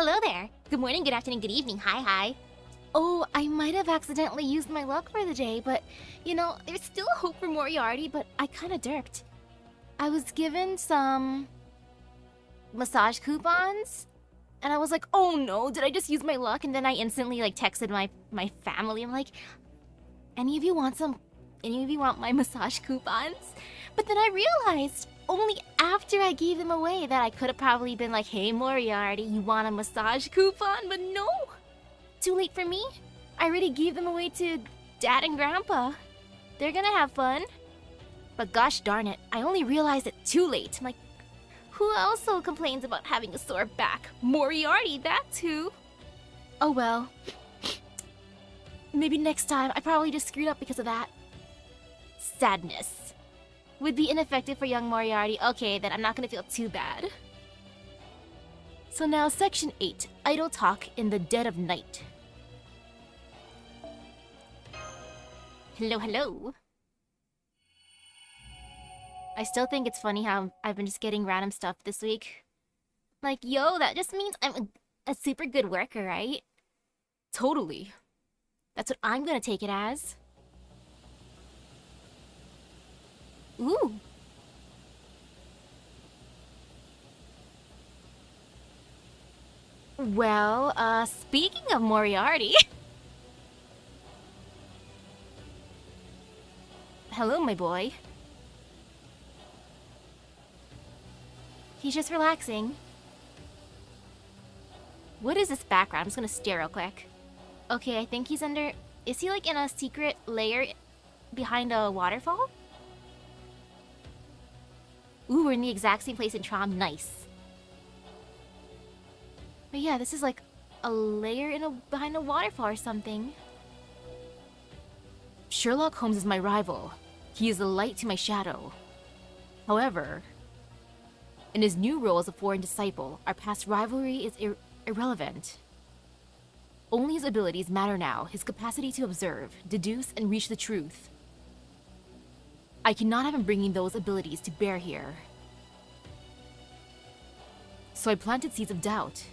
Hello there. Good morning, good afternoon, good evening. Hi. Oh, I might have accidentally used my luck for the day, but there's still hope for Moriarty, but I kinda derped. I was given some massage coupons, and I was like, oh no, did I just use my luck? And then I instantly texted my family. I'm like, any of you want my massage coupons? But then I realized only after I gave them away that I could have probably been like, hey Moriarty, you want a massage coupon? But no! Too late for me. I already gave them away to Dad and Grandpa. They're gonna have fun. But gosh darn it, I only realized it too late. I'm like, who also complains about having a sore back? Moriarty, that's who. Oh well. Maybe next time. I probably just screwed up because of that. Sadness. Would be ineffective for young Moriarty. Okay, then I'm not gonna feel too bad. So now section 8. Idle talk in the dead of night. Hello. I still think it's funny how I've been just getting random stuff this week. Like, yo, that just means I'm a super good worker, right? Totally. That's what I'm gonna take it as. Ooh. Well, speaking of Moriarty... Hello, my boy. He's just relaxing. What is this background? I'm just gonna stare real quick. Okay, I think he's under... Is he in a secret layer behind a waterfall? Ooh, we're in the exact same place in Trom. Nice. But yeah, this is a layer behind a waterfall or something. Sherlock Holmes is my rival. He is the light to my shadow. However, in his new role as a foreign disciple, our past rivalry is irrelevant. Only his abilities matter now, his capacity to observe, deduce, and reach the truth. I cannot have him bringing those abilities to bear here. So I planted seeds of doubt.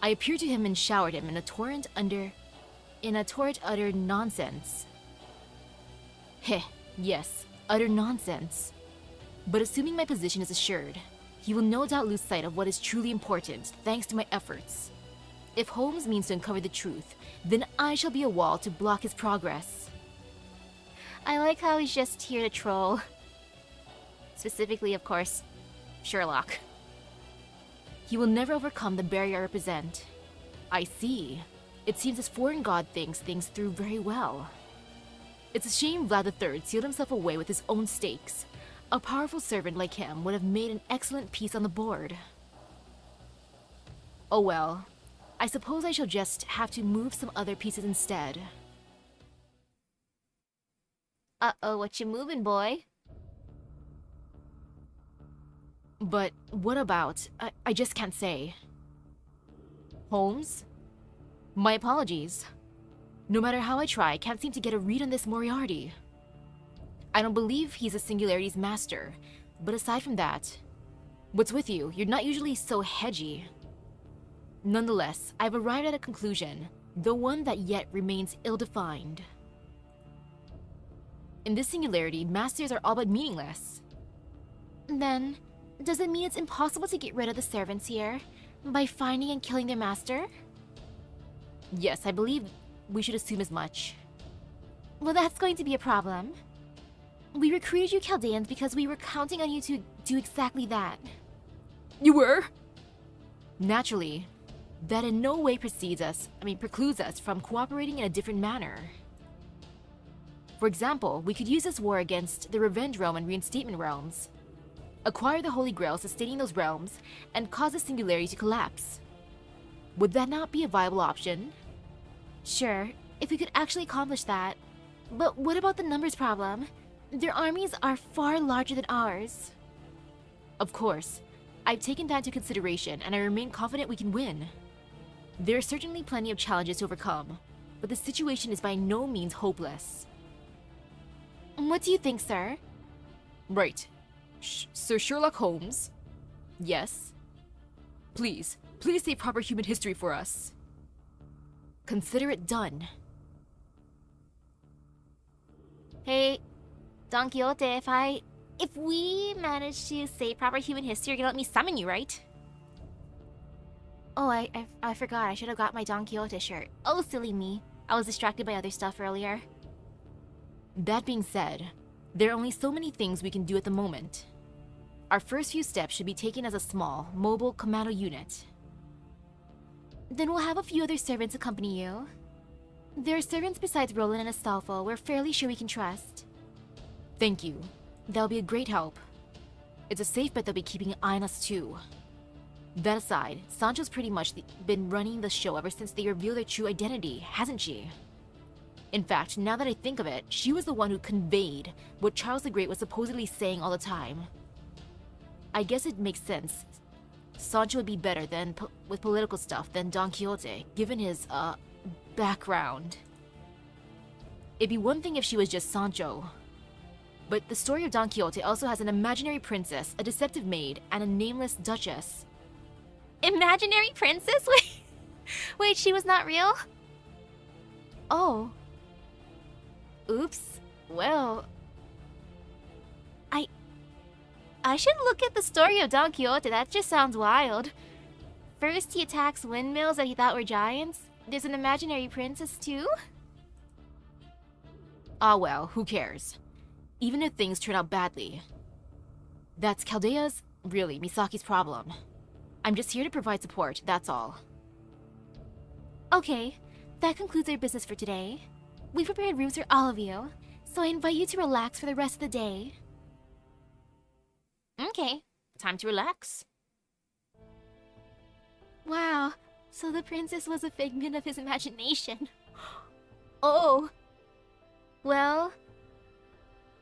I appeared to him and showered him in a torrent utter nonsense. Heh, yes, utter nonsense. But assuming my position is assured, he will no doubt lose sight of what is truly important, thanks to my efforts. If Holmes means to uncover the truth, then I shall be a wall to block his progress. I like how he's just here to troll. Specifically, of course, Sherlock. He will never overcome the barrier I represent. I see. It seems this foreign god thinks things through very well. It's a shame Vlad III sealed himself away with his own stakes. A powerful servant like him would have made an excellent piece on the board. Oh well. I suppose I shall just have to move some other pieces instead. Uh-oh, what you moving, boy? But what about... I just can't say. Holmes? My apologies. No matter how I try, I can't seem to get a read on this Moriarty. I don't believe he's a Singularity's master, but aside from that... What's with you? You're not usually so hedgy. Nonetheless, I've arrived at a conclusion, though one that yet remains ill-defined. In this singularity, masters are all but meaningless. Then, does it mean it's impossible to get rid of the servants here by finding and killing their master? Yes, I believe we should assume as much. Well, that's going to be a problem. We recruited you Chaldeans because we were counting on you to do exactly that. You were? Naturally. That in no way precludes us from cooperating in a different manner. For example, we could use this war against the Revenge Realm and Reinstatement Realms, acquire the Holy Grail sustaining those realms, and cause the Singularity to collapse. Would that not be a viable option? Sure, if we could actually accomplish that. But what about the numbers problem? Their armies are far larger than ours. Of course, I've taken that into consideration and I remain confident we can win. There are certainly plenty of challenges to overcome, but the situation is by no means hopeless. What do you think, sir? Right. Sir Sherlock Holmes? Yes? Please, Please say proper human history for us. Consider it done. Hey, Don Quixote, if we manage to say proper human history, you're gonna let me summon you, right? Oh, I forgot. I should have got my Don Quixote shirt. Oh, silly me. I was distracted by other stuff earlier. That being said, there are only so many things we can do at the moment. Our first few steps should be taken as a small, mobile commando unit. Then we'll have a few other servants accompany you. There are servants besides Roland and Astolfo we're fairly sure we can trust. Thank you. That'll be a great help. It's a safe bet they'll be keeping an eye on us too. That aside, Sancho's pretty much been running the show ever since they revealed their true identity, hasn't she? In fact, now that I think of it, she was the one who conveyed what Charles the Great was supposedly saying all the time. I guess it makes sense. Sancho would be better with political stuff than Don Quixote, given his, background. It'd be one thing if she was just Sancho. But the story of Don Quixote also has an imaginary princess, a deceptive maid, and a nameless duchess. Imaginary princess? Wait, she was not real? Oh. Oops. Well... I should look at the story of Don Quixote, that just sounds wild. First he attacks windmills that he thought were giants. There's an imaginary princess too? Ah well, who cares? Even if things turn out badly. That's Chaldea's, really, Misaki's problem. I'm just here to provide support, that's all. Okay, that concludes our business for today. We've prepared rooms for all of you, so I invite you to relax for the rest of the day. Okay, time to relax. Wow, so the princess was a figment of his imagination. Oh. Well,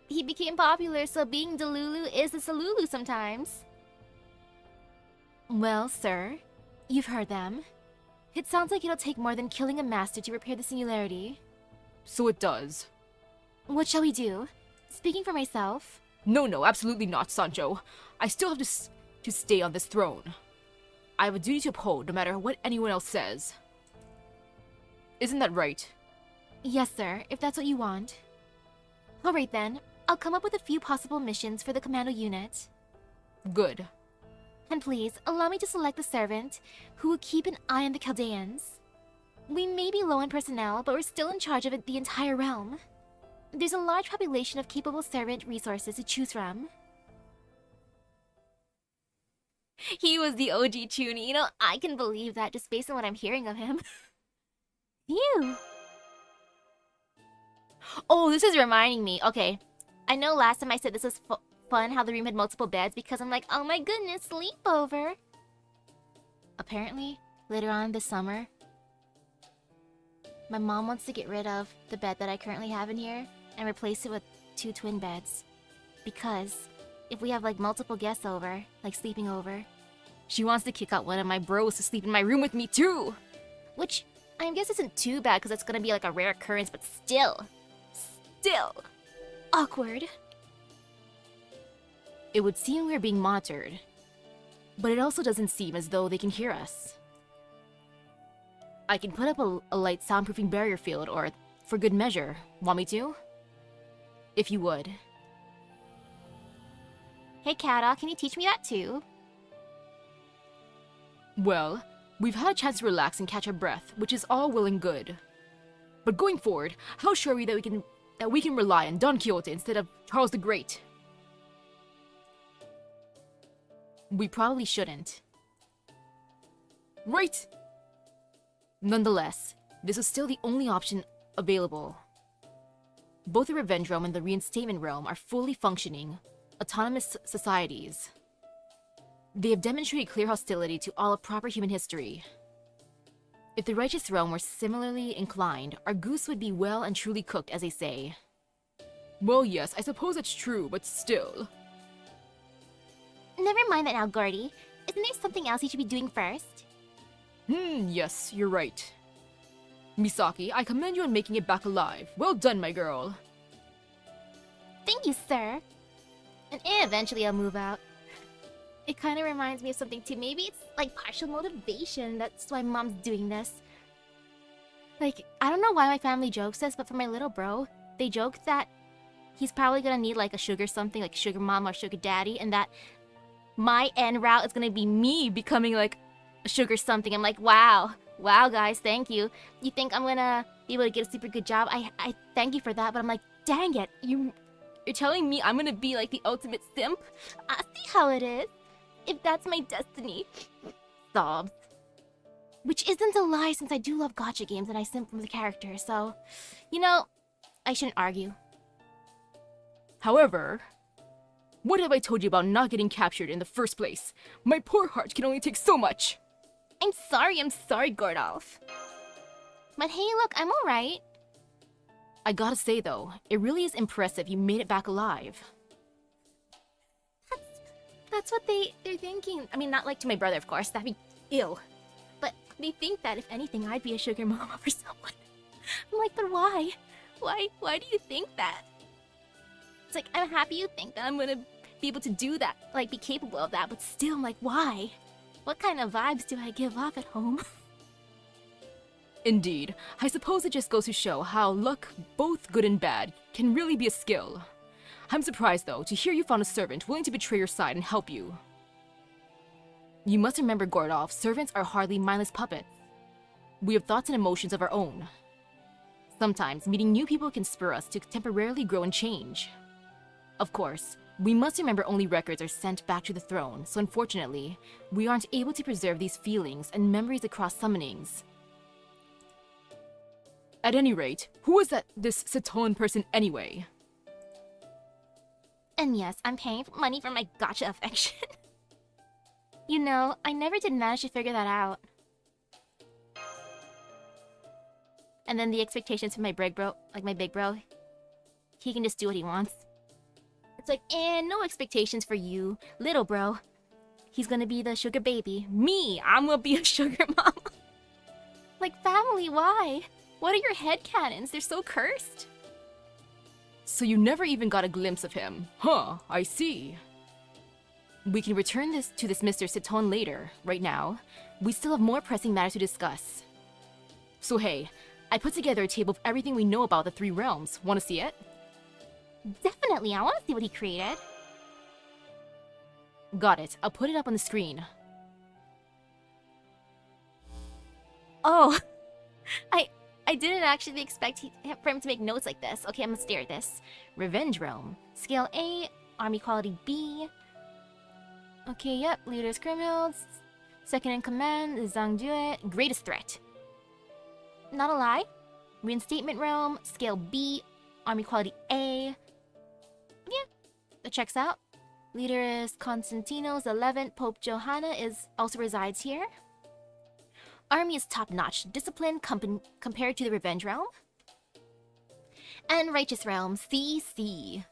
he became popular, so being Delulu is a Salulu sometimes. Well, sir, you've heard them. It sounds like it'll take more than killing a master to repair the singularity. So it does. What shall we do? Speaking for myself... No, absolutely not, Sancho. I still have to stay on this throne. I have a duty to uphold, no matter what anyone else says. Isn't that right? Yes, sir, if that's what you want. Alright then, I'll come up with a few possible missions for the commando unit. Good. And please, allow me to select the servant who will keep an eye on the Chaldeans. We may be low on personnel, but we're still in charge of the entire realm. There's a large population of capable servant resources to choose from. He was the OG Chuny. You know, I can believe that just based on what I'm hearing of him. Phew. Oh, this is reminding me. Okay, I know last time I said this was fun how the room had multiple beds because I'm like, oh my goodness, sleepover. Apparently, later on this summer, my mom wants to get rid of the bed that I currently have in here and replace it with 2 twin beds. Because if we have like multiple guests over, like sleeping over, she wants to kick out one of my bros to sleep in my room with me too. Which I guess isn't too bad because it's gonna be like a rare occurrence, but still awkward. It would seem we're being monitored, but it also doesn't seem as though they can hear us. I can put up a light soundproofing barrier field, or for good measure, want me to? If you would. Hey Kata, can you teach me that too? Well, we've had a chance to relax and catch our breath, which is all well and good. But going forward, how sure are we that we can rely on Don Quixote instead of Charles the Great? We probably shouldn't. Right! Nonetheless, this is still the only option available. Both the Revenge Realm and the Reinstatement Realm are fully functioning, autonomous societies. They have demonstrated clear hostility to all of proper human history. If the Righteous Realm were similarly inclined, our goose would be well and truly cooked, as they say. Well, yes, I suppose that's true, but still. Never mind that now, Gordy. Isn't there something else you should be doing first? Yes, you're right. Misaki, I commend you on making it back alive. Well done, my girl. Thank you, sir. And eventually I'll move out. It kind of reminds me of something too. Maybe it's like partial motivation. That's why mom's doing this. Like, I don't know why my family jokes this, but for my little bro, they joke that he's probably gonna need like a sugar something, like sugar mom or sugar daddy, and that my end route is gonna be me becoming like a sugar something. I'm like, wow, guys, thank you. You think I'm gonna be able to get a super good job? I thank you for that, but I'm like, dang it, you're telling me I'm gonna be like the ultimate simp? I see how it is. If that's my destiny. Sobs. Which isn't a lie since I do love gacha games and I simp from the character, so... You know, I shouldn't argue. However, what have I told you about not getting captured in the first place? My poor heart can only take so much! I'm sorry, Gordolf. But hey, look, I'm alright. I gotta say though, it really is impressive you made it back alive. That's what they're thinking. I mean, not like to my brother, of course. That'd be ill. But they think that if anything, I'd be a sugar mama for someone. I'm like, but why? Why do you think that? It's like, I'm happy you think that I'm gonna be able to do that, like be capable of that, but still, I'm like, why? What kind of vibes do I give off at home? Indeed, I suppose it just goes to show how luck, both good and bad, can really be a skill. I'm surprised, though, to hear you found a servant willing to betray your side and help you. You must remember, Gordolf, servants are hardly mindless puppets. We have thoughts and emotions of our own. Sometimes, meeting new people can spur us to temporarily grow and change. Of course, we must remember only records are sent back to the throne, so unfortunately, we aren't able to preserve these feelings and memories across summonings. At any rate, who is this Seton person anyway? And yes, I'm paying money for my gacha affection. You know, I never did manage to figure that out. And then the expectations for my big bro, he can just do what he wants. It's like, no expectations for you, little bro. He's gonna be the sugar baby. Me, I'm gonna be a sugar mama. Like, family, why? What are your headcanons? They're so cursed. So you never even got a glimpse of him. Huh, I see. We can return this to this Mr. Seton later. Right now, we still have more pressing matters to discuss. So hey, I put together a table of everything we know about the three realms. Want to see it? Definitely, I want to see what he created. Got it. I'll put it up on the screen. Oh, I didn't actually expect for him to make notes like this. Okay, I'm gonna stare at this. Revenge Realm. Scale A, Army Quality B. Okay, yep, Leaders Criminals. Second in Command, Zhang Jue. Greatest Threat. Not a lie. Reinstatement Realm, Scale B, Army Quality A. Yeah, that checks out. Leader is Constantinos 11th, Pope Johanna also resides here. Army is top-notch, discipline compared to the Revenge Realm. And Righteous Realm, CC.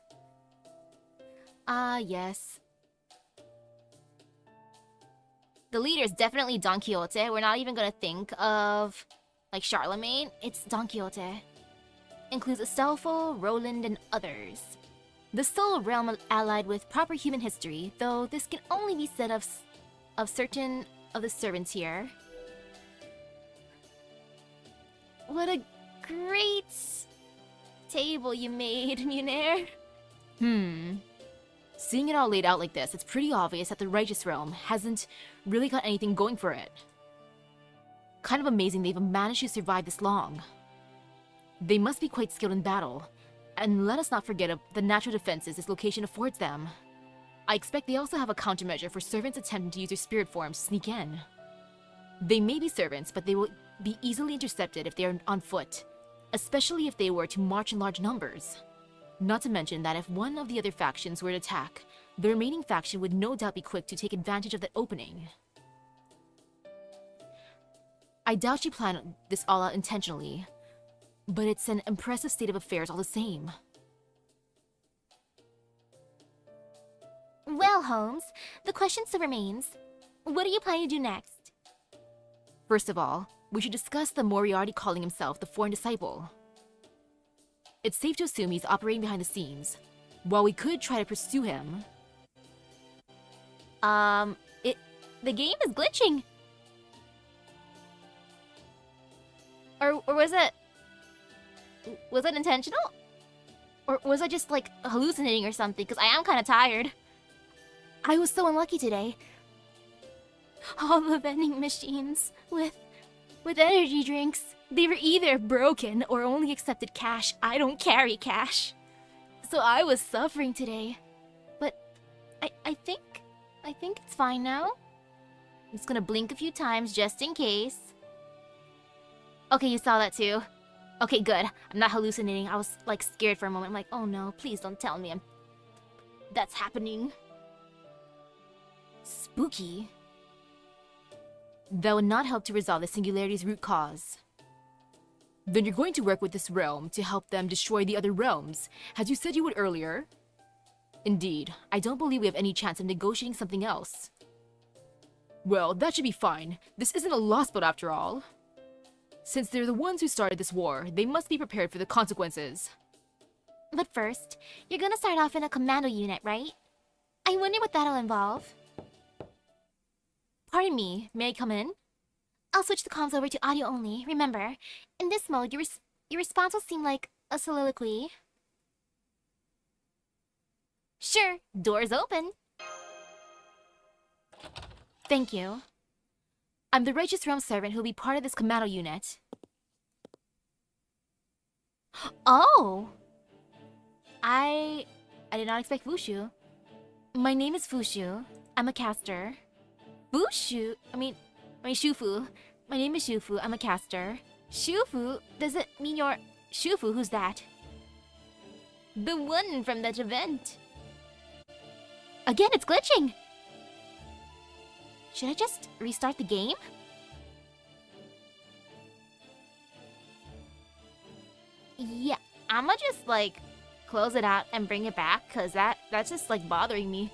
Yes. The leader is definitely Don Quixote. We're not even gonna think of, like, Charlemagne. It's Don Quixote. Includes Astolfo, Roland, and others. The sole realm allied with proper human history, though this can only be said of certain of the servants here. What a great table you made, Munir. Seeing it all laid out like this, it's pretty obvious that the Righteous Realm hasn't really got anything going for it. Kind of amazing they've managed to survive this long. They must be quite skilled in battle, and let us not forget the natural defenses this location affords them. I expect they also have a countermeasure for servants attempting to use their spirit forms to sneak in. They may be servants, but they will be easily intercepted if they are on foot, especially if they were to march in large numbers. Not to mention that if one of the other factions were to attack, the remaining faction would no doubt be quick to take advantage of that opening. I doubt you planned this all out intentionally, but it's an impressive state of affairs all the same. Well, Holmes, the question still remains. What are you planning to do next? First of all, we should discuss the Moriarty calling himself the Foreign Disciple. It's safe to assume he's operating behind the scenes. While we could try to pursue him, The game is glitching. Or was it intentional? Or was I just like hallucinating or something? Because I am kind of tired. I was so unlucky today. All the vending machines with energy drinks, they were either broken or only accepted cash. I don't carry cash. So I was suffering today. But I think it's fine now. I'm just gonna blink a few times just in case. Okay, you saw that too. Okay, good. I'm not hallucinating. I was like scared for a moment. I'm like, oh no, please don't tell me that's happening. Spooky. That would not help to resolve the singularity's root cause. Then you're going to work with this realm to help them destroy the other realms, as you said you would earlier? Indeed, I don't believe we have any chance of negotiating something else. Well, that should be fine. This isn't a lost boat after all. Since they're the ones who started this war, they must be prepared for the consequences. But first, you're gonna start off in a commando unit, right? I wonder what that'll involve. Pardon me, may I come in? I'll switch the comms over to audio only. Remember, in this mode, your response will seem like a soliloquy. Sure, door's open. Thank you. I'm the Righteous Realm servant who'll be part of this commando unit. Oh! I did not expect Fushu. My name is Fushu. I'm a caster. Fushu? I mean Shufu. My name is Shufu. I'm a caster. Shufu? Does it mean you're... Shufu, who's that? The one from that event. Again, it's glitching! Should I just restart the game? Yeah, I'ma just like close it out and bring it back, cause that's just like bothering me.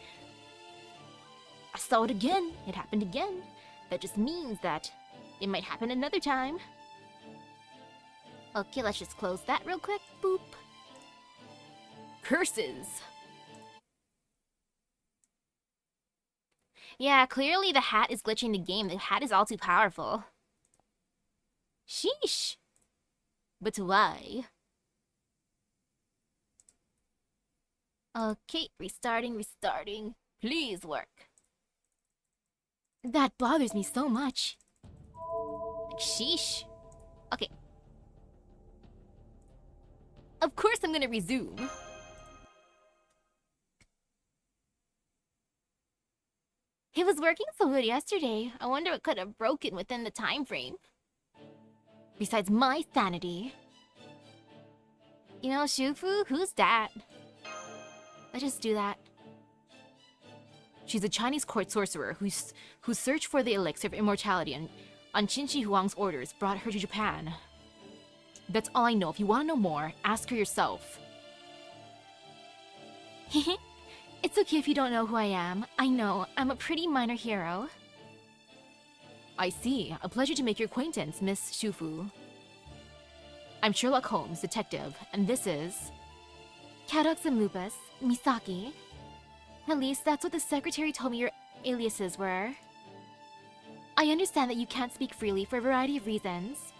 I saw it again. It happened again. That just means that it might happen another time. Okay, let's just close that real quick. Boop. Curses! Yeah, clearly the hat is glitching the game. The hat is all too powerful. Sheesh. But why? Okay, restarting. Please work. That bothers me so much. Like, sheesh. Okay. Of course I'm gonna resume. It was working so good yesterday. I wonder what could have broken within the time frame. Besides my sanity. You know, Shufu, who's that? Let's just do that. She's a Chinese court sorcerer who searched for the elixir of immortality and on Qin Shi Huang's orders brought her to Japan. That's all I know. If you want to know more, ask her yourself. It's okay if you don't know who I am. I know, I'm a pretty minor hero. I see. A pleasure to make your acquaintance, Miss Shufu. I'm Sherlock Holmes, detective, and this is... Cadox and Lupus, Misaki. At least that's what the secretary told me your aliases were. I understand that you can't speak freely for a variety of reasons.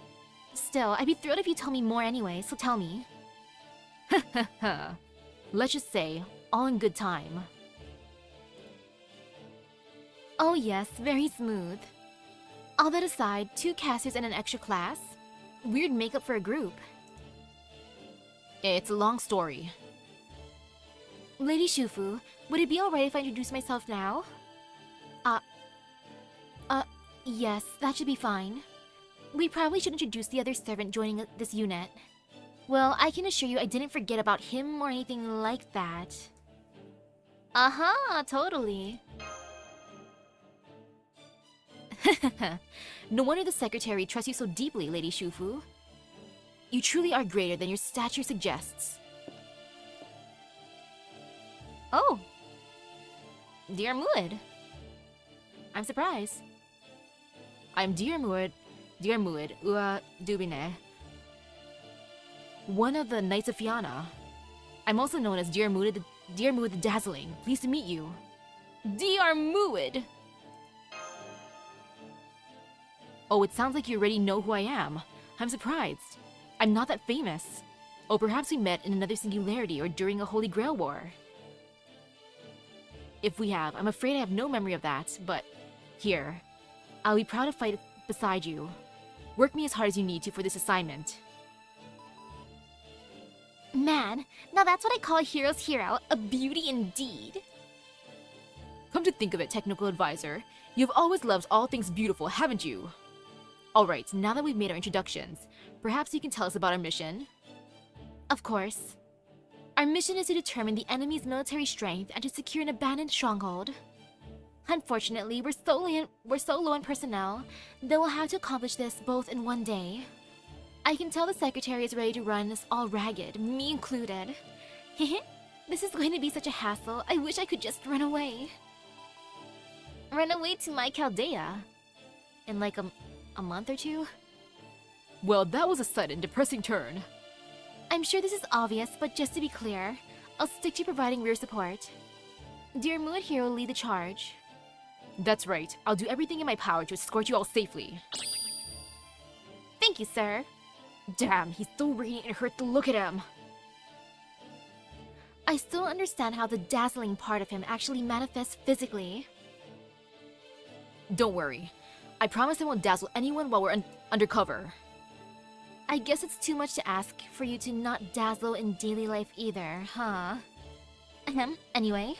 Still, I'd be thrilled if you told me more anyway, so tell me. Let's just say, all in good time. Oh yes, very smooth. All that aside, 2 casters and an extra class? Weird makeup for a group. It's a long story. Lady Shufu, would it be alright if I introduce myself now? Yes, that should be fine. We probably should introduce the other servant joining this unit. Well, I can assure you I didn't forget about him or anything like that. Uh-huh, totally. No wonder the secretary trusts you so deeply, Lady Shufu. You truly are greater than your stature suggests. Oh. Dear Muid. I'm surprised. I'm Dear Muid, Ua Dubine. One of the Knights of Hana. I'm also known as Dear Muid the Dazzling. Pleased to meet you. Dr. Muid! Oh, it sounds like you already know who I am. I'm surprised. I'm not that famous. Oh, perhaps we met in another singularity or during a Holy Grail war. If we have, I'm afraid I have no memory of that, but here. I'll be proud to fight beside you. Work me as hard as you need to for this assignment. Man, now that's what I call a hero's hero, a beauty indeed. Come to think of it, technical advisor, you've always loved all things beautiful, haven't you? Alright, now that we've made our introductions, perhaps you can tell us about our mission? Of course. Our mission is to determine the enemy's military strength and to secure an abandoned stronghold. Unfortunately, we're so low in personnel that we'll have to accomplish this both in one day. I can tell the secretary is ready to run us all ragged, me included. This is going to be such a hassle, I wish I could just run away. Run away to my Chaldea? In like a month or two? Well, that was a sudden, depressing turn. I'm sure this is obvious, but just to be clear, I'll stick to providing rear support. Dear Muid here will lead the charge. That's right, I'll do everything in my power to escort you all safely. Thank you, sir. Damn, he's so radiant it hurts to look at him. I still don't understand how the dazzling part of him actually manifests physically. Don't worry. I promise I won't dazzle anyone while we're undercover. I guess it's too much to ask for you to not dazzle in daily life either, huh? Anyway,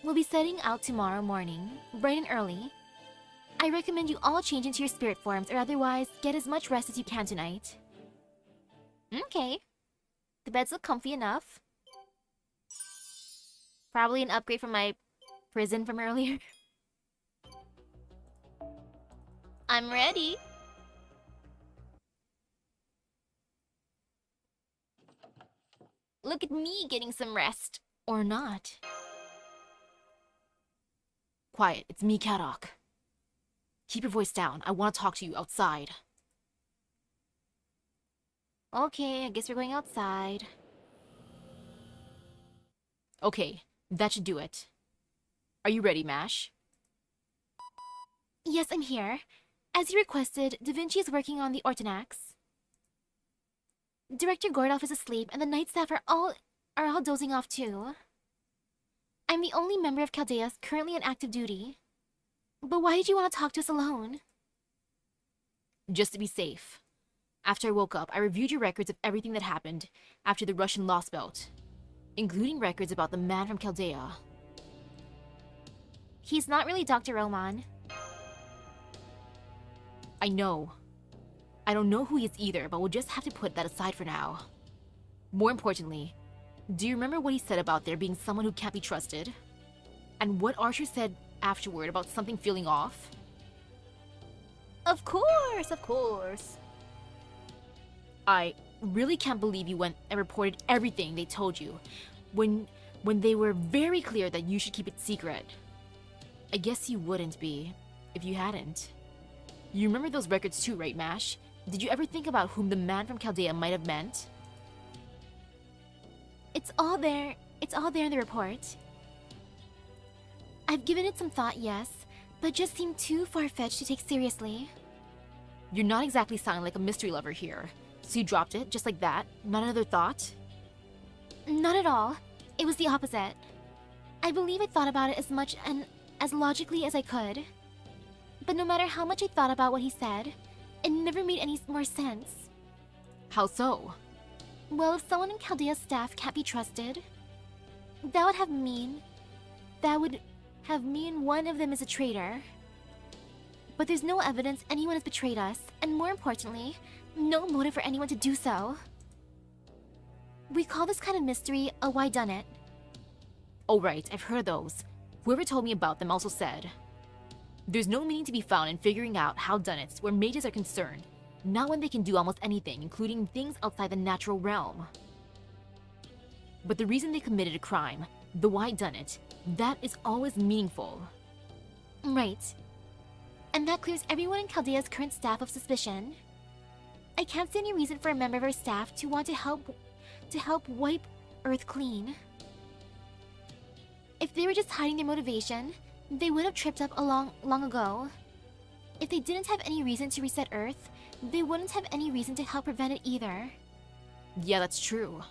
we'll be setting out tomorrow morning, bright and early. I recommend you all change into your spirit forms or otherwise get as much rest as you can tonight. Okay. The beds look comfy enough. Probably an upgrade from my prison from earlier. I'm ready. Look at me getting some rest. Or not. Quiet, it's me, Kadok. Keep your voice down. I want to talk to you outside. Okay, I guess we're going outside. Okay, that should do it. Are you ready, Mash? Yes, I'm here. As you requested, Da Vinci is working on the Ortonax. Director Gordolph is asleep, and the night staff are all dozing off too. I'm the only member of Chaldea currently on active duty. But why did you want to talk to us alone? Just to be safe. After I woke up, I reviewed your records of everything that happened after the Russian Lost Belt, including records about the man from Chaldea. He's not really Dr. Roman. I know. I don't know who he is either, but we'll just have to put that aside for now. More importantly, do you remember what he said about there being someone who can't be trusted? And what Archer said afterward about something feeling off? Of course, of course. I really can't believe you went and reported everything they told you when they were very clear that you should keep it secret. I guess you wouldn't be if you hadn't. You remember those records too, right, Mash? Did you ever think about whom the man from Chaldea might have meant? It's all there in the report. I've given it some thought, yes, but it just seemed too far-fetched to take seriously. You're not exactly sounding like a mystery lover here. So you dropped it, just like that? Not another thought? Not at all. It was the opposite. I believe I thought about it as much and as logically as I could. But no matter how much I thought about what he said, it never made any more sense. How so? Well, if someone in Chaldea's staff can't be trusted, that would have mean one of them is a traitor. But there's no evidence anyone has betrayed us, and more importantly, no motive for anyone to do so. We call this kind of mystery a whodunit. Oh right, I've heard those. Whoever told me about them also said, there's no meaning to be found in figuring out howdunnits where mages are concerned, not when they can do almost anything, including things outside the natural realm. But the reason they committed a crime, the whodunit, that is always meaningful. Right. And that clears everyone in Chaldea's current staff of suspicion. I can't see any reason for a member of our staff to want to help wipe Earth clean. If they were just hiding their motivation, they would have tripped up long ago. If they didn't have any reason to reset Earth, they wouldn't have any reason to help prevent it either. Yeah, that's true.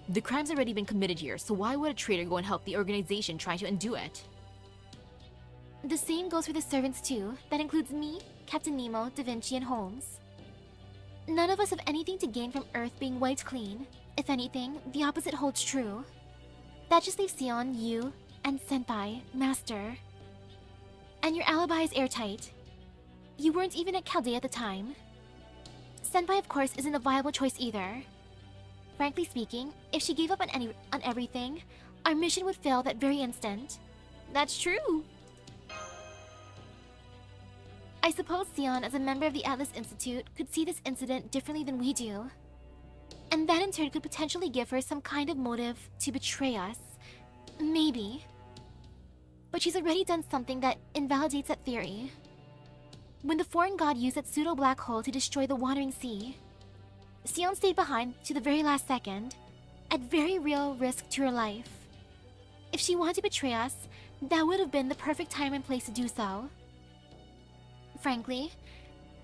The crime's already been committed here, so why would a traitor go and help the organization trying to undo it? The same goes for the servants too. That includes me, Captain Nemo, Da Vinci, and Holmes. None of us have anything to gain from Earth being wiped clean. If anything, the opposite holds true. That just leaves Sion, you, and Senpai, Master. And your alibi is airtight. You weren't even at Chaldea at the time. Senpai, of course, isn't a viable choice either. Frankly speaking, if she gave up on everything, our mission would fail that very instant. That's true. I suppose Sion, as a member of the Atlas Institute, could see this incident differently than we do. And that in turn could potentially give her some kind of motive to betray us. Maybe. But she's already done something that invalidates that theory. When the foreign god used that pseudo-black hole to destroy the Wandering Sea, Sion stayed behind to the very last second, at very real risk to her life. If she wanted to betray us, that would have been the perfect time and place to do so. Frankly,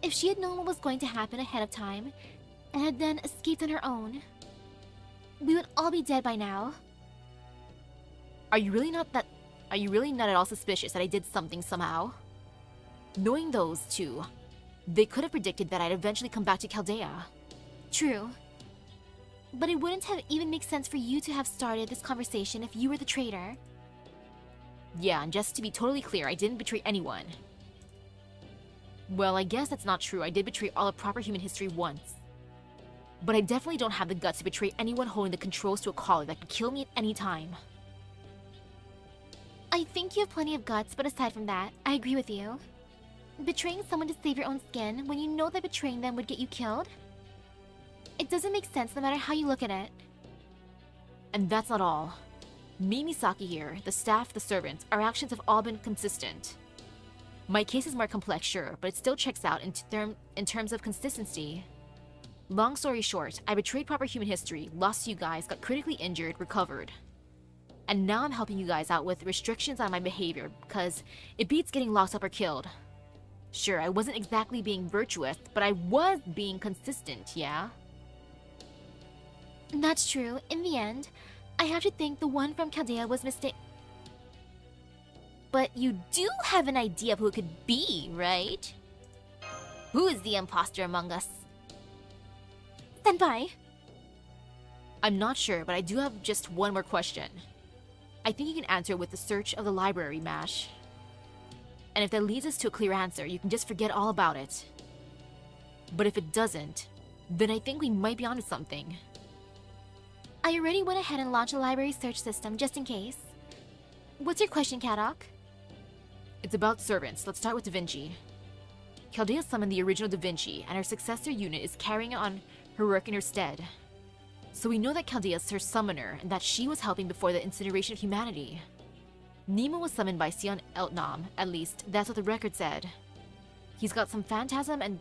if she had known what was going to happen ahead of time, and had then escaped on her own, we would all be dead by now. Are you really not at all suspicious that I did something somehow? Knowing those two, they could have predicted that I'd eventually come back to Chaldea. True. But it wouldn't have even make sense for you to have started this conversation if you were the traitor. Yeah, and just to be totally clear, I didn't betray anyone. Well, I guess that's not true. I did betray all of proper human history once. But I definitely don't have the guts to betray anyone holding the controls to a collar that could kill me at any time. I think you have plenty of guts, but aside from that, I agree with you. Betraying someone to save your own skin when you know that betraying them would get you killed? It doesn't make sense no matter how you look at it. And that's not all. Me, Misaki here, the staff, the servants, our actions have all been consistent. My case is more complex, sure, but it still checks out in terms of consistency. Long story short, I betrayed proper human history, lost to you guys, got critically injured, recovered. And now I'm helping you guys out with restrictions on my behavior, because it beats getting locked up or killed. Sure, I wasn't exactly being virtuous, but I was being consistent, yeah? That's true. In the end, I have to think the one from Chaldea was But you do have an idea of who it could be, right? Who is the imposter among us? Senpai! I'm not sure, but I do have just one more question. I think you can answer with the search of the library, Mash. And if that leads us to a clear answer, you can just forget all about it. But if it doesn't, then I think we might be onto something. I already went ahead and launched a library search system just in case. What's your question, Kadok? It's about servants. Let's start with Da Vinci. Chaldea summoned the original Da Vinci, and her successor unit is carrying on her work in her stead. So we know that Chaldea is her summoner, and that she was helping before the incineration of humanity. Nemo was summoned by Sion Eltnam, at least that's what the record said. He's got some phantom and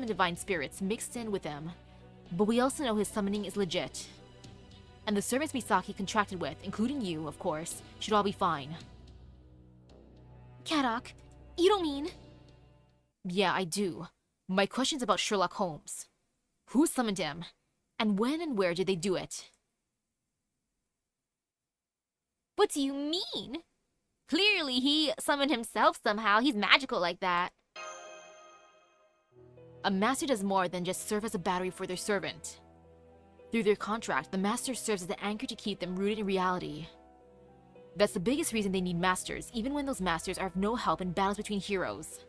divine spirits mixed in with him, but we also know his summoning is legit. And the servants Misaki contracted with, including you, of course, should all be fine. Kadok, you don't mean... Yeah, I do. My question's about Sherlock Holmes. Who summoned him? And when and where did they do it? What do you mean? Clearly he summoned himself somehow. He's magical like that. A master does more than just serve as a battery for their servant. Through their contract, the master serves as the anchor to keep them rooted in reality. That's the biggest reason they need masters, even when those masters are of no help in battles between heroes.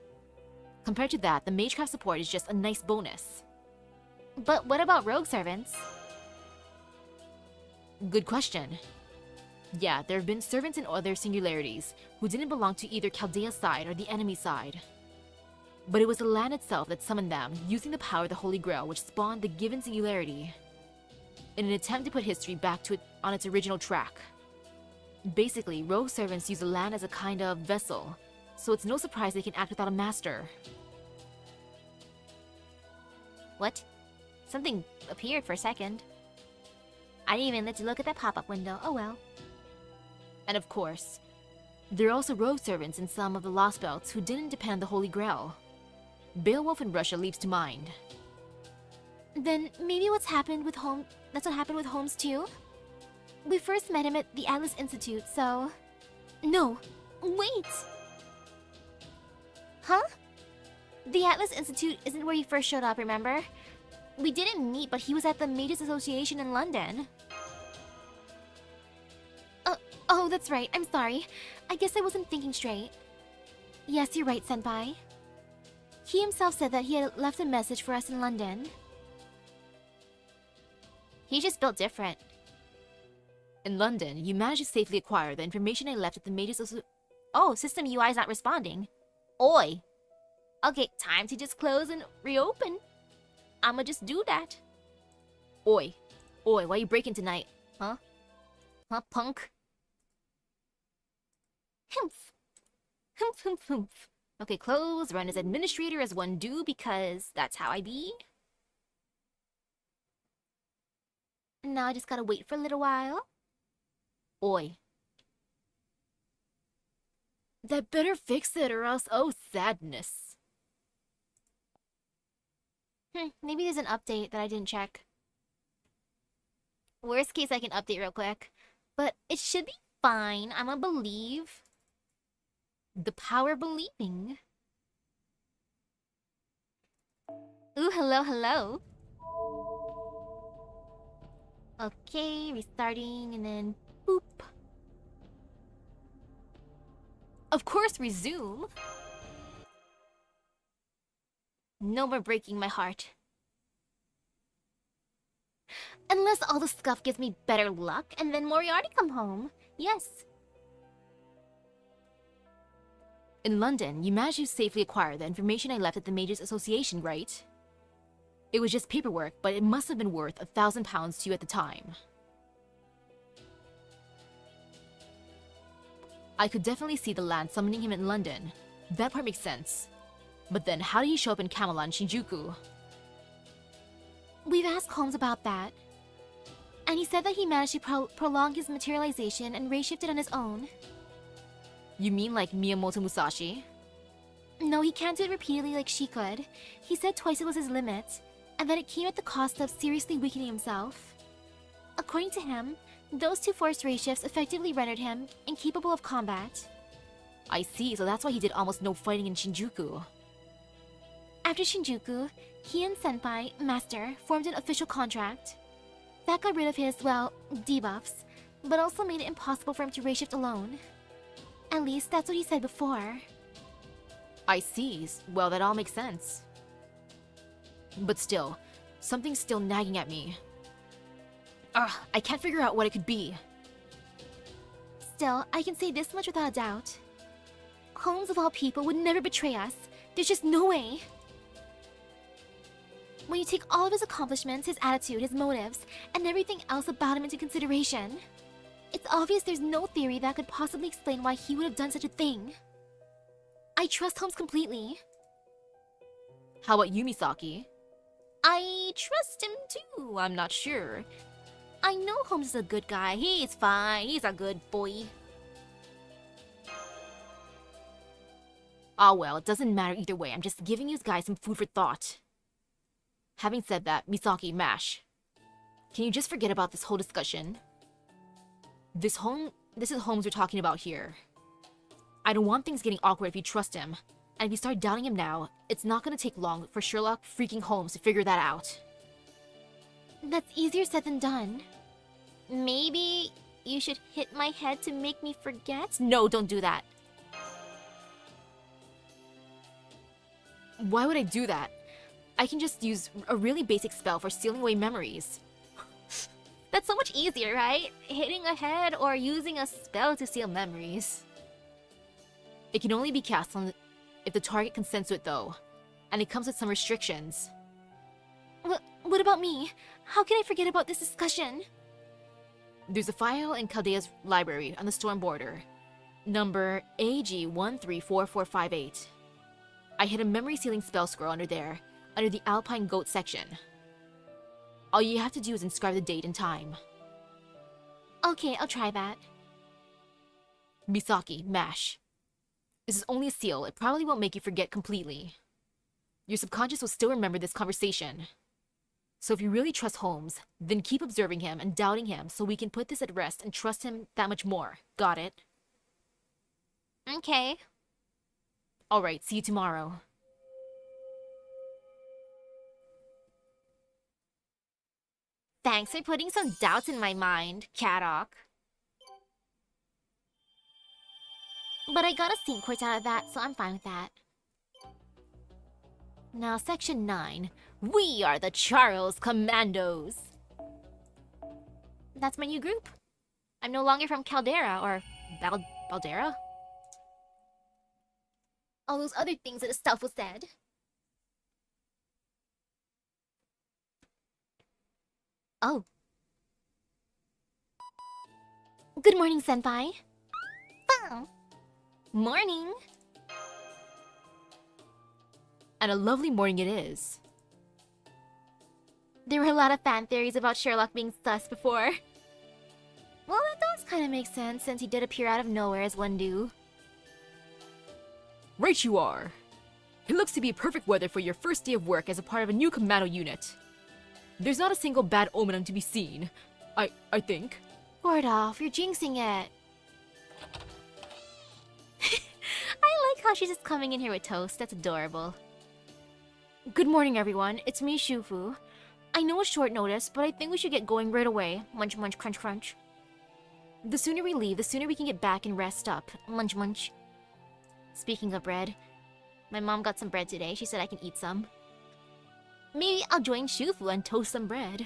Compared to that, the magecraft support is just a nice bonus. But what about rogue servants? Good question. Yeah, there have been servants in other singularities who didn't belong to either Chaldea's side or the enemy side. But it was the land itself that summoned them, using the power of the Holy Grail which spawned the given singularity, in an attempt to put history back to it on its original track. Basically, rogue servants use the land as a kind of vessel, so it's no surprise they can act without a master. What? Something appeared for a second. I didn't even let you look at that pop-up window. Oh well. And of course, There are also rogue servants in some of the Lost Belts who didn't depend on the Holy Grail. Beowulf in Russia leaps to mind. Then maybe that's what happened with Holmes too? We first met him at the Atlas Institute, so... No, wait! Huh? The Atlas Institute isn't where you first showed up, remember? We didn't meet, but he was at the Mages Association in London. Oh, that's right, I'm sorry. I guess I wasn't thinking straight. Yes, you're right, Senpai. He himself said that he had left a message for us in London. He just built different. In London, you managed to safely acquire the information I left at the Mages Association. Oh, system UI is not responding. Oi! Okay, time to just close and reopen. I'ma just do that. Oi, why you breaking tonight? Huh? Huh, punk? Humph. Humph, humph, humph. Okay, close, run as administrator as one do because that's how I be. Now I just gotta wait for a little while. Oi. That better fix it or else, oh sadness. Maybe there's an update that I didn't check. Worst case, I can update real quick. But it should be fine, I'ma believe. The power of believing. Ooh, hello, hello. Okay, restarting and then boop. Of course, resume. No more breaking my heart. Unless all the scuff gives me better luck and then Moriarty come home. Yes. In London, you managed to safely acquire the information I left at the Mages Association, right? It was just paperwork, but it must have been worth £1,000 to you at the time. I could definitely see the land summoning him in London. That part makes sense. But then how did he show up in Camelot and Shinjuku? We've asked Holmes about that. And he said that he managed to prolong his materialization and ray-shifted on his own. You mean like Miyamoto Musashi? No, he can't do it repeatedly like she could. He said twice it was his limit, and that it came at the cost of seriously weakening himself. According to him, those two forced ray shifts effectively rendered him incapable of combat. I see, so that's why he did almost no fighting in Shinjuku. After Shinjuku, he and Senpai, Master, formed an official contract. That got rid of his, well, debuffs, but also made it impossible for him to ray shift alone. At least that's what he said before. I see. Well, that all makes sense. But still, something's still nagging at me. Ugh, I can't figure out what it could be. Still, I can say this much without a doubt. Holmes of all people would never betray us. There's just no way. When you take all of his accomplishments, his attitude, his motives, and everything else about him into consideration, it's obvious there's no theory that could possibly explain why he would have done such a thing. I trust Holmes completely. How about you, Misaki? I trust him too, I'm not sure. I know Holmes is a good guy. He's fine. He's a good boy. Ah well, it doesn't matter either way. I'm just giving you guys some food for thought. Having said that, Misaki, Mash, can you just forget about this whole discussion? This is Holmes we're talking about here. I don't want things getting awkward if you trust him. And if you start doubting him now, it's not gonna take long for Sherlock freaking Holmes to figure that out. That's easier said than done. Maybe you should hit my head to make me forget? No, don't do that. Why would I do that? I can just use a really basic spell for sealing away memories. That's so much easier, right? Hitting a head or using a spell to seal memories. It can only be cast on if the target consents to it though, and it comes with some restrictions. What about me? How can I forget about this discussion? There's a file in Caldea's library on the storm border, number AG134458. I hid a memory sealing spell scroll under there, under the Alpine Goat section. All you have to do is inscribe the date and time. Okay, I'll try that. Misaki, MASH. This is only a seal. It probably won't make you forget completely. Your subconscious will still remember this conversation. So if you really trust Holmes, then keep observing him and doubting him so we can put this at rest and trust him that much more. Got it? Okay. Alright, see you tomorrow. Thanks for putting some doubts in my mind, Caddock. But I got a scene course out of that, so I'm fine with that. Now, Section 9. We are the Charles Commandos. That's my new group. I'm no longer from Caldera, or Baldera? All those other things that Astolfo said. Oh. Good morning, Senpai. Oh. Morning. And a lovely morning it is. There were a lot of fan theories about Sherlock being sus before. Well, that does kind of make sense since he did appear out of nowhere as one do. Right you are. It looks to be perfect weather for your first day of work as a part of a new commando unit. There's not a single bad omen to be seen. I think. Gordolph, you're jinxing it. I like how she's just coming in here with toast. That's adorable. Good morning, everyone. It's me, Shufu. I know it's short notice, but I think we should get going right away. Munch, munch, crunch, crunch. The sooner we leave, the sooner we can get back and rest up. Munch, munch. Speaking of bread, my mom got some bread today. She said I can eat some. Maybe I'll join Shufu and toast some bread.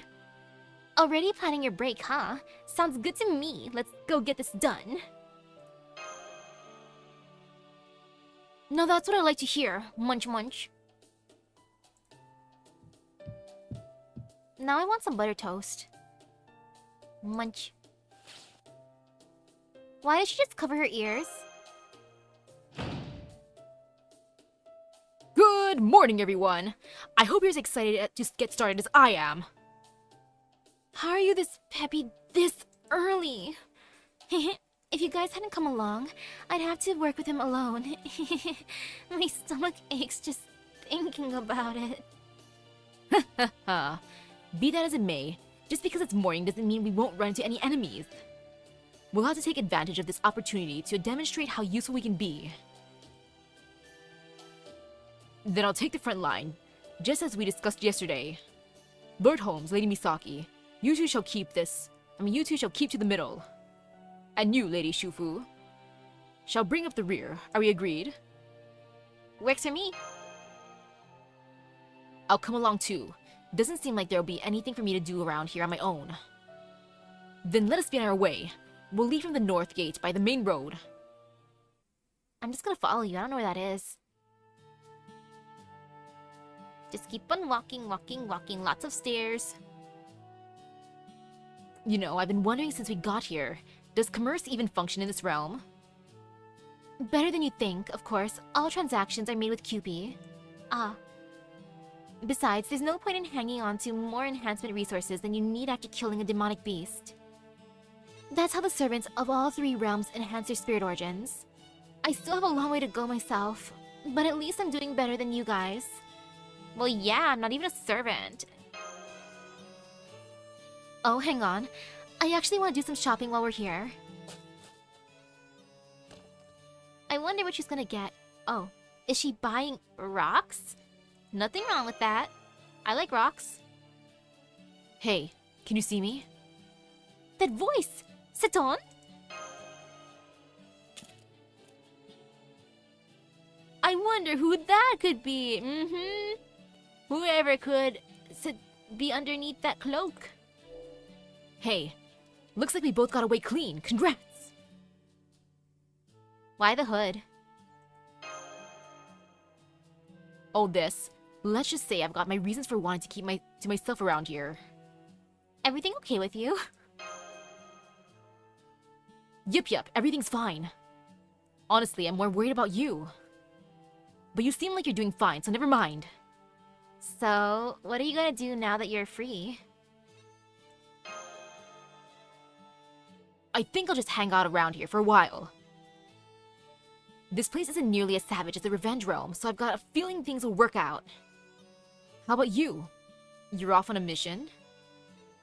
Already planning your break, huh? Sounds good to me. Let's go get this done. Now that's what I like to hear. Munch, munch. Now I want some butter toast. Munch. Why did she just cover her ears? Good morning, everyone. I hope you're as excited to get started as I am. How are you this peppy this early? If you guys hadn't come along, I'd have to work with him alone. My stomach aches just thinking about it. Be that as it may, just because it's morning doesn't mean we won't run into any enemies. We'll have to take advantage of this opportunity to demonstrate how useful we can be. Then I'll take the front line, just as we discussed yesterday. Lord Holmes, Lady Misaki, you two shall keep to the middle. And you, Lady Shufu, shall bring up the rear. Are we agreed? Works for me. I'll come along too. Doesn't seem like there'll be anything for me to do around here on my own. Then let us be on our way. We'll leave from the north gate by the main road. I'm just gonna follow you. I don't know where that is. Just keep on walking, walking, walking. Lots of stairs. You know, I've been wondering since we got here, does commerce even function in this realm? Better than you think, of course. All transactions are made with QP. Ah. Besides, there's no point in hanging on to more enhancement resources than you need after killing a demonic beast. That's how the servants of all three realms enhance their spirit origins. I still have a long way to go myself, but at least I'm doing better than you guys. Well, yeah, I'm not even a servant. Oh, hang on. I actually want to do some shopping while we're here. I wonder what she's gonna get. Oh, is she buying rocks? Nothing wrong with that. I like rocks. Hey, can you see me? That voice! Seton? I wonder who that could be. Whoever could be underneath that cloak. Hey, looks like we both got away clean. Congrats! Why the hood? All this, let's just say I've got my reasons for wanting to keep to myself around here. Everything okay with you? Yep, everything's fine. Honestly, I'm more worried about you. But you seem like you're doing fine, so never mind. So, what are you gonna do now that you're free? I think I'll just hang out around here for a while. This place isn't nearly as savage as the Revenge Realm, so I've got a feeling things will work out. How about you? You're off on a mission?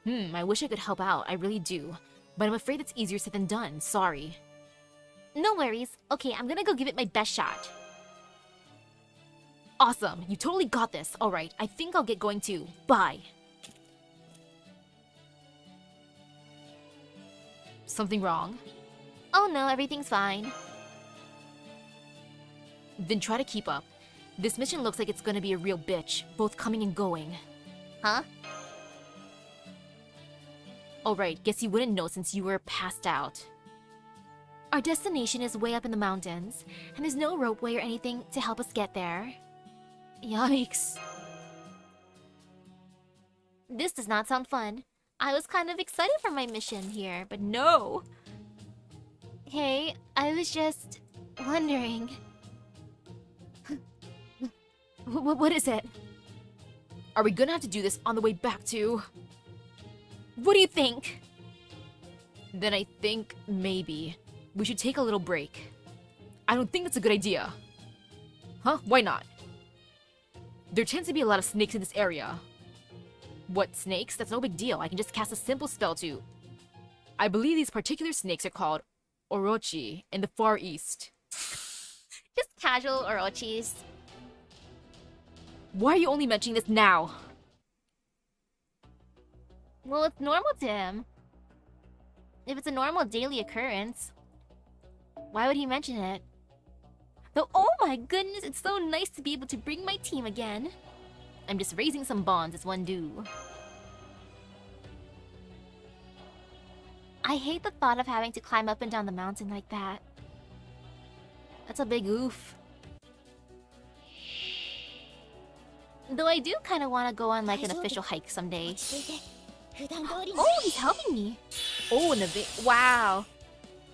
I wish I could help out, I really do. But I'm afraid it's easier said than done, sorry. No worries. Okay, I'm gonna go give it my best shot. Awesome, you totally got this. Alright, I think I'll get going too. Bye. Something wrong? Oh no, everything's fine. Then try to keep up. This mission looks like it's gonna be a real bitch, both coming and going. Huh? Alright, guess you wouldn't know since you were passed out. Our destination is way up in the mountains, and there's no ropeway or anything to help us get there. Yikes. This does not sound fun. I was kind of excited for my mission here, but no. Hey, I was just wondering. What is it? Are we gonna have to do this on the way back to... What do you think? Then I think maybe we should take a little break. I don't think that's a good idea. Huh? Why not? There tends to be a lot of snakes in this area. What, snakes? That's no big deal. I can just cast a simple spell to... I believe these particular snakes are called Orochi in the Far East. Just casual orochis. Why are you only mentioning this now? Well, it's normal to him. If it's a normal daily occurrence, why would he mention it? Though, oh my goodness, it's so nice to be able to bring my team again. I'm just raising some bonds as one do. I hate the thought of having to climb up and down the mountain like that. That's a big oof. Though I do kind of want to go on like an official hike someday. Oh, he's helping me. Oh, and a bit. Wow.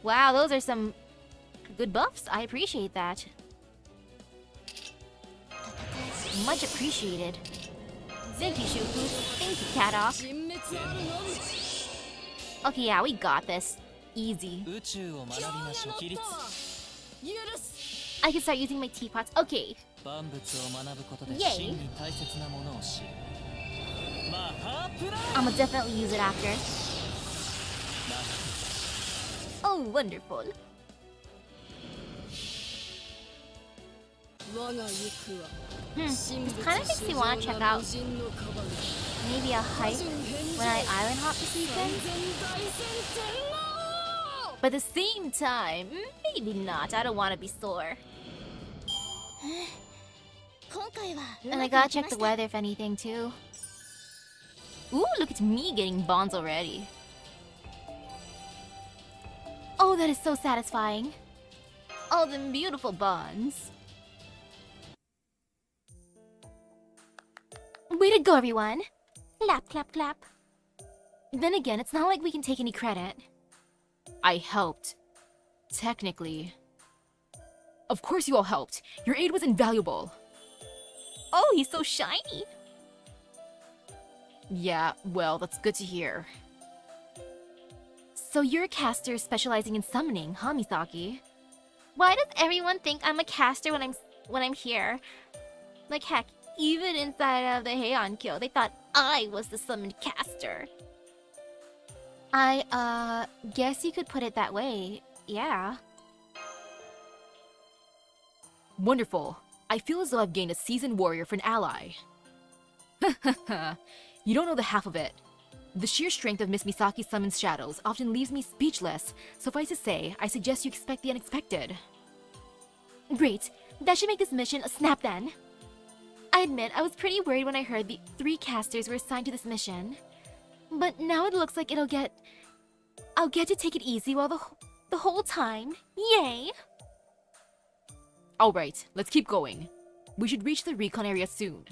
Wow, those are some good buffs. I appreciate that. Much appreciated. Thank you, Shufu. Thank you, Cadoc. Okay, yeah, we got this. Easy. I can start using my teapots. Okay. Yay. I'ma definitely use it after. Oh, wonderful. This kind of makes me want to check out maybe a hike when I island hop this weekend. But at the same time, maybe not. I don't want to be sore. And I gotta check the weather if anything too. Ooh, look at me getting bonds already. Oh, that is so satisfying. All them beautiful bonds. Way to go, everyone! Clap, clap, clap. Then again, it's not like we can take any credit. I helped. Technically. Of course you all helped. Your aid was invaluable. Oh, he's so shiny! Yeah, well, that's good to hear. So you're a caster specializing in summoning, huh, Misaki? Why does everyone think I'm a caster when I'm here? Like heck, even inside of the Heian Kyo, they thought I was the summoned caster. I guess you could put it that way. Yeah. Wonderful. I feel as though I've gained a seasoned warrior for an ally. You don't know the half of it. The sheer strength of Miss Misaki's summoned shadows often leaves me speechless, suffice to say, I suggest you expect the unexpected. Great. That should make this mission a snap then. I admit, I was pretty worried when I heard the 3 casters were assigned to this mission. But now it looks like I'll get to take it easy while the whole time. Yay! Alright, let's keep going. We should reach the recon area soon.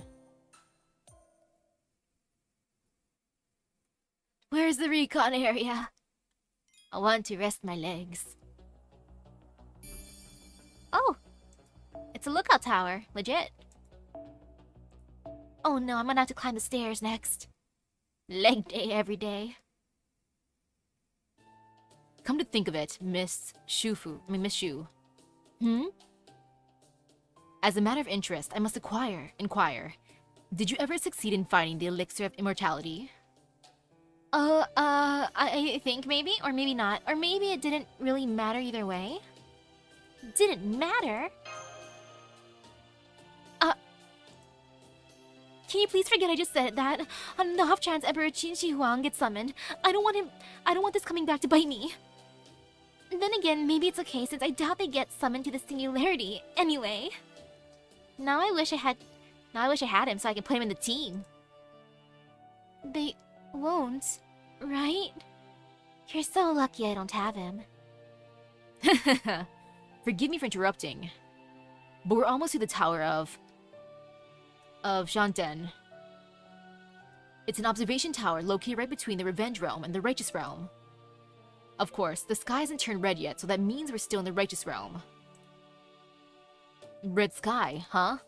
Where's the recon area? I want to rest my legs. Oh! It's a lookout tower. Legit. Oh no, I'm gonna have to climb the stairs next. Leg day every day. Come to think of it, Miss Shu. As a matter of interest, I must inquire. Did you ever succeed in finding the elixir of immortality? I think maybe, or maybe not. Or maybe it didn't really matter either way. Didn't matter? Can you please forget I just said that? On the off chance Emperor Qin Shi Huang gets summoned, I don't want this coming back to bite me. Then again, maybe it's okay since I doubt they get summoned to the singularity anyway. Now I wish I had him so I could put him in the team. They won't, right? You're so lucky I don't have him. Forgive me for interrupting, but we're almost to the Tower of Shanten. It's an observation tower located right between the Revenge Realm and the Righteous Realm. Of course, the sky hasn't turned red yet, so that means we're still in the Righteous Realm. Red sky, huh?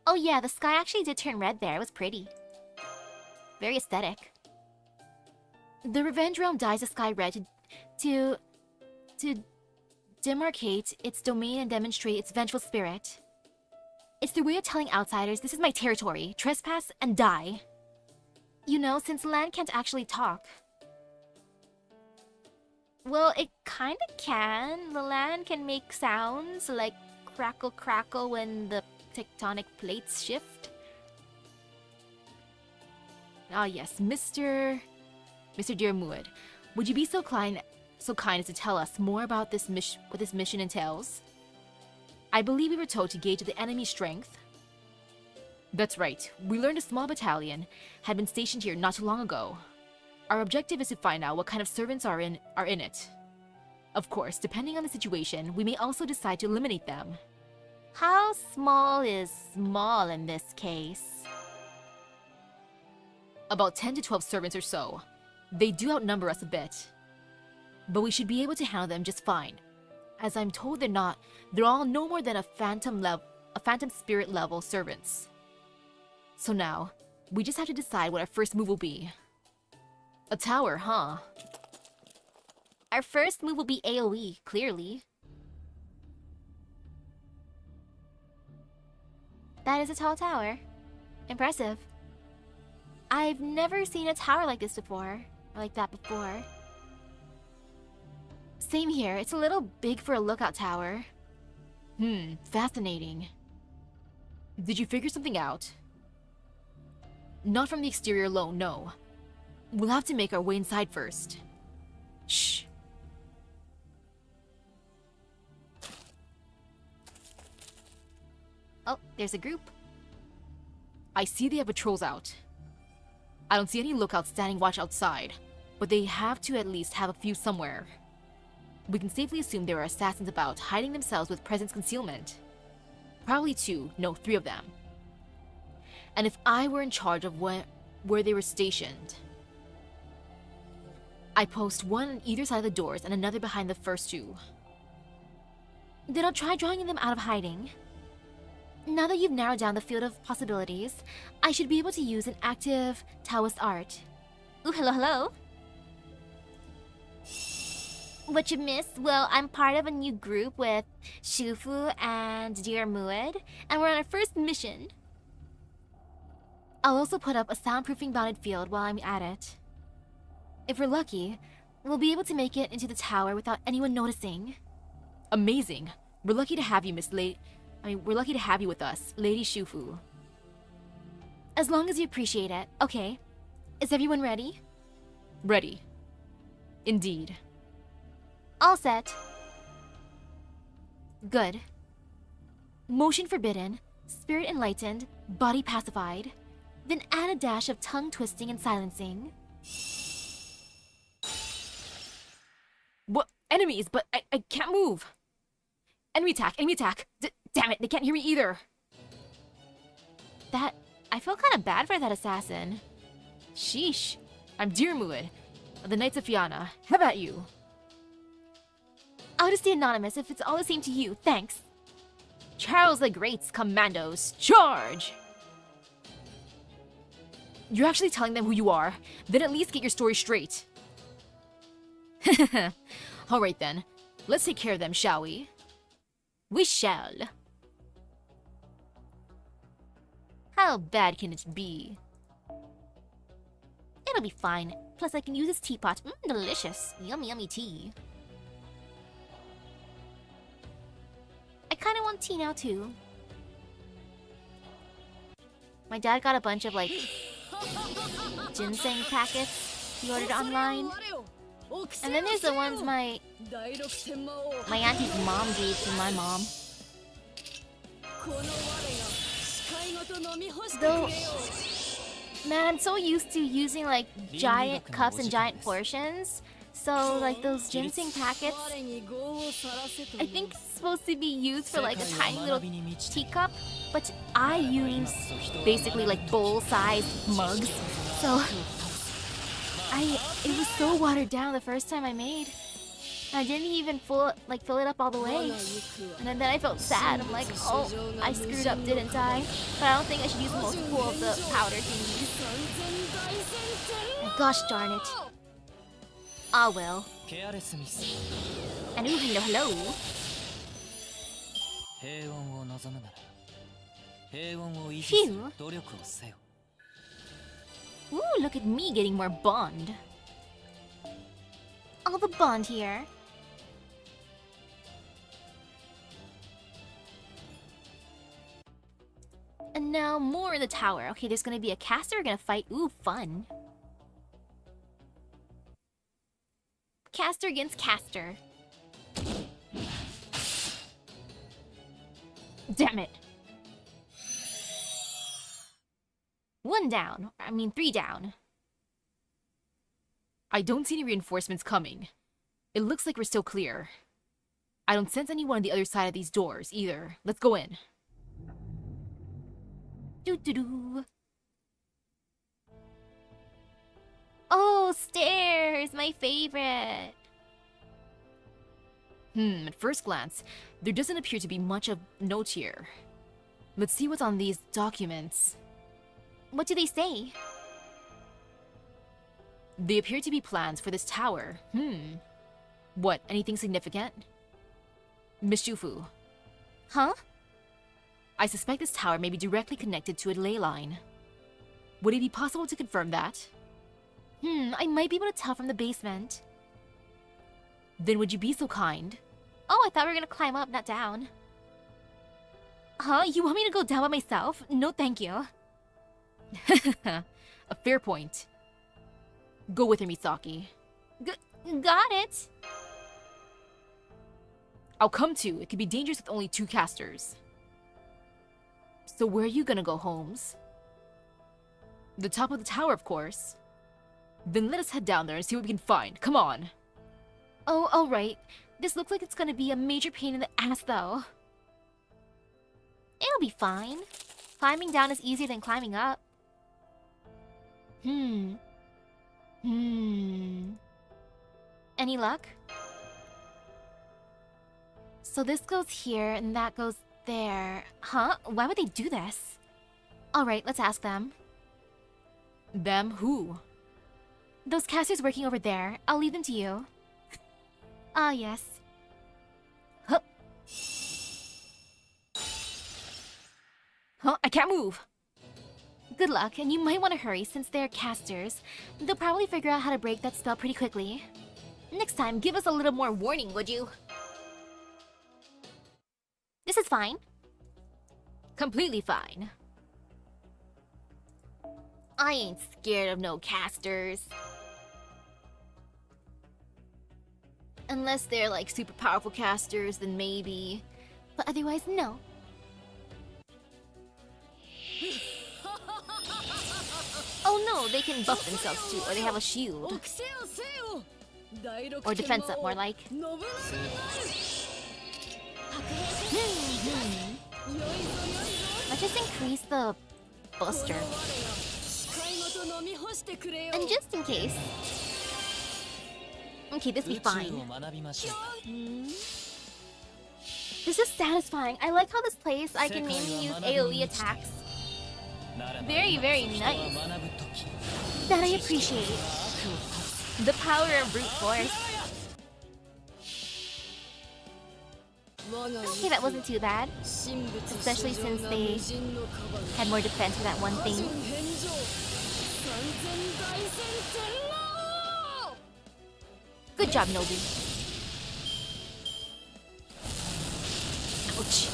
Oh yeah, the sky actually did turn red there. It was pretty. Very aesthetic. The Revenge Realm dyes the sky red to demarcate its domain and demonstrate its vengeful spirit. It's their way of telling outsiders, this is my territory, trespass and die. You know, since land can't actually talk. Well, it kinda can. The land can make sounds like crackle crackle when the tectonic plates shift. Ah yes, Mr. Dear Muad, would you be so kind as to tell us more about what this mission entails? I believe we were told to gauge the enemy's strength. That's right. We learned a small battalion had been stationed here not too long ago. Our objective is to find out what kind of servants are in it. Of course, depending on the situation, we may also decide to eliminate them. How small is small in this case? About 10 to 12 servants or so. They do outnumber us a bit. But we should be able to handle them just fine. As I'm told they're all no more than a phantom spirit level servants. So now, we just have to decide what our first move will be. A tower, huh? Our first move will be AoE, clearly. That is a tall tower. Impressive. I've never seen a tower like this before. Or like that before. Same here. It's a little big for a lookout tower. Fascinating. Did you figure something out? Not from the exterior alone, no. We'll have to make our way inside first. Shh. Oh, there's a group. I see they have patrols out. I don't see any lookouts standing watch outside, but they have to at least have a few somewhere. We can safely assume there are assassins about, hiding themselves with presence concealment. Probably 2, no, 3 of them. And if I were in charge of where they were stationed, I'd post one on either side of the doors and another behind the first 2. Then I'll try drawing them out of hiding. Now that you've narrowed down the field of possibilities, I should be able to use an active Taoist art. Ooh, hello, hello. What you missed? Well, I'm part of a new group with Shufu and Dear Muad, and we're on our first mission. I'll also put up a soundproofing bounded field while I'm at it. If we're lucky, we'll be able to make it into the tower without anyone noticing. Amazing. We're lucky to have you, we're lucky to have you with us, Lady Shufu. As long as you appreciate it. Okay. Is everyone ready? Ready. Indeed. All set. Good. Motion forbidden, spirit enlightened, body pacified. Then add a dash of tongue twisting and silencing. What? Enemies, but I can't move. Enemy attack, enemy attack. Damn it, they can't hear me either. I feel kind of bad for that assassin. Sheesh. I'm Dear Muad, of the Knights of Hana. Have at you. I'll just stay anonymous if it's all the same to you, thanks. Charles the Great's commandos, charge! You're actually telling them who you are? Then at least get your story straight. Alright then, let's take care of them, shall we? We shall. How bad can it be? It'll be fine. Plus, I can use this teapot. Delicious. Yummy, yummy tea. I kinda want tea now, too. My dad got a bunch of, like, ginseng packets he ordered online. And then there's the ones my auntie's mom gave to my mom. Though, man, I'm so used to using like giant cups and giant portions. So like those ginseng packets, I think it's supposed to be used for like a tiny little teacup, but I use basically like bowl-sized mugs. So it was so watered down the first time I made. I didn't even fill it up all the way. And then I felt sad. I'm like, oh, I screwed up, didn't I? But I don't think I should use multiple of the powder thingies. Gosh darn it. Ah well. And ooh, hello. Phew. Ooh, look at me getting more bond. All the bond here. And now more in the tower. Okay, there's gonna be a caster. We're gonna fight. Ooh, fun. Caster against caster. Damn it. 1 down. I mean 3 down. I don't see any reinforcements coming. It looks like we're still clear. I don't sense anyone on the other side of these doors either. Let's go in. Doo-doo-doo. Oh, stairs! My favorite! At first glance, there doesn't appear to be much of note here. Let's see what's on these documents. What do they say? They appear to be plans for this tower. What, anything significant? Mishufu. Huh? I suspect this tower may be directly connected to a ley line. Would it be possible to confirm that? I might be able to tell from the basement. Then would you be so kind? Oh, I thought we were gonna climb up, not down. Huh? You want me to go down by myself? No, thank you. A fair point. Go with her, Misaki. Got it! I'll come too. It could be dangerous with only 2 casters. So where are you gonna go, Holmes? The top of the tower, of course. Then let us head down there and see what we can find. Come on! Oh, alright. This looks like it's gonna be a major pain in the ass, though. It'll be fine. Climbing down is easier than climbing up. Any luck? So this goes here, and that goes there. Huh? Why would they do this? Alright, let's ask them. Them who? Those casters working over there. I'll leave them to you. Ah, yes. Huh. Huh? I can't move! Good luck, and you might want to hurry since they're casters. They'll probably figure out how to break that spell pretty quickly. Next time, give us a little more warning, would you? This is fine. Completely fine. I ain't scared of no casters. Unless they're like super powerful casters, then maybe. But otherwise, no. Oh no, they can buff themselves too, or they have a shield. Or defense up, more like. Let's just increase the buster. And just in case. Okay, this will be fine. This is satisfying. I like how this plays. I can mainly use AoE attacks. Very, very nice. That I appreciate. The power of brute force. Okay, that wasn't too bad. Especially since they had more defense for that one thing. Good job, Nobu. Ouch.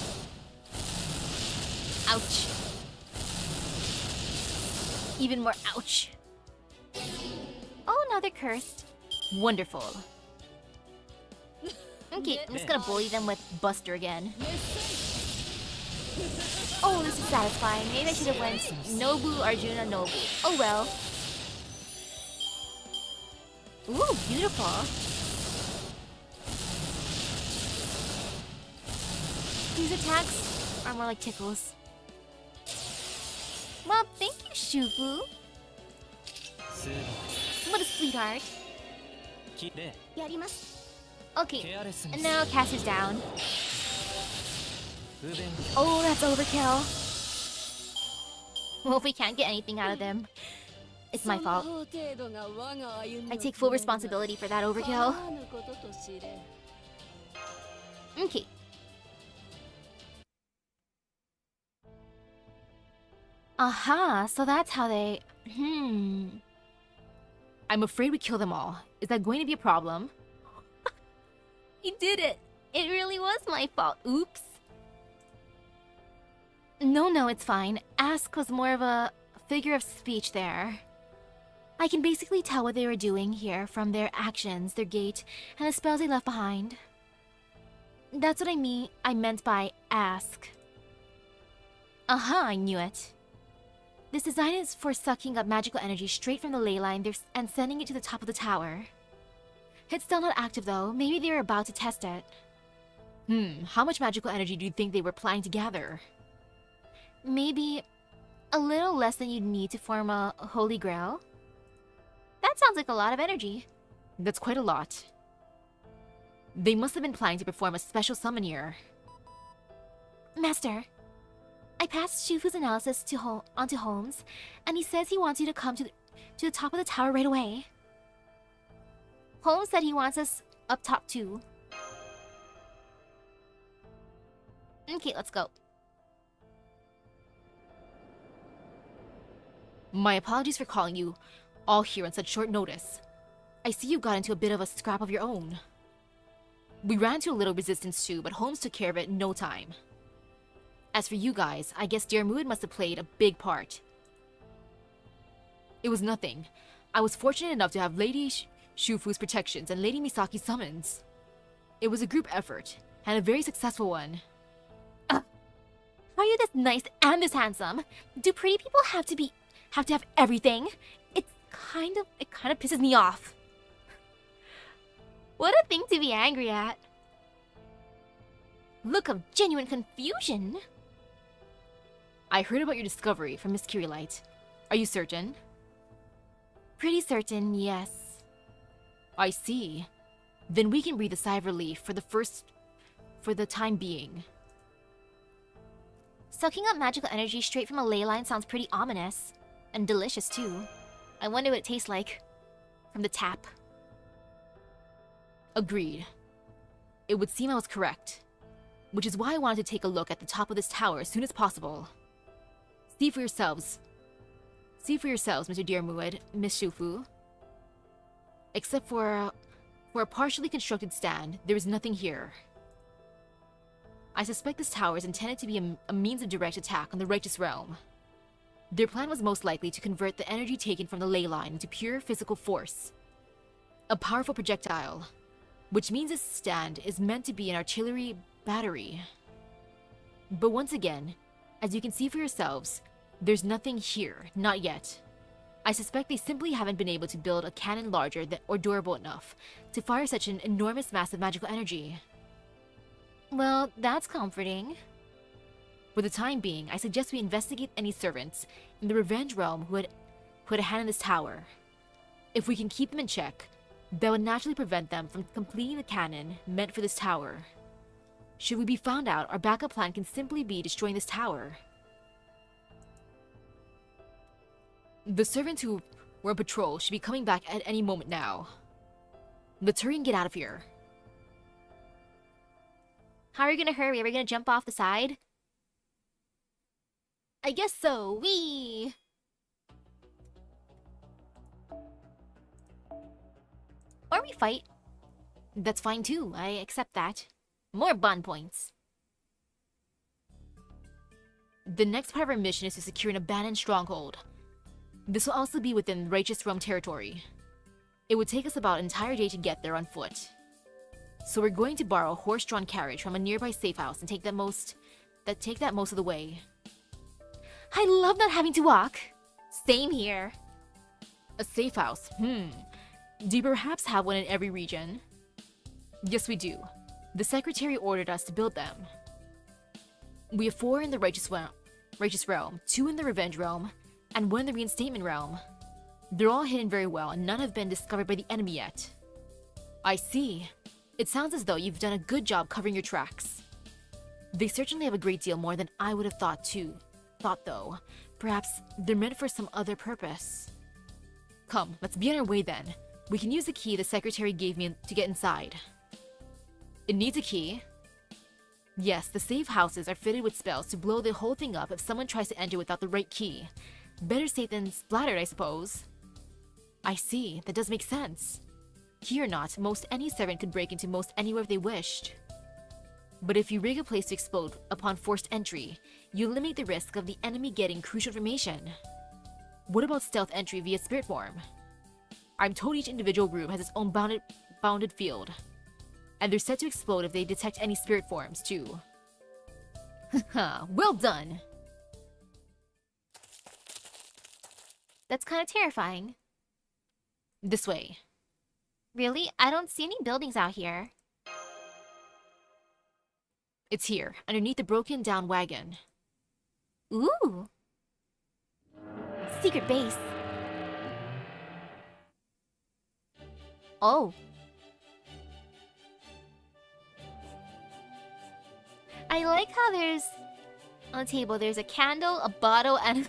Ouch. Even more ouch. Oh, now they're cursed. Wonderful. Okay, I'm just gonna bully them with Buster again. Oh, this is satisfying. Maybe I should have went Nobu, Arjuna, Nobu. Oh well. Ooh, beautiful. These attacks are more like tickles. Well, thank you, Shufu. What a sweetheart. Okay, and now Caster's down. Oh, that's overkill. Well, if we can't get anything out of them, it's my fault. I take full responsibility for that overkill. Okay. Aha, so that's how they... I'm afraid we kill them all. Is that going to be a problem? You did it! It really was my fault. Oops. No, it's fine. Ask was more of a figure of speech there. I can basically tell what they were doing here from their actions, their gait, and the spells they left behind. That's what I meant by ask. Aha, I knew it. This design is for sucking up magical energy straight from the ley line and sending it to the top of the tower. It's still not active though. Maybe they were about to test it. How much magical energy do you think they were planning to gather? Maybe a little less than you'd need to form a holy grail? That sounds like a lot of energy. That's quite a lot. They must have been planning to perform a special summon here. Master, I passed Shufu's analysis onto Holmes, and he says he wants you to come to the top of the tower right away. Holmes said he wants us up top too. Okay, let's go. My apologies for calling you all here on such short notice. I see you got into a bit of a scrap of your own. We ran into a little resistance too, but Holmes took care of it in no time. As for you guys, I guess Dear Mood must have played a big part. It was nothing. I was fortunate enough to have Lady Shufu's protections and Lady Misaki's summons. It was a group effort, and a very successful one. Are you this nice and this handsome? Do pretty people have to have everything? It kind of pisses me off. What a thing to be angry at. Look of genuine confusion. I heard about your discovery from Miss Kirilight. Are you certain? Pretty certain, yes. I see. Then we can breathe a sigh of relief for the time being. Sucking up magical energy straight from a ley line sounds pretty ominous. And delicious too. I wonder what it tastes like. From the tap. Agreed. It would seem I was correct. Which is why I wanted to take a look at the top of this tower as soon as possible. See for yourselves, Mr. Dearmood, Miss Shufu. Except for a partially constructed stand, there is nothing here. I suspect this tower is intended to be a means of direct attack on the Righteous Realm. Their plan was most likely to convert the energy taken from the ley line into pure physical force. A powerful projectile, which means this stand is meant to be an artillery battery. But once again, as you can see for yourselves, there's nothing here, not yet. I suspect they simply haven't been able to build a cannon larger or durable enough to fire such an enormous mass of magical energy. Well, that's comforting. For the time being, I suggest we investigate any servants in the Revenge Realm who had a hand in this tower. If we can keep them in check, that would naturally prevent them from completing the cannon meant for this tower. Should we be found out, our backup plan can simply be destroying this tower. The servants who were on patrol should be coming back at any moment now. Let's hurry and get out of here. How are we gonna hurry? Are we gonna jump off the side? I guess so. Wee! Or we fight. That's fine too, I accept that. More bond points. The next part of our mission is to secure an abandoned stronghold. This will also be within Righteous Realm territory. It would take us about an entire day to get there on foot. So we're going to borrow a horse-drawn carriage from a nearby safe house and take that most of the way. I love not having to walk. Same here. A safe house? Do you perhaps have one in every region? Yes, we do. The Secretary ordered us to build them. We have 4 in the Righteous Realm, 2 in the Revenge Realm, and 1 in the Reinstatement Realm. They're all hidden very well, and none have been discovered by the enemy yet. I see. It sounds as though you've done a good job covering your tracks. They certainly have a great deal more than I would have thought though. Perhaps they're meant for some other purpose. Come, let's be on our way then. We can use the key the Secretary gave me to get inside. It needs a key? Yes, the safe houses are fitted with spells to blow the whole thing up if someone tries to enter without the right key. Better safe than splattered, I suppose. I see, that does make sense. Key or not, most any servant could break into most anywhere if they wished. But if you rig a place to explode upon forced entry, you eliminate the risk of the enemy getting crucial information. What about stealth entry via spirit form? I'm told each individual room has its own bounded field. And they're set to explode if they detect any spirit forms, too. Haha, well done! That's kind of terrifying. This way. Really? I don't see any buildings out here. It's here, underneath the broken down wagon. Ooh! Secret base. Oh. I like how there's on the table there's a candle, a bottle, and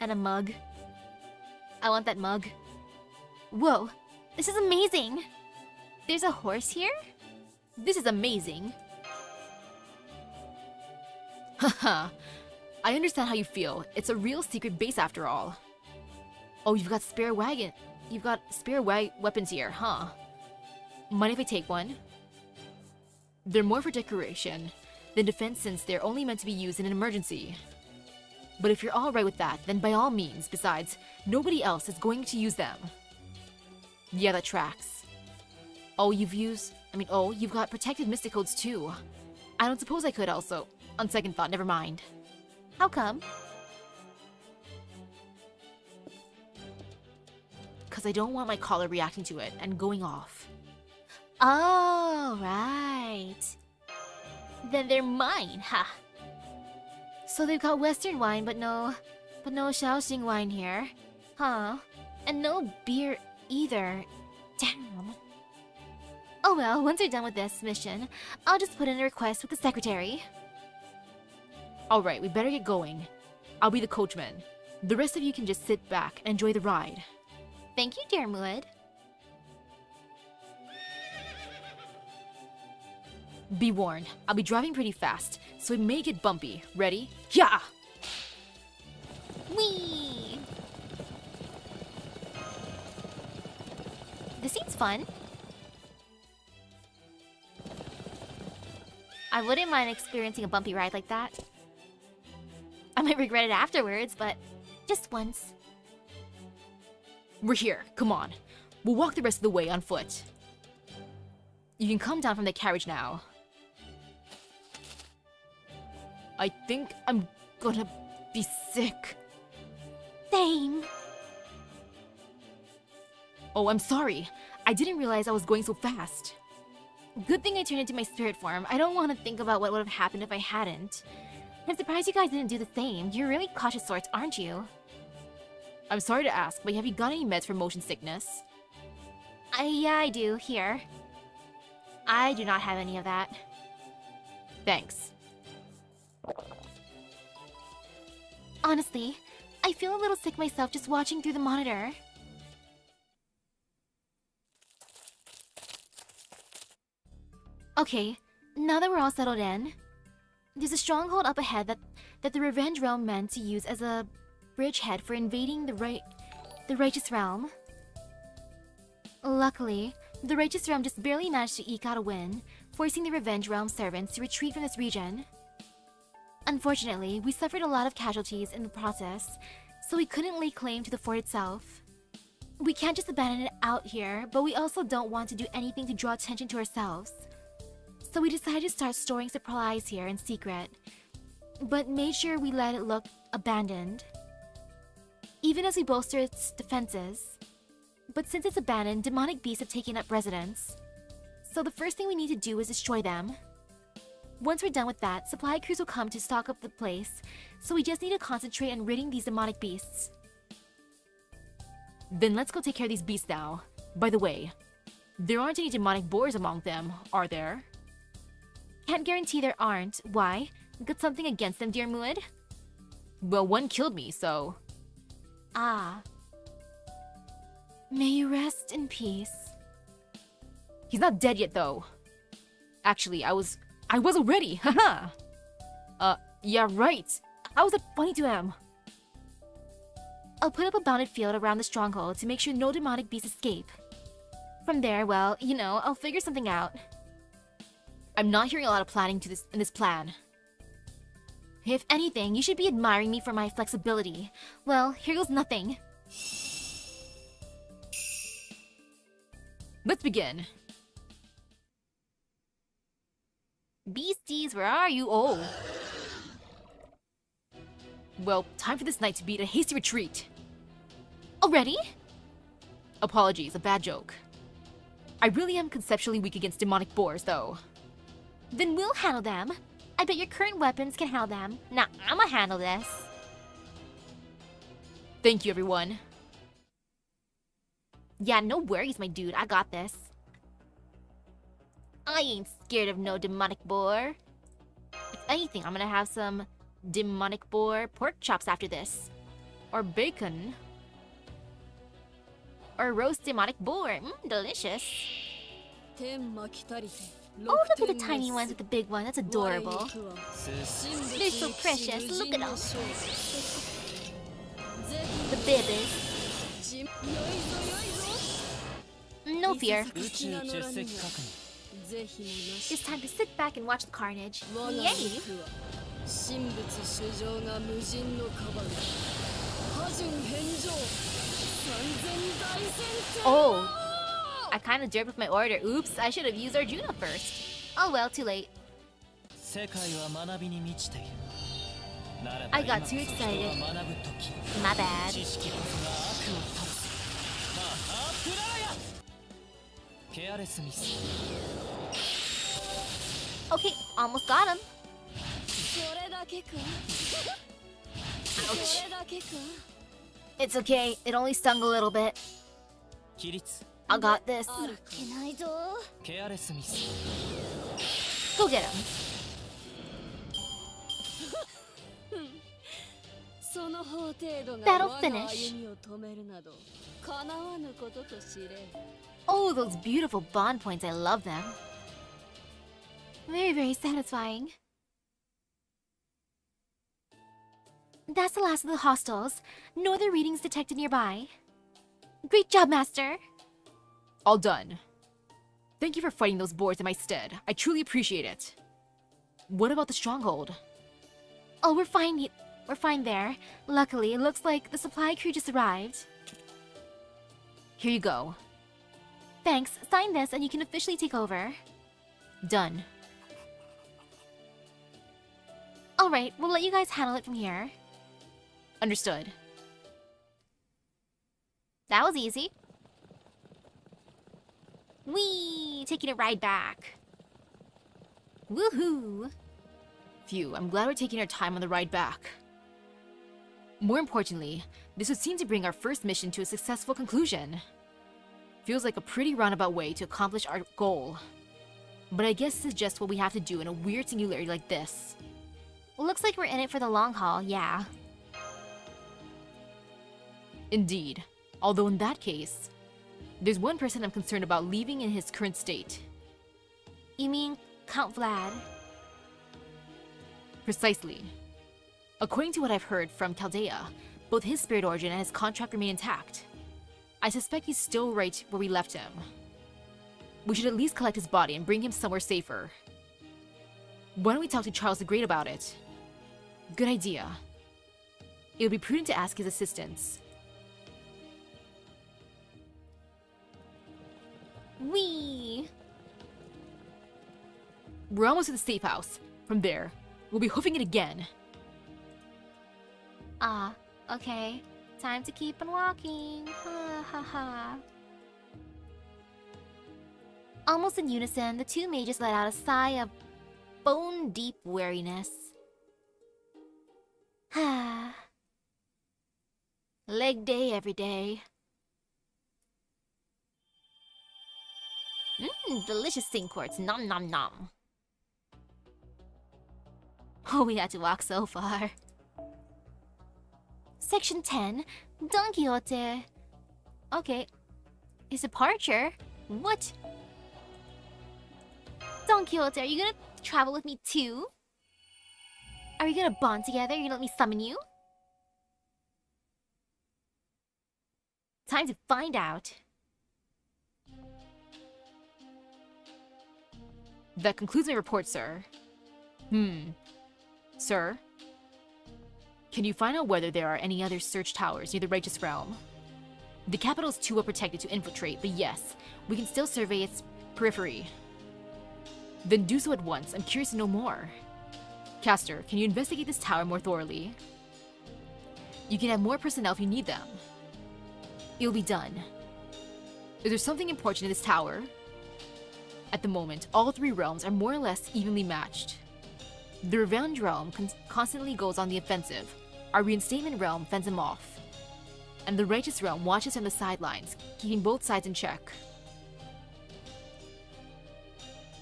a mug. I want that mug. Whoa, this is amazing. There's a horse here? This is amazing. Haha, I understand how you feel. It's a real secret base after all. Oh, you've got spare weapons here, huh? Mind if I take one? They're more for decoration than defense since they're only meant to be used in an emergency. But if you're alright with that, then by all means, besides, nobody else is going to use them. Yeah, that tracks. Oh, you've got protected mystic codes too. I don't suppose I could also. On second thought, never mind. How come? Because I don't want my collar reacting to it and going off. Oh, right. Then they're mine, ha. So they've got Western wine, but no Shaoxing wine here, huh? And no beer either. Damn. Oh well, once we're done with this mission, I'll just put in a request with the secretary. Alright, we better get going. I'll be the coachman. The rest of you can just sit back and enjoy the ride. Thank you, dear Muad. Be warned, I'll be driving pretty fast, so it may get bumpy. Ready? Yeah! Whee! This seems fun. I wouldn't mind experiencing a bumpy ride like that. I might regret it afterwards, but just once. We're here, come on. We'll walk the rest of the way on foot. You can come down from the carriage now. I think I'm gonna be sick. Same. Oh, I'm sorry. I didn't realize I was going so fast. Good thing I turned into my spirit form. I don't want to think about what would have happened if I hadn't. I'm surprised you guys didn't do the same. You're really cautious sorts, aren't you? I'm sorry to ask, but have you got any meds for motion sickness? Yeah, I do. Here. I do not have any of that. Thanks. Honestly, I feel a little sick myself just watching through the monitor. Okay, Now that we're all settled in, there's a stronghold up ahead that the Revenge Realm meant to use as a bridgehead for invading the Righteous Realm. Luckily, the Righteous Realm just barely managed to eke out a win, forcing the Revenge Realm servants to retreat from this region. Unfortunately, we suffered a lot of casualties in the process, so we couldn't lay claim to the fort itself. We can't just abandon it out here, but we also don't want to do anything to draw attention to ourselves. So we decided to start storing supplies here in secret, but made sure we let it look abandoned, even as we bolster its defenses. But since it's abandoned, demonic beasts have taken up residence. So the first thing we need to do is destroy them. Once we're done with that, supply crews will come to stock up the place, so we just need to concentrate on ridding these demonic beasts. Then let's go take care of these beasts now. By the way, there aren't any demonic boars among them, are there? Can't guarantee there aren't. Why? Got something against them, dear Muad? Well, one killed me, so... Ah. May you rest in peace. He's not dead yet, though. Actually, I was already, haha! Yeah, right. How was it funny to him? I'll put up a bounded field around the stronghold to make sure no demonic beasts escape. From there, well, you know, I'll figure something out. I'm not hearing a lot of planning in this plan. If anything, you should be admiring me for my flexibility. Well, here goes nothing. Let's begin. Beasties, where are you? Oh. Well, time for this night to beat a hasty retreat. Already? Apologies, a bad joke. I really am conceptually weak against demonic boars, though. Then we'll handle them. I bet your current weapons can handle them. Now I'ma handle this. Thank you, everyone. Yeah, no worries, my dude. I got this. I ain't scared of no demonic boar. If anything, I'm gonna have some demonic boar pork chops after this. Or bacon. Or roast demonic boar. Delicious. Oh, look at the tiny ones with the big one. That's adorable. They're so precious. Look at them. The babies. No fear. It's time to sit back and watch the carnage. Yay! Oh! I kinda jerked with my order. Oops, I should have used Arjuna first. Oh well, too late. I got too excited. My bad. Okay, almost got him. Ouch. It's okay, it only stung a little bit. I got this. Go get him. That'll finish. Oh, those beautiful bond points, I love them. Very, very satisfying. That's the last of the hostels. No other readings detected nearby. Great job, Master! All done. Thank you for fighting those boars in my stead. I truly appreciate it. What about the stronghold? Oh, we're fine. We're fine there. Luckily, it looks like the supply crew just arrived. Here you go. Thanks. Sign this and you can officially take over. Done. Alright, we'll let you guys handle it from here. Understood. That was easy. Whee! Taking a ride back. Woohoo! Phew, I'm glad we're taking our time on the ride back. More importantly, this would seem to bring our first mission to a successful conclusion. Feels like a pretty roundabout way to accomplish our goal. But I guess this is just what we have to do in a weird singularity like this. Looks like we're in it for the long haul, yeah. Indeed. Although in that case, there's one person I'm concerned about leaving in his current state. You mean Count Vlad. Precisely. According to what I've heard from Chaldea, both his spirit origin and his contract remain intact. I suspect he's still right where we left him. We should at least collect his body and bring him somewhere safer. Why don't we talk to Charles the Great about it? Good idea. It would be prudent to ask his assistance. Whee! We're almost at the safe house. From there, we'll be hoofing it again. Ah, okay. Time to keep on walking. Ha ha ha. Almost in unison, the two mages let out a sigh of bone-deep weariness. Ha. Leg day every day. Delicious sing quartz. Nom nom nom. Oh, we had to walk so far. Section 10, Don Quixote. Okay. His departure? What? Don Quixote, are you gonna travel with me too? Are we gonna bond together? Are you gonna let me summon you? Time to find out. That concludes my report, sir. Sir? Can you find out whether there are any other search towers near the Righteous Realm? The capital is too well protected to infiltrate, but yes, we can still survey its periphery. Then do so at once. I'm curious to know more. Castor, can you investigate this tower more thoroughly? You can have more personnel if you need them. It'll be done. Is there something important in this tower? At the moment, all three realms are more or less evenly matched. The Revenge realm constantly goes on the offensive. Our Reinstatement realm fends him off. And the Righteous realm watches from the sidelines, keeping both sides in check.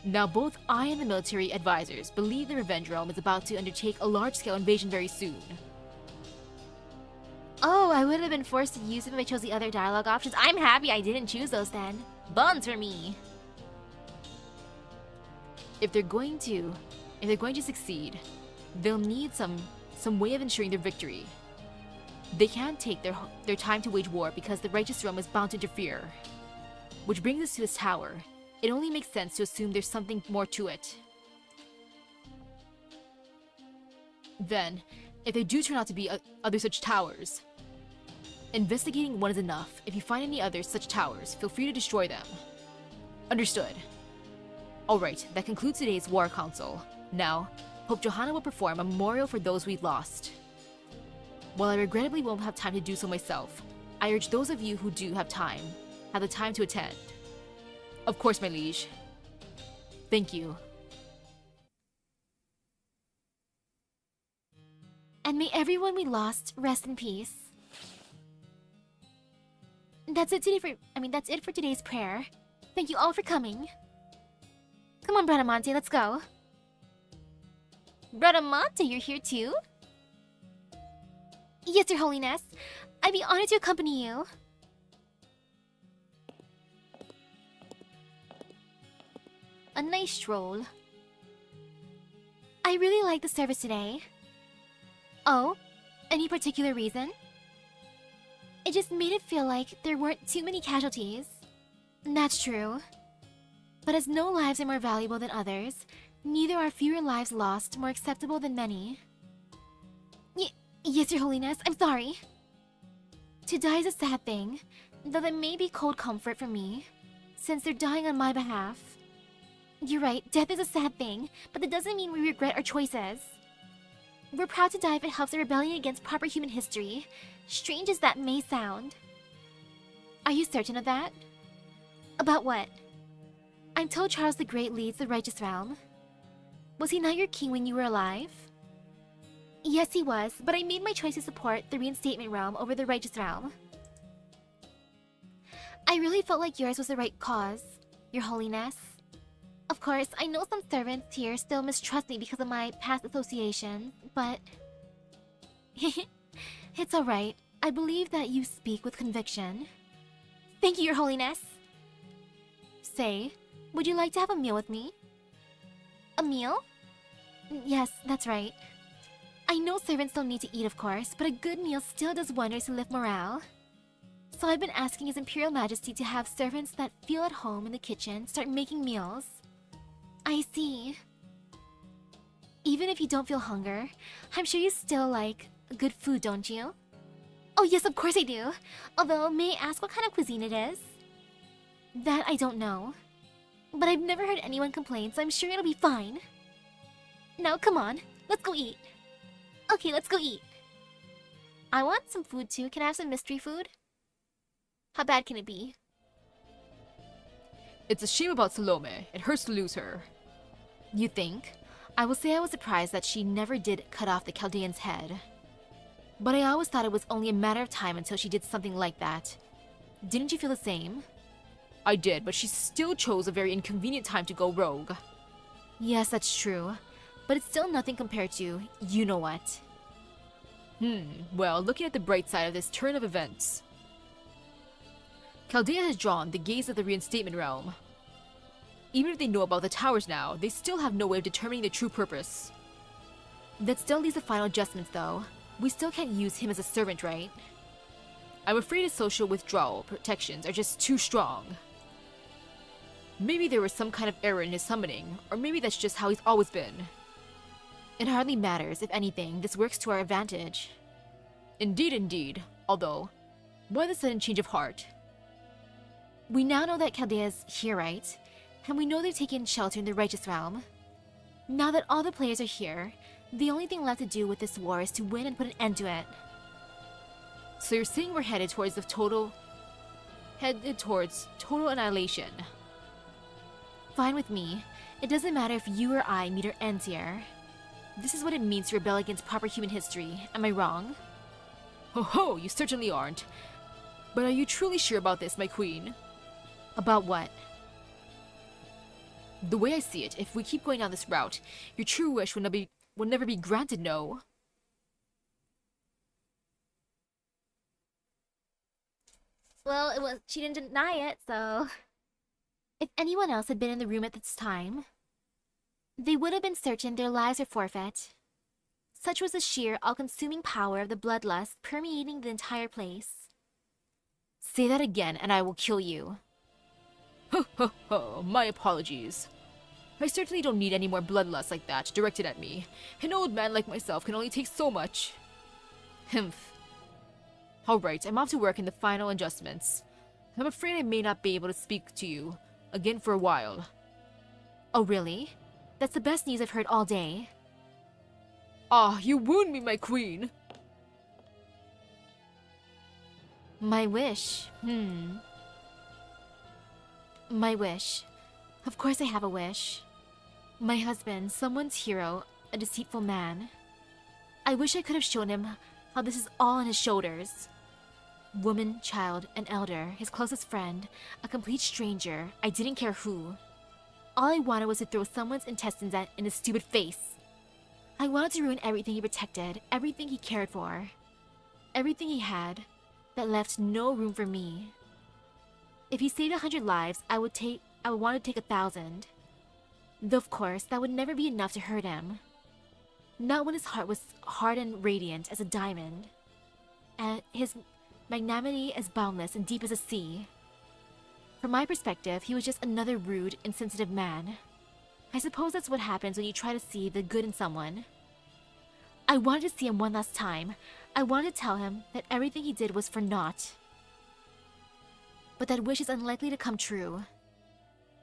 Now both I and the military advisors believe the Revenge realm is about to undertake a large-scale invasion very soon. Oh, I would have been forced to use them if I chose the other dialogue options. I'm happy I didn't choose those then. Buns for me. If they're going to succeed, they'll need some way of ensuring their victory. They can't take their time to wage war because the Righteous realm is bound to interfere. Which brings us to this tower. It only makes sense to assume there's something more to it. Then, if they do turn out to be other such towers, investigating one is enough. If you find any other such towers, feel free to destroy them. Understood. Alright, that concludes today's War Council. Now, hope Johanna will perform a memorial for those we've lost. While I regrettably won't have time to do so myself, I urge those of you who do have the time to attend. Of course, my liege. Thank you. And may everyone we lost rest in peace. That's it for today's prayer. Thank you all for coming. Come on, Bradamante, let's go. Bradamante, you're here too? Yes, Your Holiness. I'd be honored to accompany you. A nice stroll. I really like the service today. Oh, any particular reason? It just made it feel like there weren't too many casualties. That's true. But as no lives are more valuable than others, neither are fewer lives lost more acceptable than many. Yes, Your Holiness, I'm sorry. To die is a sad thing, though that may be cold comfort for me, since they're dying on my behalf. You're right, death is a sad thing, but that doesn't mean we regret our choices. We're proud to die if it helps a rebellion against proper human history, strange as that may sound. Are you certain of that? About what? I'm told Charles the Great leads the Righteous Realm. Was he not your king when you were alive? Yes, he was, but I made my choice to support the Reinstatement Realm over the Righteous Realm. I really felt like yours was the right cause, Your Holiness. Of course, I know some servants here still mistrust me because of my past association, but... It's alright. I believe that you speak with conviction. Thank you, Your Holiness. Say, would you like to have a meal with me? A meal? Yes, that's right. I know servants don't need to eat, of course, but a good meal still does wonders to lift morale. So I've been asking His Imperial Majesty to have servants that feel at home in the kitchen start making meals. I see. Even if you don't feel hunger, I'm sure you still like good food, don't you? Oh yes, of course I do. Although, may I ask what kind of cuisine it is? That I don't know. But I've never heard anyone complain, so I'm sure it'll be fine. Now, come on. Let's go eat. Okay, let's go eat. I want some food too. Can I have some mystery food? How bad can it be? It's a shame about Salome. It hurts to lose her. You think? I will say I was surprised that she never did cut off the Chaldean's head. But I always thought it was only a matter of time until she did something like that. Didn't you feel the same? I did, but she still chose a very inconvenient time to go rogue. Yes, that's true. But it's still nothing compared to you-know-what. Well, looking at the bright side of this turn of events, Chaldea has drawn the gaze of the reinstatement realm. Even if they know about the towers now, they still have no way of determining the true purpose. That still leaves the final adjustments, though. We still can't use him as a servant, right? I'm afraid his social withdrawal protections are just too strong. Maybe there was some kind of error in his summoning, or maybe that's just how he's always been. It hardly matters. If anything, this works to our advantage. Indeed. Although, why the sudden change of heart? We now know that Chaldea's here, right? And we know they've taken shelter in the Righteous Realm. Now that all the players are here, the only thing left to do with this war is to win and put an end to it. So you're saying we're headed towards total annihilation. Fine with me. It doesn't matter if you or I meet our ends here. This is what it means to rebel against proper human history. Am I wrong? Ho, you certainly aren't. But are you truly sure about this, my queen? About what? The way I see it, if we keep going down this route, your true wish will never be granted, no? Well, she didn't deny it, so... If anyone else had been in the room at this time, they would have been certain their lives were forfeit. Such was the sheer, all-consuming power of the bloodlust permeating the entire place. Say that again, and I will kill you. My apologies. I certainly don't need any more bloodlust like that directed at me. An old man like myself can only take so much. Humph. Alright, I'm off to work in the final adjustments. I'm afraid I may not be able to speak to you again for a while. Oh, really? That's the best news I've heard all day. Ah, you wound me, my queen! My wish. My wish. Of course I have a wish. My husband, someone's hero, a deceitful man. I wish I could have shown him how this is all on his shoulders. Woman, child, an elder, his closest friend, a complete stranger, I didn't care who. All I wanted was to throw someone's intestines in his stupid face. I wanted to ruin everything he protected, everything he cared for. Everything he had, that left no room for me. If he saved 100 lives, I would want to take 1,000. Though of course, that would never be enough to hurt him. Not when his heart was hard and radiant as a diamond, and his magnanimity as boundless and deep as a sea. From my perspective, he was just another rude, insensitive man. I suppose that's what happens when you try to see the good in someone. I wanted to see him one last time. I wanted to tell him that everything he did was for naught. But that wish is unlikely to come true.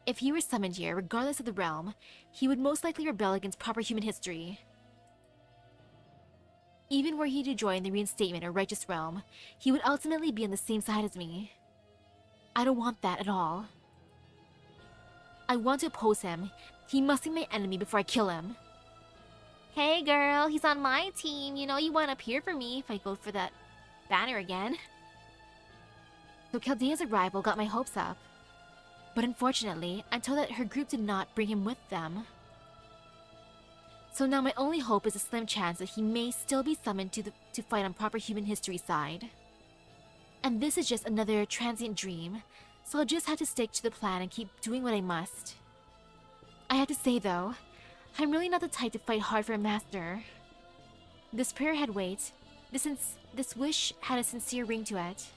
If he were summoned here, regardless of the realm, he would most likely rebel against proper human history. Even were he to join the reinstatement or righteous realm, he would ultimately be on the same side as me. I don't want that at all. I want to oppose him. He must be my enemy before I kill him. Hey girl, he's on my team. You know you want up here for me if I go for that banner again. So Chaldea's arrival got my hopes up. But unfortunately, I'm told that her group did not bring him with them. So now my only hope is a slim chance that he may still be summoned to fight on proper human history side. And this is just another transient dream, so I'll just have to stick to the plan and keep doing what I must. I have to say though, I'm really not the type to fight hard for a master. This prayer had weight. This wish had a sincere ring to it.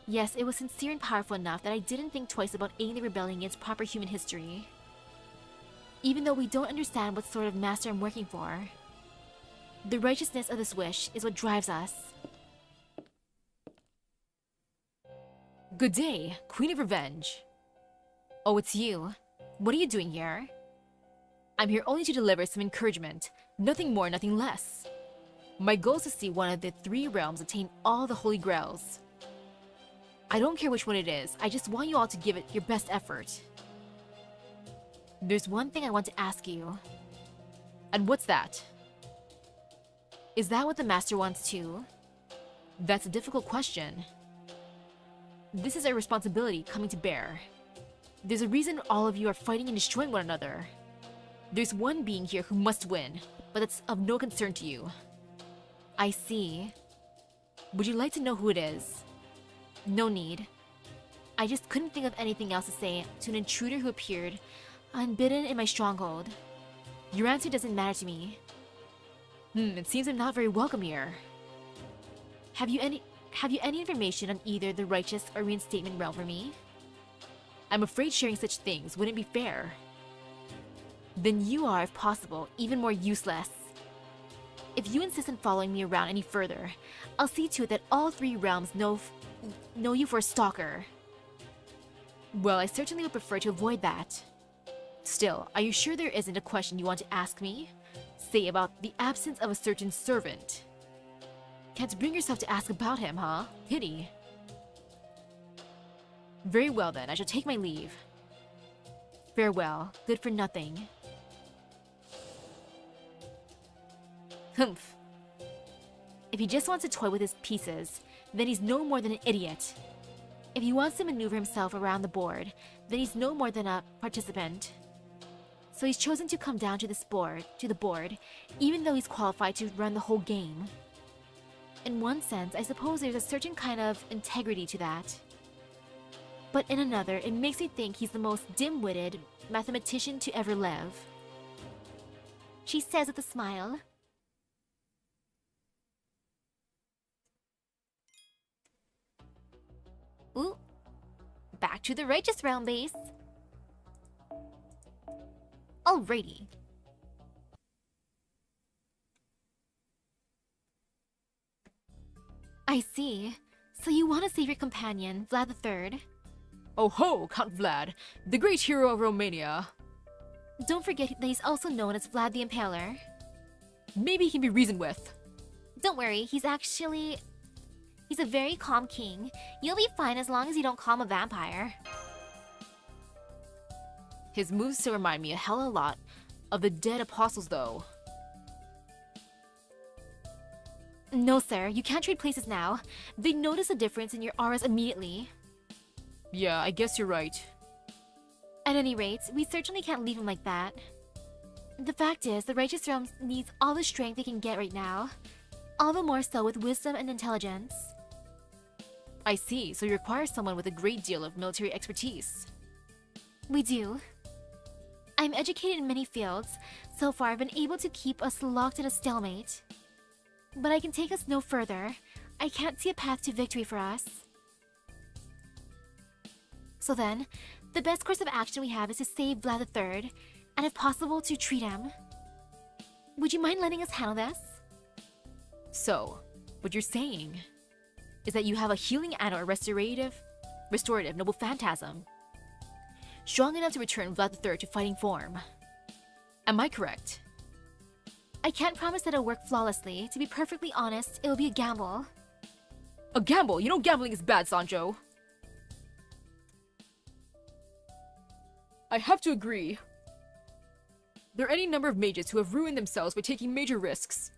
Yes, it was sincere and powerful enough that I didn't think twice about aiding the rebellion against proper human history. Even though we don't understand what sort of master I'm working for, the righteousness of this wish is what drives us. Good day, Queen of Revenge. Oh, it's you. What are you doing here? I'm here only to deliver some encouragement. Nothing more, nothing less. My goal is to see one of the 3 realms attain all the holy grails. I don't care which one it is, I just want you all to give it your best effort. There's one thing I want to ask you. And what's that? Is that what the master wants too? That's a difficult question. This is a responsibility coming to bear. There's a reason all of you are fighting and destroying one another. There's one being here who must win, but that's of no concern to you. I see. Would you like to know who it is? No need. I just couldn't think of anything else to say to an intruder who appeared unbidden in my stronghold. Your answer doesn't matter to me. It seems I'm not very welcome here. Have you any information on either the righteous or reinstatement realm for me? I'm afraid sharing such things wouldn't be fair. Then you are, if possible, even more useless. If you insist on following me around any further, I'll see to it that all 3 realms know you for a stalker. Well, I certainly would prefer to avoid that. Still, are you sure there isn't a question you want to ask me? Say about the absence of a certain servant. Can't bring yourself to ask about him, huh? Pity. Very well then, I shall take my leave. Farewell, good for nothing. Humph. If he just wants to toy with his pieces, then he's no more than an idiot. If he wants to maneuver himself around the board, then he's no more than a participant. So he's chosen to come down to the board, even though he's qualified to run the whole game. In one sense, I suppose there's a certain kind of integrity to that. But in another, it makes me think he's the most dim-witted mathematician to ever live. She says with a smile. Ooh, back to the righteous realm base. Alrighty. I see. So you want to save your companion, Vlad III? Oh ho, Count Vlad, the great hero of Romania. Don't forget that he's also known as Vlad the Impaler. Maybe he can be reasoned with. Don't worry, he's a very calm king. You'll be fine as long as you don't call him a vampire. His moves still remind me a hell of a lot of the dead apostles though. No sir, you can't trade places now. They notice a difference in your auras immediately. Yeah, I guess you're right. At any rate, we certainly can't leave him like that. The fact is, the Righteous Realm needs all the strength they can get right now. All the more so with wisdom and intelligence. I see, so you require someone with a great deal of military expertise. We do. I'm educated in many fields. So far, I've been able to keep us locked in a stalemate. But I can take us no further. I can't see a path to victory for us. So then, the best course of action we have is to save Vlad III, and if possible, to treat him. Would you mind letting us handle this? So, what you're saying is that you have a healing and or restorative noble phantasm, strong enough to return Vlad III to fighting form. Am I correct? I can't promise that it'll work flawlessly. To be perfectly honest, it'll be a gamble. A gamble? You know gambling is bad, Sancho. I have to agree. There are any number of mages who have ruined themselves by taking major risks.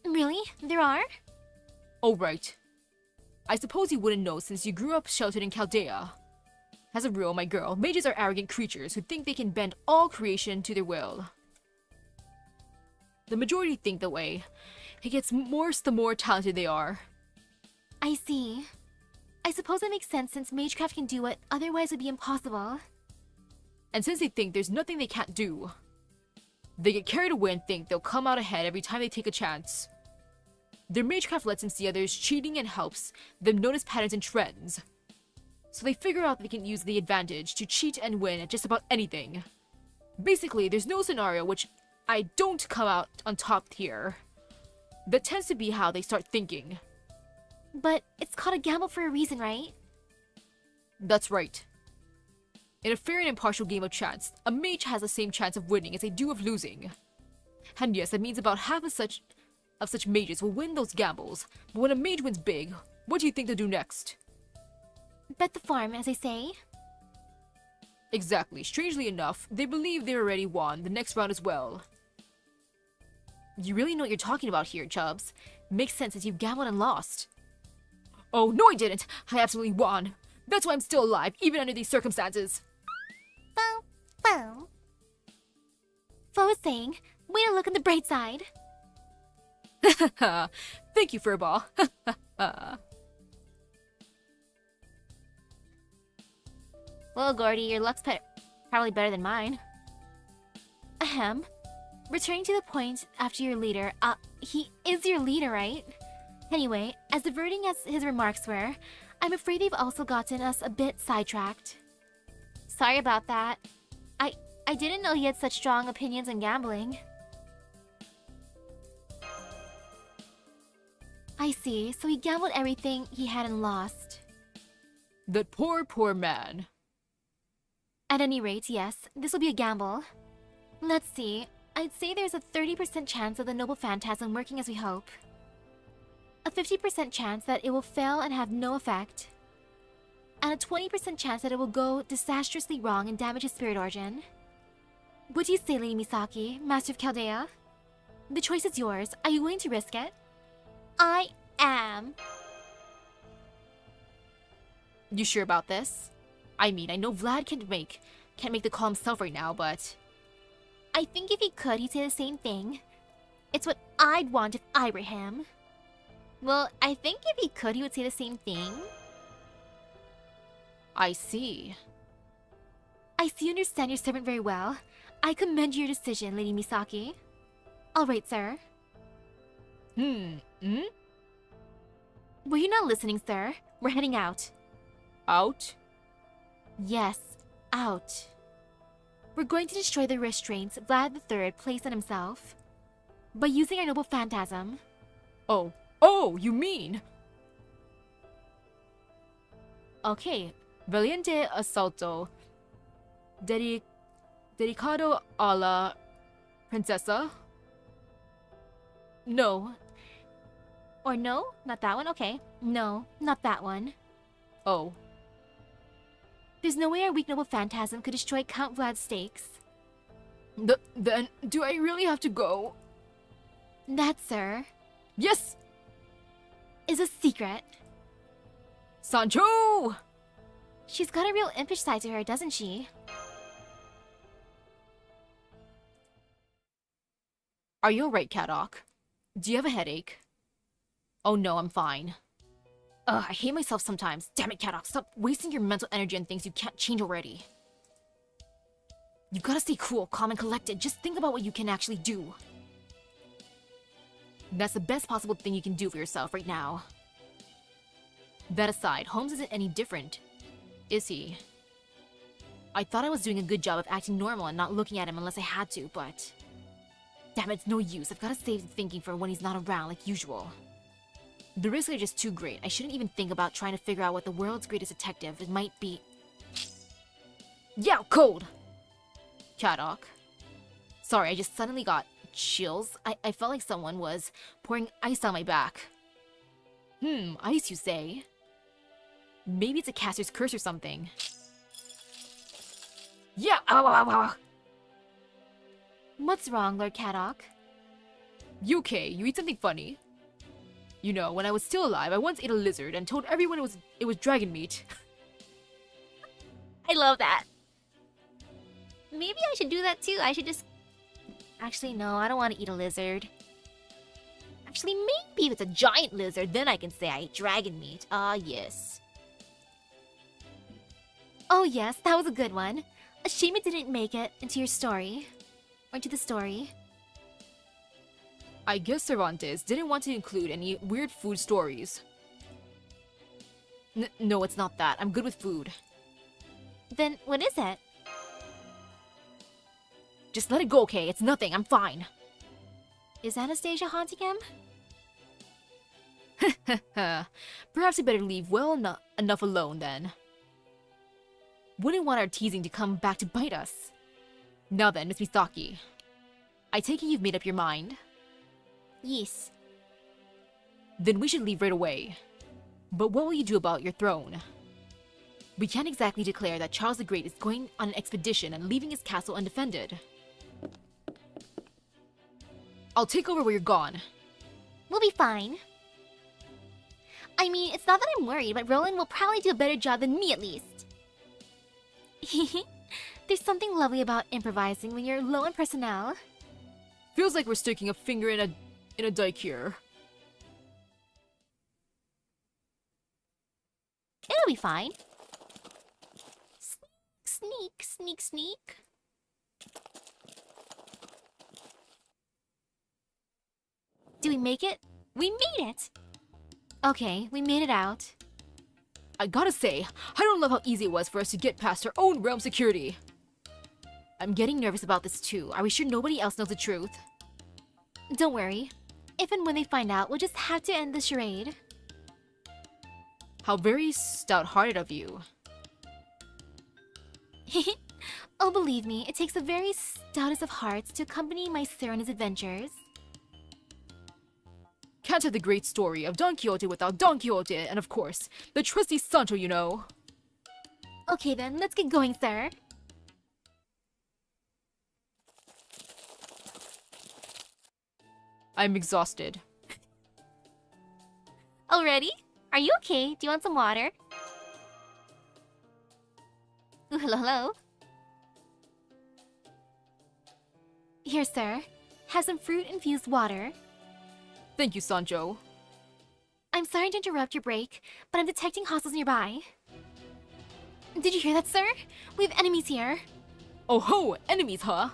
Really? There are? Oh, right. I suppose you wouldn't know since you grew up sheltered in Chaldea. As a rule, my girl, mages are arrogant creatures who think they can bend all creation to their will. The majority think that way. It gets worse the more talented they are. I see. I suppose that makes sense since magecraft can do what otherwise would be impossible. And since they think there's nothing they can't do. They get carried away and think they'll come out ahead every time they take a chance. Their magecraft lets them see others cheating and helps them notice patterns and trends. So they figure out they can use the advantage to cheat and win at just about anything. Basically, there's no scenario which I don't come out on top here. That tends to be how they start thinking. But it's called a gamble for a reason, right? That's right. In a fair and impartial game of chance, a mage has the same chance of winning as they do of losing. And yes, that means about half of such mages will win those gambles, but when a mage wins big, what do you think they'll do next? Bet the farm, as they say. Exactly. Strangely enough, they believe they already won the next round as well. You really know what you're talking about here, Chubbs. Makes sense since you've gambled and lost. Oh, no I didn't! I absolutely won! That's why I'm still alive, even under these circumstances! Bow, bow. Fo was saying, way to look on the bright side. Thank you, Furball. Well, Gordy, your luck's probably better than mine. Ahem. Returning to the point after your leader, he is your leader, right? Anyway, as diverting as his remarks were, I'm afraid they've also gotten us a bit sidetracked. Sorry about that. I didn't know he had such strong opinions on gambling. I see, so he gambled everything he had and lost. That poor, poor man. At any rate, yes, this will be a gamble. Let's see, I'd say there's a 30% chance of the noble phantasm working as we hope. A 50% chance that it will fail and have no effect. And a 20% chance that it will go disastrously wrong and damage his spirit origin. What do you say, Lady Misaki, Master of Chaldea? The choice is yours. Are you willing to risk it? I am. You sure about this? I mean, I know Vlad can't make the call himself right now, but... I think if he could, he'd say the same thing. It's what I'd want if I were him. Well, I think if he could, he would say the same thing. I see. I see you understand your servant very well. I commend your decision, Lady Misaki. All right, sir. Were you not listening, sir? We're heading out. Out? Yes, out. We're going to destroy the restraints Vlad III placed on himself by using our noble phantasm. Oh, you mean? Okay, valiente asalto. Dedicado a la princesa? No. Or no? Not that one? Okay. No, not that one. Oh. There's no way our weak noble phantasm could destroy Count Vlad's stakes. Then, do I really have to go? That, sir, Yes! is a secret. Sancho! She's got a real impish side to her, doesn't she? Are you alright, Caddock? Do you have a headache? Oh no, I'm fine. Ugh, I hate myself sometimes. Damn it, Caddock, stop wasting your mental energy on things you can't change already. You've gotta stay cool, calm, and collected. Just think about what you can actually do. That's the best possible thing you can do for yourself right now. That aside, Holmes isn't any different, is he? I thought I was doing a good job of acting normal and not looking at him unless I had to, but... Damn it, it's no use. I've gotta save the thinking for when he's not around like usual. The risks are just too great. I shouldn't even think about trying to figure out what the world's greatest detective it might be. Yeah, cold! Caddock. Sorry, I just suddenly got chills. I felt like someone was pouring ice on my back. Ice you say? Maybe it's a caster's curse or something. Yeah! Ow, ow, ow, ow. What's wrong, Lord Caddock? You okay? You eat something funny? You know, when I was still alive, I once ate a lizard and told everyone it was dragon meat. I love that. Maybe I should do that too. I should just... Actually, no, I don't want to eat a lizard. Actually, maybe if it's a giant lizard, then I can say I ate dragon meat. Ah, yes. Oh yes, that was a good one. A shame it didn't make it into your story. or to the story? I guess Cervantes didn't want to include any weird food stories. No, it's not that. I'm good with food. Then what is it? Just let it go, okay? It's nothing. I'm fine. Is Anastasia haunting him? Perhaps we better leave well enough alone then. Wouldn't want our teasing to come back to bite us. Now then, Miss Misaki. I take it you've made up your mind? Yes. Then we should leave right away. But what will you do about your throne? We can't exactly declare that Charles the Great is going on an expedition and leaving his castle undefended. I'll take over where you're gone. We'll be fine. I mean, it's not that I'm worried, but Roland will probably do a better job than me at least. There's something lovely about improvising when you're low in personnel. Feels like we're sticking a finger in a dike here. It'll be fine. Sneak, sneak, sneak, sneak. Do we make it? We made it! Okay, we made it out. I gotta say, I don't love how easy it was for us to get past our own realm security. I'm getting nervous about this too. Are we sure nobody else knows the truth? Don't worry. If and when they find out, we'll just have to end the charade. How very stout-hearted of you. Oh, believe me, it takes the very stoutest of hearts to accompany my sir on his adventures. Can't have the great story of Don Quixote without Don Quixote, and of course, the trusty Sancho, you know. Okay then, let's get going, sir. I'm exhausted. Already? Are you okay? Do you want some water? Ooh, hello, hello. Here, sir. Have some fruit-infused water. Thank you, Sancho. I'm sorry to interrupt your break, but I'm detecting hostiles nearby. Did you hear that, sir? We have enemies here. Oh ho, enemies, huh?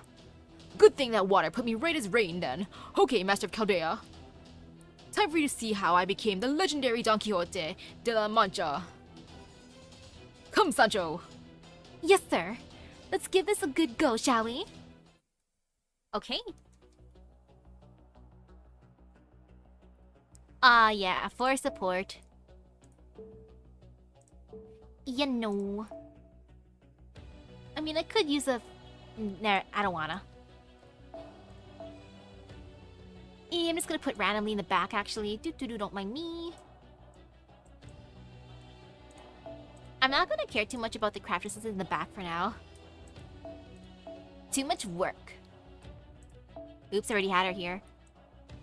Good thing that water put me right as rain then. Okay, Master of Chaldea. Time for you to see how I became the legendary Don Quixote de la Mancha. Come, Sancho. Yes, sir. Let's give this a good go, shall we? Okay. Yeah, for support. You know. I mean, I could use a... Nah, I don't wanna. Yeah, I'm just gonna put randomly in the back, actually. Don't mind me. I'm not gonna care too much about the craftresses in the back for now. Too much work. Oops, already had her here.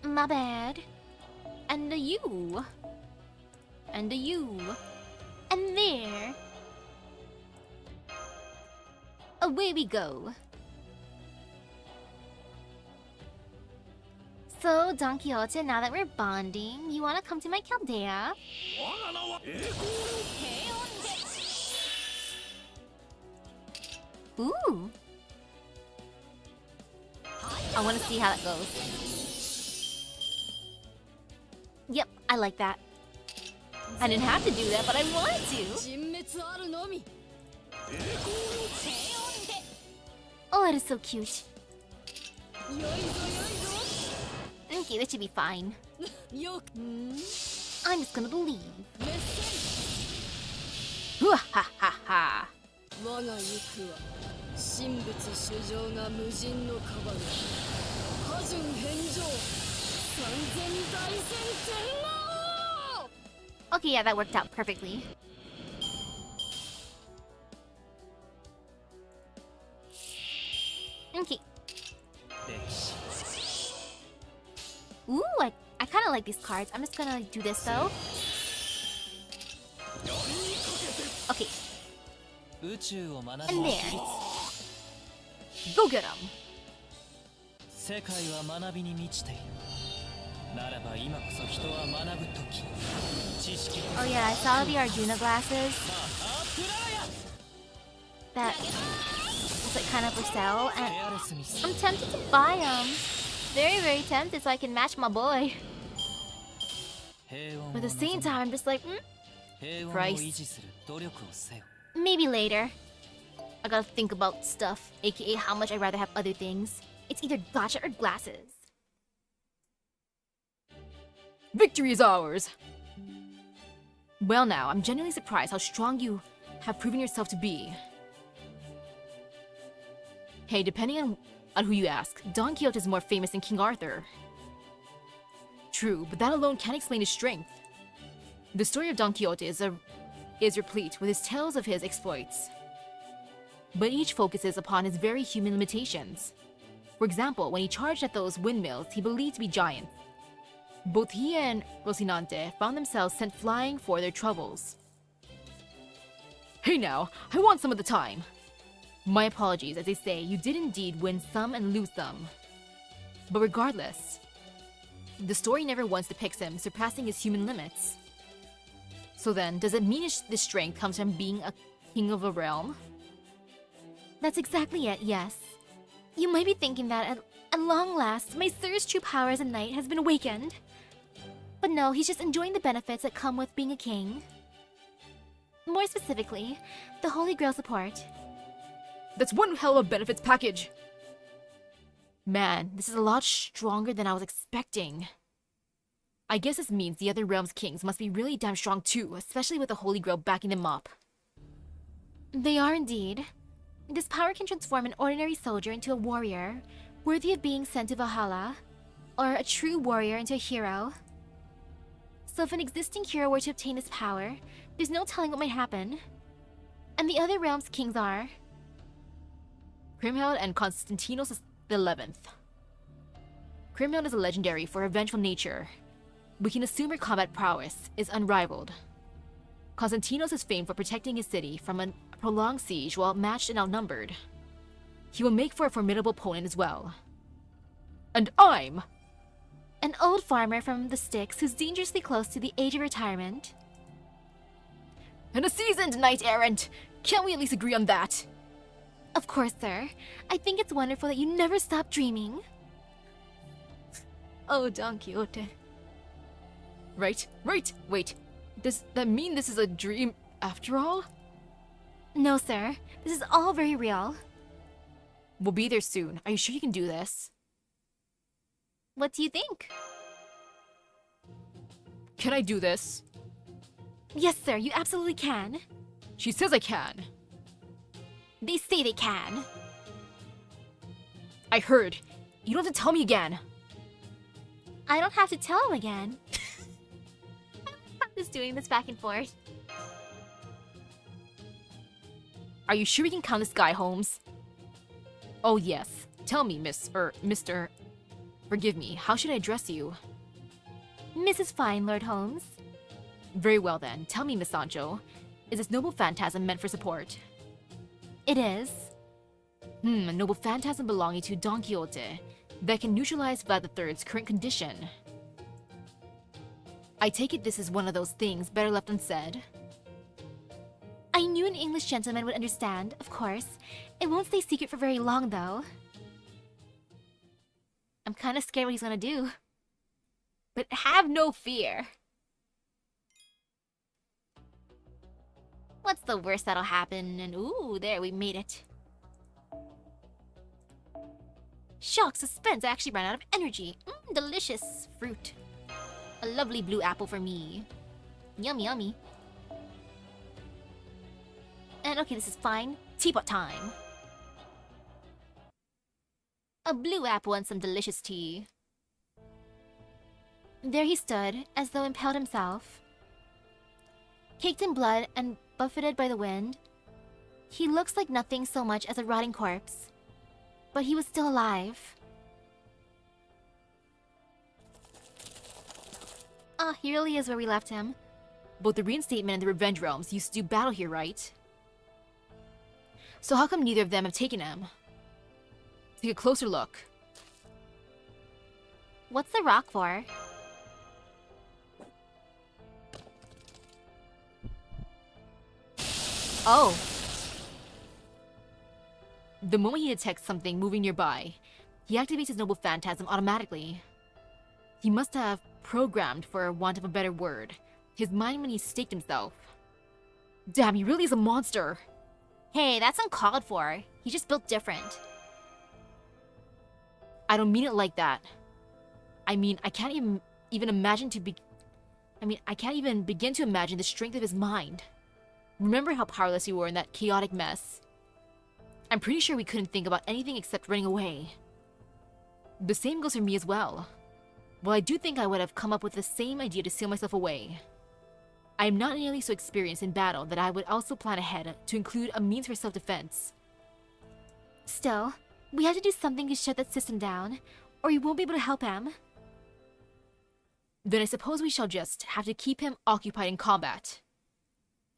My bad. And a you. And a you. And there. Away we go. So, Don Quixote, now that we're bonding, you wanna come to my Chaldea? Ooh. I wanna see how that goes. Yep, I like that. I didn't have to do that, but I wanted to. Oh, that is so cute. Okay, that should be fine. I'm just gonna believe. Ha ha ha. 我が行くは神仏主情が無人のカバル波順返上三千大戦天王 Okay, yeah, that worked out perfectly. Okay. Ooh, I kind of like these cards. I'm just gonna do this though. Okay. And there. Go get him. 世界は学びに満ちている。ならば今こそ人は学ぶ時。知識。 Oh yeah, I saw the Arjuna glasses. That realms like kind of for sale, and ケアレスにす I'm tempted to buy them. Very, very tempted so I can match my boy. 平穏を But at the same time, I'm just like, 平穏を Price. 維持する努力をせよ maybe later. I gotta think about stuff, aka how much I'd rather have other things. It's either gacha or glasses. Victory is ours! Well now, I'm genuinely surprised how strong you have proven yourself to be. Hey, depending on who you ask, Don Quixote is more famous than King Arthur. True, but that alone can't explain his strength. The story of Don Quixote is replete with his tales of his exploits. But each focuses upon his very human limitations. For example, when he charged at those windmills he believed to be giants, both he and Rocinante found themselves sent flying for their troubles. Hey now, I want some of the time. My apologies, as they say, you did indeed win some and lose some. But regardless, the story never once depicts him surpassing his human limits. So then, does it mean this strength comes from being a king of a realm? That's exactly it, yes. You might be thinking that at long last, my sir's true power as a knight has been awakened. But no, he's just enjoying the benefits that come with being a king. More specifically, the Holy Grail support. That's one hell of a benefits package! Man, this is a lot stronger than I was expecting. I guess this means the other realm's kings must be really damn strong too, especially with the Holy Grail backing them up. They are indeed. This power can transform an ordinary soldier into a warrior, worthy of being sent to Valhalla, or a true warrior into a hero. So if an existing hero were to obtain this power, there's no telling what might happen. And the other realm's kings are... Kriemhild and Constantinos the 11th. Kriemhild is a legendary for her vengeful nature. We can assume her combat prowess is unrivaled. Constantinos is famed for protecting his city from a prolonged siege while matched and outnumbered. He will make for a formidable opponent as well. And I'm... an old farmer from the sticks who's dangerously close to the age of retirement. And a seasoned knight-errant! Can't we at least agree on that? Of course, sir. I think it's wonderful that you never stop dreaming. Oh, Don Quixote. Right. Wait. Does that mean this is a dream after all? No, sir. This is all very real. We'll be there soon. Are you sure you can do this? What do you think? Can I do this? Yes, sir, you absolutely can. She says I can. They say they can. I heard. You don't have to tell me again. I don't have to tell him again. I'm just doing this back and forth. Are you sure we can count this guy, Holmes? Oh yes. Tell me, Mr. Forgive me, how should I address you? Mrs. Fine, Lord Holmes. Very well then, tell me, Miss Sancho. Is this noble phantasm meant for support? It is. A noble phantasm belonging to Don Quixote that can neutralize Vlad III's current condition. I take it this is one of those things better left unsaid. I knew an English gentleman would understand, of course. It won't stay secret for very long, though. I'm kind of scared what he's gonna do. But have no fear. What's the worst that'll happen? And ooh, there, we made it. Shock, suspense, I actually ran out of energy. Delicious fruit. A lovely blue apple for me. Yummy, yummy. And okay, this is fine. Teapot time. A blue apple and some delicious tea. There he stood, as though impaled himself. Caked in blood and buffeted by the wind, he looks like nothing so much as a rotting corpse. But he was still alive. Ah, he really is where we left him. Both the Reinstatement and the Revenge Realms used to do battle here, right? So how come neither of them have taken him? Take a closer look. What's the rock for? Oh. The moment he detects something moving nearby, he activates his noble phantasm automatically. He must have programmed, for want of a better word, his mind when he staked himself. Damn, he really is a monster! Hey, that's uncalled for. He's just built different. I don't mean it like that. I mean, I can't even imagine I can't even begin to imagine the strength of his mind. Remember how powerless you were in that chaotic mess? I'm pretty sure we couldn't think about anything except running away. The same goes for me as well. Well, I do think I would have come up with the same idea to seal myself away. I am not nearly so experienced in battle that I would also plan ahead to include a means for self-defense. Still, we have to do something to shut that system down, or we won't be able to help him. Then I suppose we shall just have to keep him occupied in combat.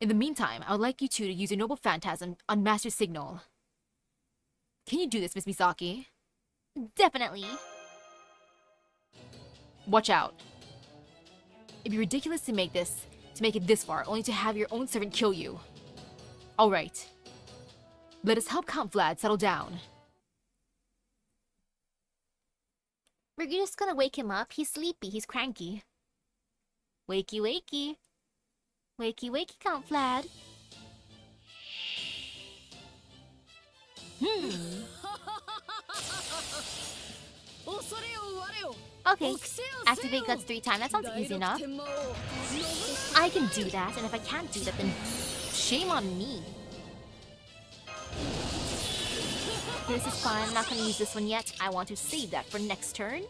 In the meantime, I would like you two to use your noble phantasm on Master Signal. Can you do this, Miss Misaki? Definitely. Watch out. It'd be ridiculous to make it this far, only to have your own servant kill you. Alright. Let us help Count Vlad settle down. We're just gonna wake him up. He's sleepy. He's cranky. Wakey, wakey. Wakey, wakey, Count Vlad. Okay, activate guts 3 times. That sounds easy enough. I can do that, and if I can't do that, then shame on me. This is fine. I'm not gonna use this one yet. I want to save that for next turn.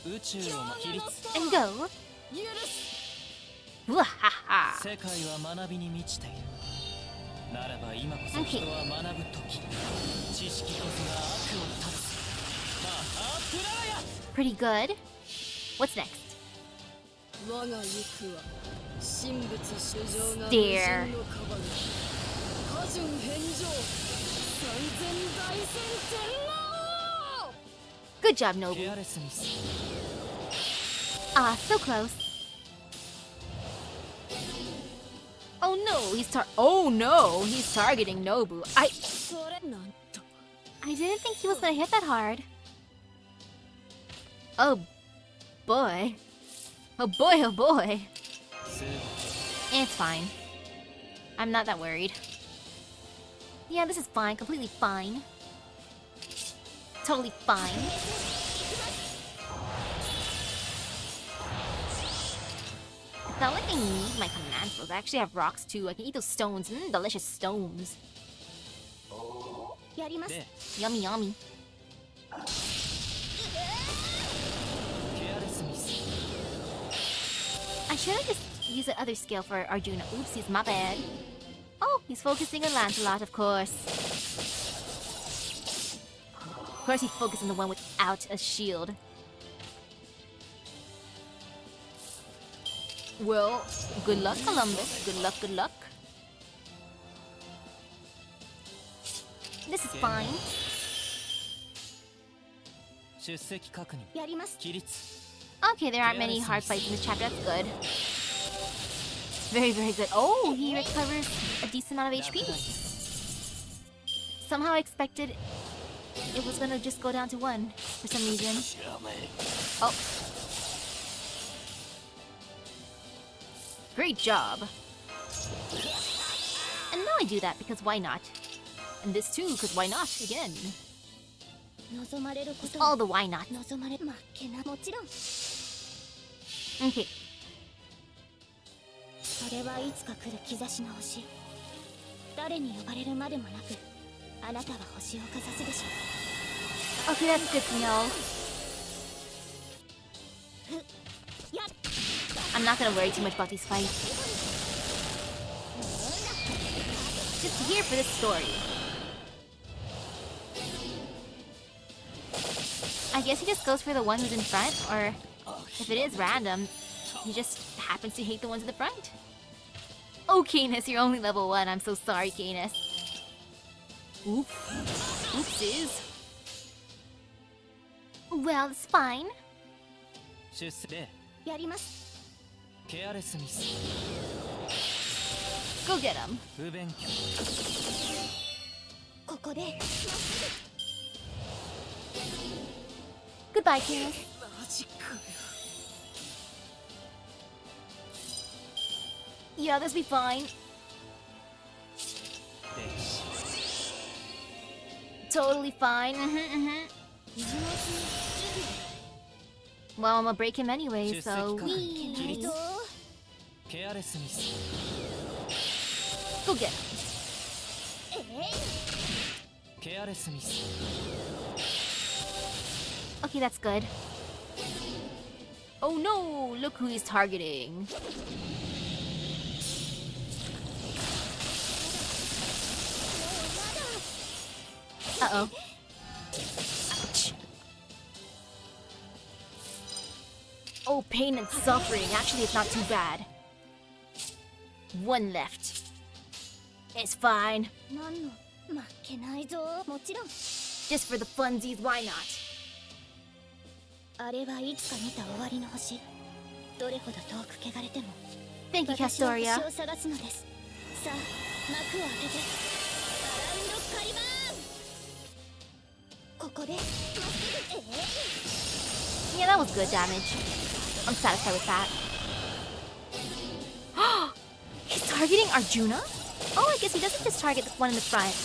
宇宙を規律 And go. 許す Wahaha. 世界は学びに満ちているならば今こそ Okay. 人は学ぶ時知識こそが悪を断つマハプラヤ Pretty good. What's next? 我が行くは神仏主上が無 Stare. 人のカバル波順返上三千大戦天皇 Good job, Nobu. ケアレスミス Ah, so close. Oh no, he's targeting Nobu. それなんと I didn't think he was gonna hit that hard. Oh boy. Oh boy, oh boy. 数 It's fine. I'm not that worried. Yeah, this is fine. Completely fine. Totally fine. It's not like I need my command spells. I actually have rocks too. I can eat those stones. Delicious stones. で Yummy, yummy. ケアレスミス I should have just used the other skill for Arjuna. Oopsies, my bad. Oh, he's focusing on Lancelot, of course. Of course he's focused on the one without a shield. Well, good luck, Columbus. Good luck, good luck. This is fine. 出席確認起立 Okay, there aren't many hard fights in this chapter. That's good. Very, very good. Oh, he recovers a decent amount of HP. Somehow I expected it was gonna just go down to 1 for some reason. Oh. Great job. And now I do that because why not? And this too, because why not? Again. 望まれること All the why not. 望まれ負けなもちろん Okay. それはいつか来る兆しの星誰に呼ばれるまでもなくあなたは星をかざすでしょ Okay, that's good to know. うやっ I'm not gonna worry too much about these fights. Just here for this story. I guess he just goes for the one who's in front, or if it is random, he just happens to hate the ones in the front. Oh, Canis, you're only level 1. I'm so sorry, Canis. Oops. Oopsies. Well, it's fine. 出席でやりますケアレスミス Go get him. 不勉強ここで Goodbye, Kenneth. マジかよ Yeah, this will be fine. で Totally fine. Well, I'm gonna break him anyway, so 出席起立ケアレスミス go get him. ケアレスミス Okay, that's good. Oh no! Look who he's targeting. Uh-oh. Ouch. Oh, pain and suffering. Actually, it's not too bad. One left. It's fine. 何の負けないぞもちろん Just for the funsies, why not? あれはいつか見た終わりの星どれほど遠く汚れても Thank you, 私は Castoria. 星を探すのですさあ幕を開けてアラウンドカリバーンここで Yeah, that was good damage. I'm satisfied with that. He's targeting Arjuna? Oh, I guess he doesn't just target the one in the front.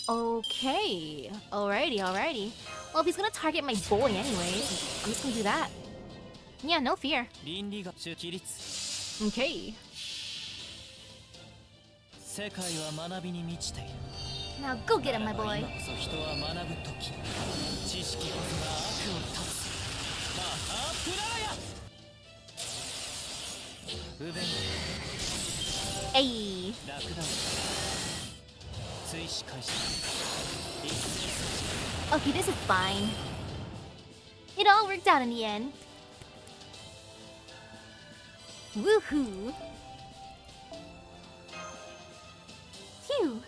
Okay. Alrighty. Well, if he's gonna target my boy anyways, I'm just gonna do that. Yeah, no fear. 倫理学起立 Okay. 世界は学びに満ちている Now go get him, my 今 boy. こそ人は学ぶ時知識こそが悪を断つハハプラヤ不便 Hey. ラクダウン追試開始 Okay, this is fine. It all worked out in the end. Woohoo! Phew.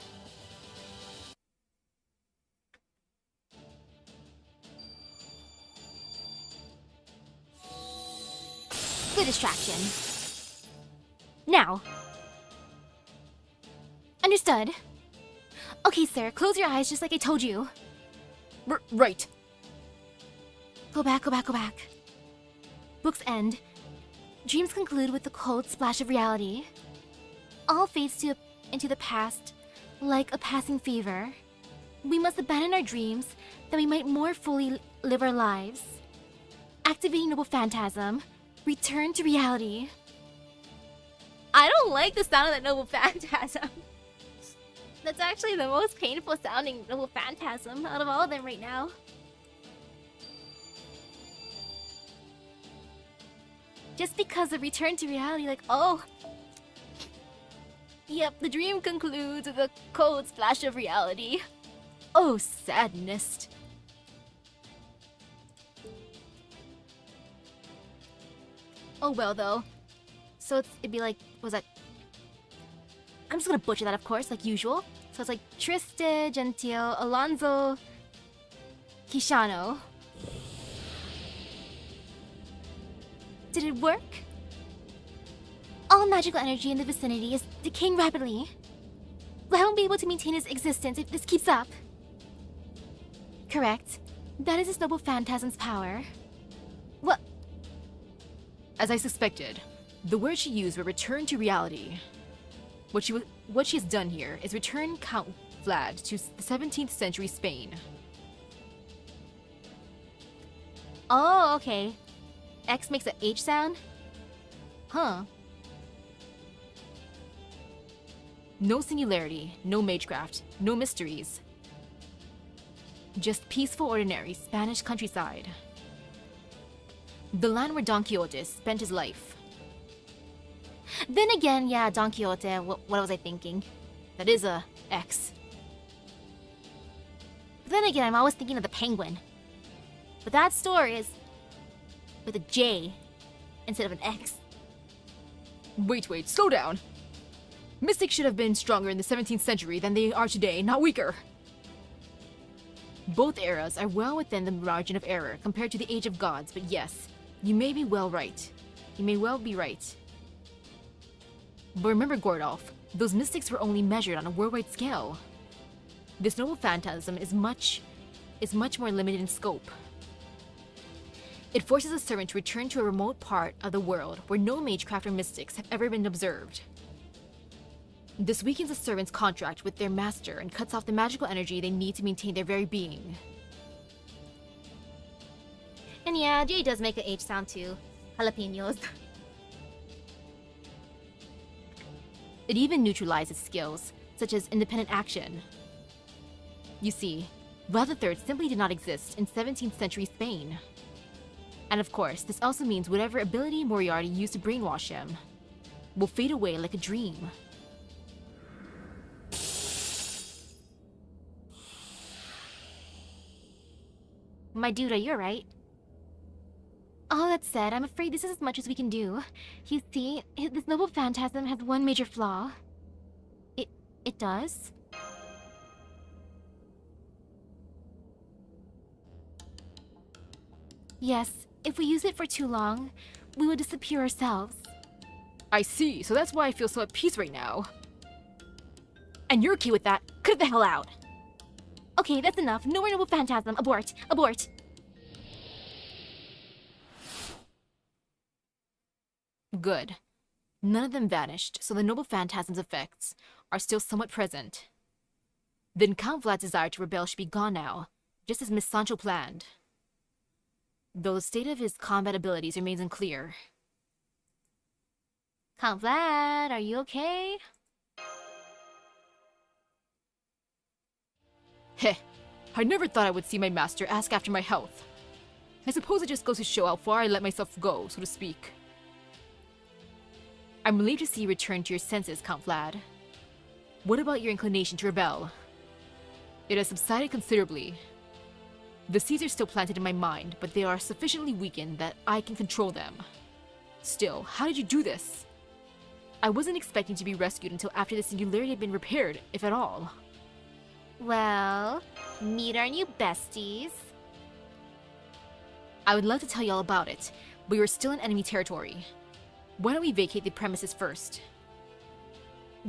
Good distraction. Now. Understood. Okay, sir, close your eyes just like I told you. Right. Go back. Book's end. Dreams conclude with the cold splash of reality. All fades into the past, like a passing fever. We must abandon our dreams that we might more fully live our lives. Activating Noble Phantasm. Return to reality. I don't like the sound of that Noble Phantasm. That's actually the most painful sounding Noble Phantasm out of all of them right now. Just because of return to reality, like, oh. Yep, the dream concludes with a cold splash of reality. Oh, sadness. Oh well, though. So it'd be like, was that? I'm just gonna butcher that, of course, like usual. So it's like Triste, Gentile, Alonso, Kishano. Did it work? All magical energy in the vicinity is decaying rapidly. I won't be able to maintain its existence if this keeps up. Correct. That is this Noble Phantasm's power. What? As I suspected, the word she used were return to reality. What she has done here is return Count Vlad to the 17th century Spain. Oh, okay. X makes a H sound? Huh. No singularity, no magecraft, no mysteries. Just peaceful, ordinary Spanish countryside. The land where Don Quixote spent his life. Then again, yeah, Don Quixote, what was I thinking? That is a X. But then again, I'm always thinking of the penguin. But that story is with a J instead of an X. Wait, slow down. Mystics should have been stronger in the 17th century than they are today, not weaker. Both eras are well within the margin of error compared to the Age of Gods, but yes, you may well be right. But remember, Gordolf, Those mystics were only measured on a worldwide scale. This noble phantasm is much more limited in scope. It forces a servant to return to a remote part of the world where no magecraft or mystics have ever been observed. This weakens a servant's contract with their master and cuts off the magical energy they need to maintain their very being. And yeah, Jay does make an H sound too. Jalapenos. It even neutralizes skills, such as independent action. You see, Vlad III simply did not exist in 17th century Spain. And of course, this also means whatever ability Moriarty used to brainwash him will fade away like a dream. My dude, are you alright? All that said, I'm afraid this is as much as we can do. You see, this noble phantasm has one major flaw. It does? Yes, if we use it for too long, we will disappear ourselves. I see, so that's why I feel so at peace right now. And you're okay with that? Cut it the hell out! Okay, that's enough. No more noble phantasm. Abort. Abort. Good. None of them vanished, so the noble phantasm's effects are still somewhat present. Then Count Vlad's desire to rebel should be gone now, just as Miss Sancho planned. Though the state of his combat abilities remains unclear. Count Vlad, are you okay? Heh, I never thought I would see my master ask after my health. I suppose it just goes to show how far I let myself go, so to speak. I'm relieved to see you return to your senses, Count Vlad. What about your inclination to rebel? It has subsided considerably. The seeds are still planted in my mind, but they are sufficiently weakened that I can control them. Still, how did you do this? I wasn't expecting to be rescued until after the singularity had been repaired, if at all. Well, meet our new besties. I would love to tell you all about it, but we are still in enemy territory. Why don't we vacate the premises first?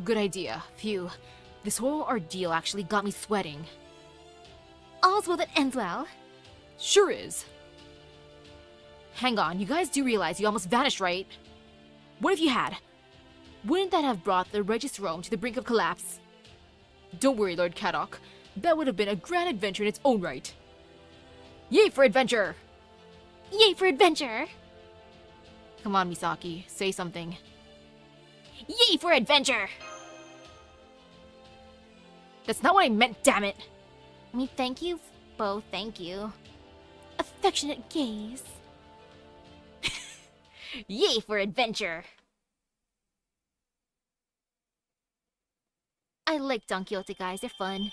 Good idea. Phew. This whole ordeal actually got me sweating. All's well that ends well. Sure is. Hang on, you guys do realize you almost vanished, right? What if you had? Wouldn't that have brought the Regis Rome to the brink of collapse? Don't worry, Lord Kadok. That would have been a grand adventure in its own right. Yay for adventure! Yay for adventure! Come on, Misaki, say something. Yay for adventure! That's not what I meant, damn it! I mean, thank you both, thank you. Affectionate gaze. Yay for adventure! I like Don Quixote guys, they're fun.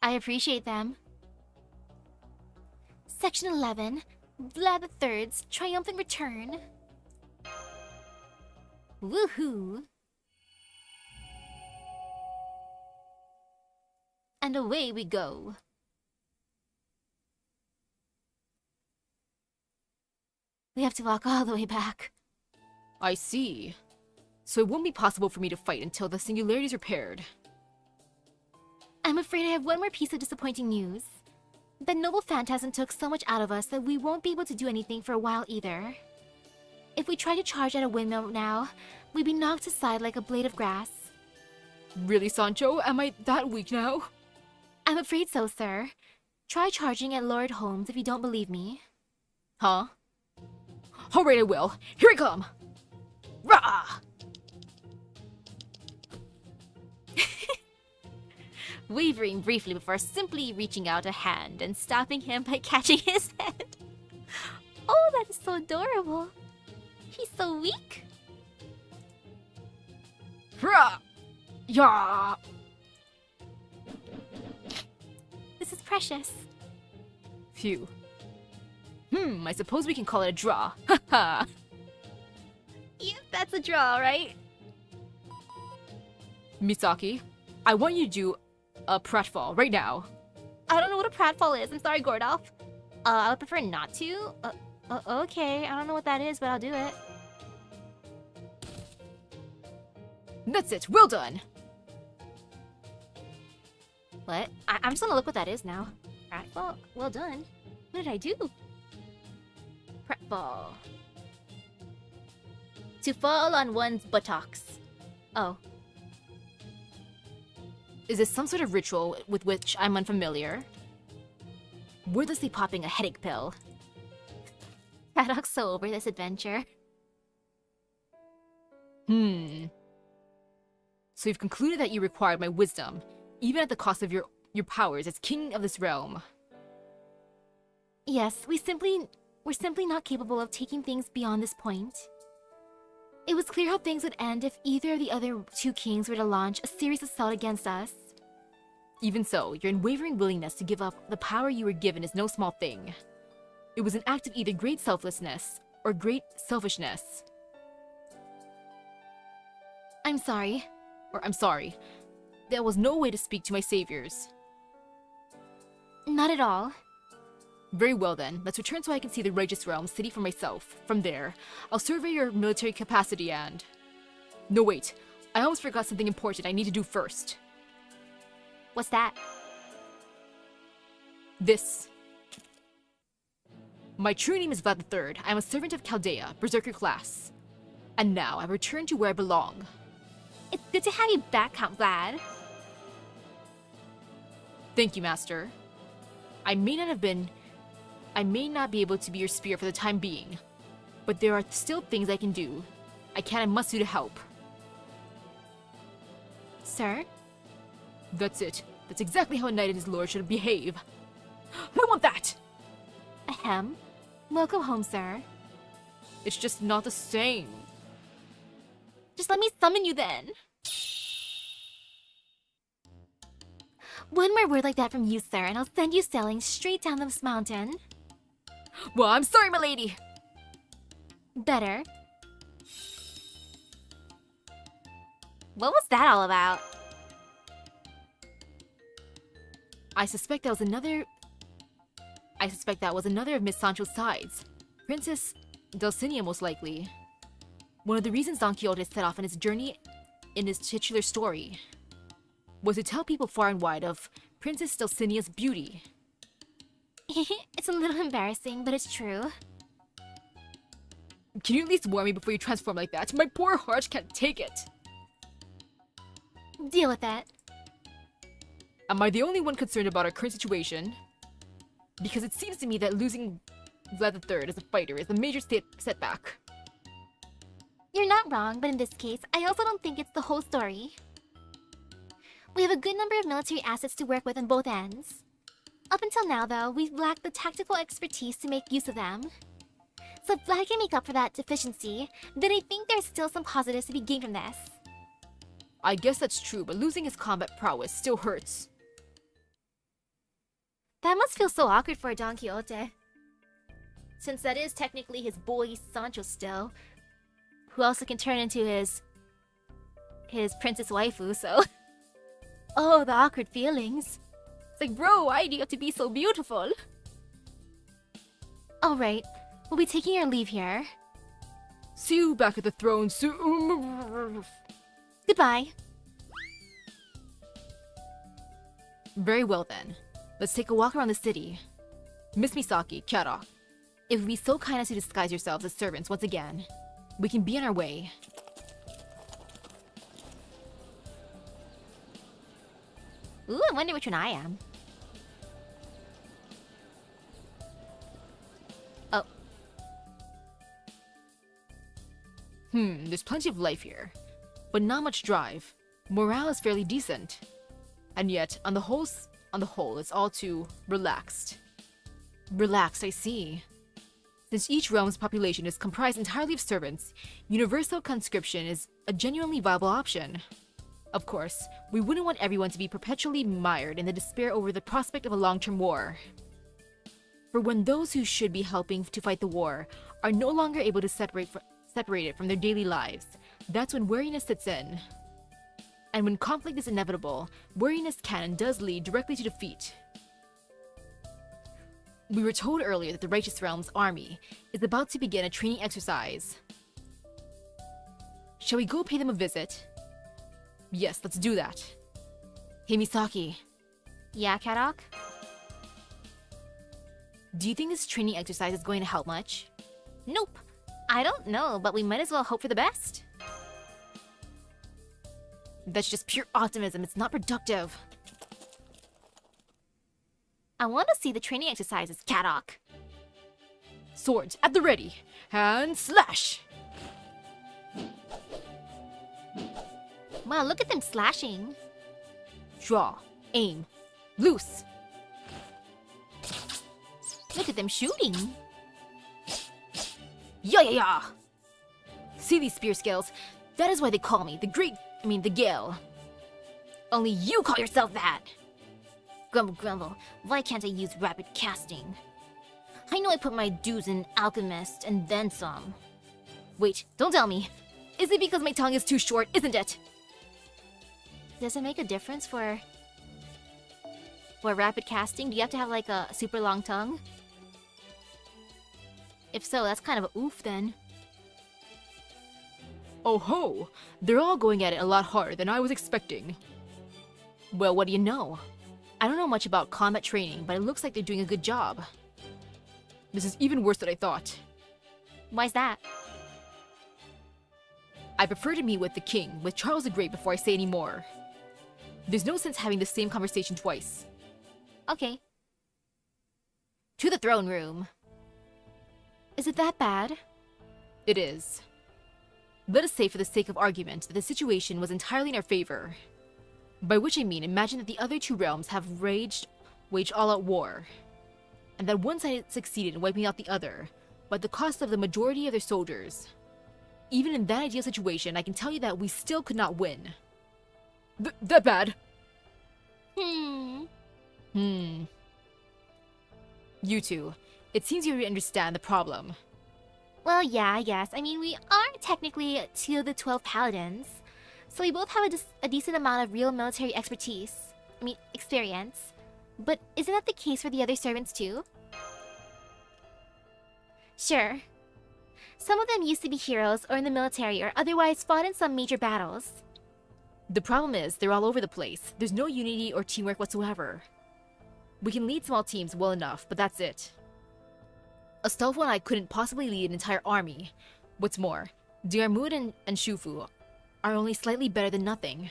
I appreciate them. Section 11, Vlad III's triumphant return. Woohoo! And away we go. We have to walk all the way back. I see. So it won't be possible for me to fight until the singularity is repaired. I'm afraid I have one more piece of disappointing news. The noble phantasm took so much out of us that we won't be able to do anything for a while either. If we try to charge at a windmill now, we'd be knocked aside like a blade of grass. Really, Sancho? Am I that weak now? I'm afraid so, sir. Try charging at Lord Holmes if you don't believe me. Huh? Alright, I will. Here I come! Rah! Wavering briefly before simply reaching out a hand and stopping him by catching his head. Oh, that is so adorable. He's so weak. Rah! Yeah! This is precious. Phew. I suppose we can call it a draw. Haha! Yep, that's a draw, right? Misaki, I want you to do a pratfall right now. I don't know what a pratfall is. I'm sorry, Gordolph. I would prefer not to. Okay, I don't know what that is, but I'll do it. That's it, well done! What? I'm just gonna look what that is now. Pratfall? Well done. What did I do? Pratfall. To fall on one's buttocks. Oh. Is this some sort of ritual with which I'm unfamiliar? Wordlessly popping a headache pill. Haddock's so over this adventure. So you've concluded that you required my wisdom, even at the cost of your powers as king of this realm. Yes, we're simply not capable of taking things beyond this point. It was clear how things would end if either of the other two kings were to launch a serious assault against us. Even so, your unwavering willingness to give up the power you were given is no small thing. It was an act of either great selflessness or great selfishness. I'm sorry. Or I'm sorry. There was no way to speak to my saviors. Not at all. Very well then, let's return so I can see the Righteous Realm city for myself. From there, I'll survey your military capacity and... No wait, I almost forgot something important I need to do first. What's that? This. My true name is Vlad III. I am a servant of Chaldea, Berserker class. And now I return to where I belong. It's good to have you back, Count Vlad. Thank you, Master. I may not be able to be your spear for the time being, but there are still things I can do. I can and must do to help. Sir? That's it. That's exactly how a knight and his lord should behave. I want that! Ahem. Welcome home, sir. It's just not the same. Just let me summon you then. One more word like that from you, sir, and I'll send you sailing straight down this mountain. Well, I'm sorry, my lady. Better. What was that all about? I suspect that was another of Miss Sancho's sides. Princess Dulcinea, most likely. One of the reasons Don Quixote set off on his journey in his titular story was to tell people far and wide of Princess Dulcinea's beauty. It's a little embarrassing, but it's true. Can you at least warn me before you transform like that? My poor heart can't take it. Deal with that. Am I the only one concerned about our current situation? Because it seems to me that losing Vlad III as a fighter is a major setback. You're not wrong, but in this case, I also don't think it's the whole story. We have a good number of military assets to work with on both ends. Up until now, though, we've lacked the tactical expertise to make use of them. So if Vlad can make up for that deficiency, then I think there's still some positives to be gained from this. I guess that's true, but losing his combat prowess still hurts. That must feel so awkward for Don Quixote. Since that is technically his boy Sancho still, who also can turn into his princess waifu, so... Oh, the awkward feelings. It's like, bro, why do you have to be so beautiful? Alright, we'll be taking our leave here. See you back at the throne soon. Goodbye. Very well then. Let's take a walk around the city. Miss Misaki, Kyara, if you'd be so kind as to disguise yourselves as servants once again, we can be on our way. Ooh, I wonder which one I am. Oh. There's plenty of life here, but not much drive. Morale is fairly decent. And yet, on the whole, it's all too relaxed. Relaxed, I see. Since each realm's population is comprised entirely of servants, universal conscription is a genuinely viable option. Of course, we wouldn't want everyone to be perpetually mired in the despair over the prospect of a long-term war. For when those who should be helping to fight the war are no longer able to separate it from their daily lives, that's when weariness sets in. And when conflict is inevitable, weariness can and does lead directly to defeat. We were told earlier that the Righteous Realm's army is about to begin a training exercise. Shall we go pay them a visit? Yes, let's do that. Hey, Misaki. Yeah, Kadok? Do you think this training exercise is going to help much? Nope. I don't know, but we might as well hope for the best. That's just pure optimism. It's not productive. I want to see the training exercises, Kadok. Swords at the ready. And slash! Wow, look at them slashing. Draw. Aim. Loose. Look at them shooting. Yeah! See these spear skills? That is why they call me the Gale. Only you call yourself that! Grumble, grumble. Why can't I use rapid casting? I know I put my dues in Alchemist and then some. Wait, don't tell me. Is it because my tongue is too short, isn't it? Does it make a difference for rapid casting? Do you have to have like a super long tongue? If so, that's kind of a oof then. Oh ho! They're all going at it a lot harder than I was expecting. Well, what do you know? I don't know much about combat training, but it looks like they're doing a good job. This is even worse than I thought. Why's that? I prefer to meet with the king, with Charles the Great, before I say any more. There's no sense having the same conversation twice. Okay. To the throne room. Is it that bad? It is. Let us say for the sake of argument that the situation was entirely in our favor. By which I mean, imagine that the other two realms have waged all-out war, and that one side succeeded in wiping out the other, but at the cost of the majority of their soldiers. Even in that ideal situation, I can tell you that we still could not win. That bad? You two, it seems you already understand the problem. Well, yeah, I guess. I mean, we are technically 2 of the 12 paladins, so we both have a decent amount of real military expertise. I mean, experience. But isn't that the case for the other servants too? Sure. Some of them used to be heroes or in the military or otherwise fought in some major battles. The problem is, they're all over the place. There's no unity or teamwork whatsoever. We can lead small teams well enough, but that's it. Astolfo and I couldn't possibly lead an entire army. What's more, Diarmid and Shufu are only slightly better than nothing.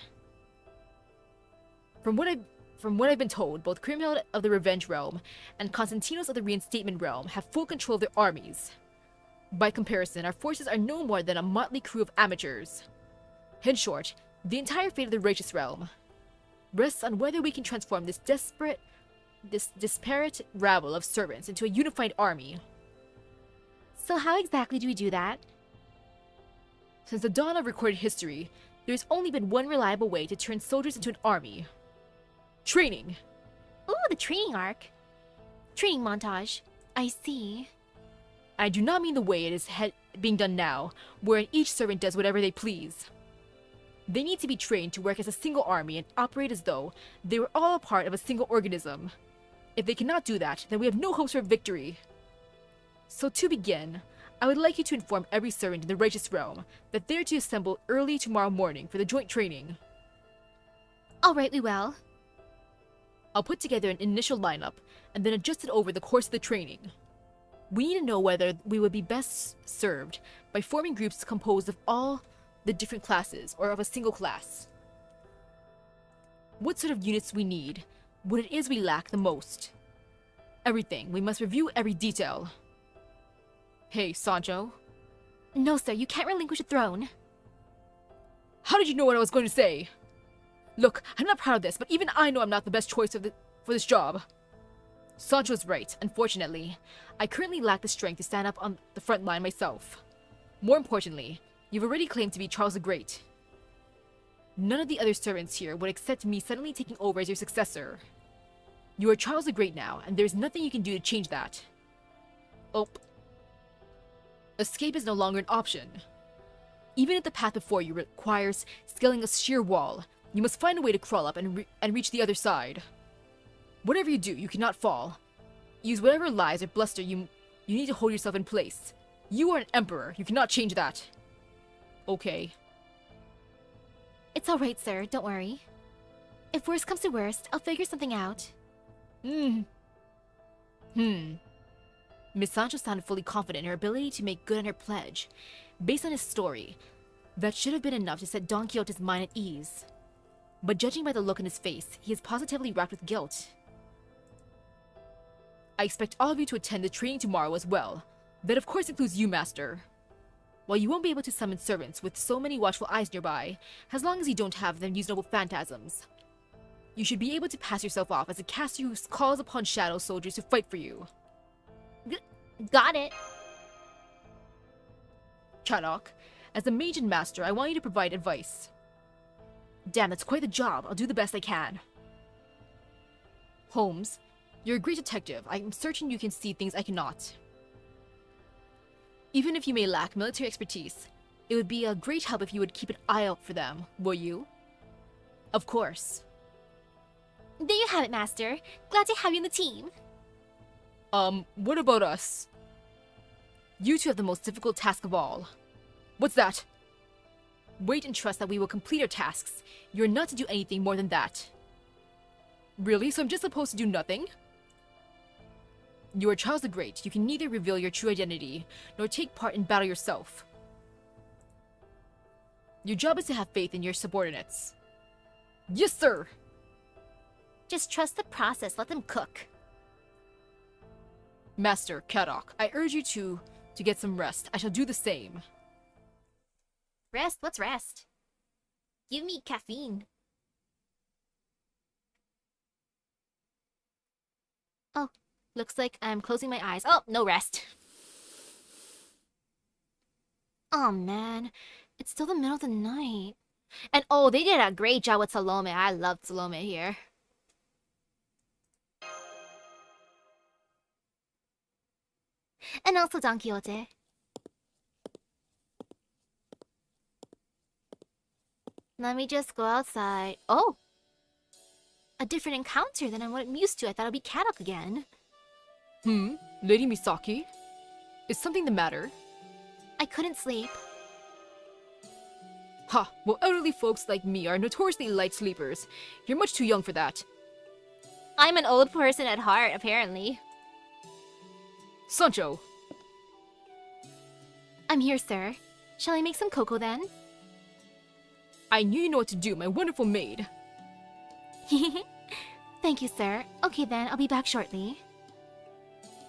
From what I've been told, both Kriemhild of the Revenge Realm and Constantinos of the Reinstatement Realm have full control of their armies. By comparison, our forces are no more than a motley crew of amateurs. In short, the entire fate of the Righteous Realm rests on whether we can transform this disparate rabble of servants into a unified army. So how exactly do we do that? Since the dawn of recorded history, there's only been one reliable way to turn soldiers into an army. Training! Ooh, the training arc. Training montage. I see. I do not mean the way it is being done now, wherein each servant does whatever they please. They need to be trained to work as a single army and operate as though they were all a part of a single organism. If they cannot do that, then we have no hopes for victory. So to begin, I would like you to inform every servant in the Righteous Realm that they are to assemble early tomorrow morning for the joint training. Alright, we will. I'll put together an initial lineup and then adjust it over the course of the training. We need to know whether we would be best served by forming groups composed of all the different classes or of a single class. What sort of units we need, what it is we lack the most. Everything. We must review every detail. Hey, Sancho. No, sir, you can't relinquish the throne. How did you know what I was going to say? Look, I'm not proud of this, but even I know I'm not the best choice for this job. Sancho's right. Unfortunately, I currently lack the strength to stand up on the front line myself. More importantly, you've already claimed to be Charles the Great. None of the other servants here would accept me suddenly taking over as your successor. You are Charles the Great now, and there's nothing you can do to change that. Oh. Escape is no longer an option. Even if the path before you requires scaling a sheer wall, you must find a way to crawl up and reach the other side. Whatever you do, you cannot fall. Use whatever lies or bluster you need to hold yourself in place. You are an emperor. You cannot change that. Okay. It's alright, sir. Don't worry. If worst comes to worst, I'll figure something out. Miss Sancho sounded fully confident in her ability to make good on her pledge. Based on his story, that should have been enough to set Don Quixote's mind at ease. But judging by the look on his face, he is positively racked with guilt. I expect all of you to attend the training tomorrow as well. That of course includes you, Master. While you won't be able to summon servants with so many watchful eyes nearby, as long as you don't have them use noble phantasms, you should be able to pass yourself off as a caster who calls upon shadow soldiers to fight for you. Got it. Chadok, as the mage and master, I want you to provide advice. Damn, that's quite the job. I'll do the best I can. Holmes, you're a great detective. I'm certain you can see things I cannot. Even if you may lack military expertise, it would be a great help if you would keep an eye out for them, will you? Of course. There you have it, Master. Glad to have you on the team. What about us? You two have the most difficult task of all. What's that? Wait and trust that we will complete our tasks. You're not to do anything more than that. Really? So I'm just supposed to do nothing? You are Charles the Great. You can neither reveal your true identity, nor take part in battle yourself. Your job is to have faith in your subordinates. Yes, sir! Just trust the process. Let them cook. Master, Kadok, I urge you to get some rest. I shall do the same. Rest? What's rest? Give me caffeine. Oh, looks like I'm closing my eyes. Oh, no rest. Oh man, it's still the middle of the night. And oh, they did a great job with Salome. I loved Salome here. And also Don Quixote. Let me just go outside. Oh! A different encounter than what I'm used to. I thought it'd be Kadok again. Lady Misaki? Is something the matter? I couldn't sleep. Ha! Well, elderly folks like me are notoriously light sleepers. You're much too young for that. I'm an old person at heart, apparently. Sancho! I'm here, sir. Shall I make some cocoa then? I knew you know what to do, my wonderful maid. Thank you, sir. Okay then, I'll be back shortly.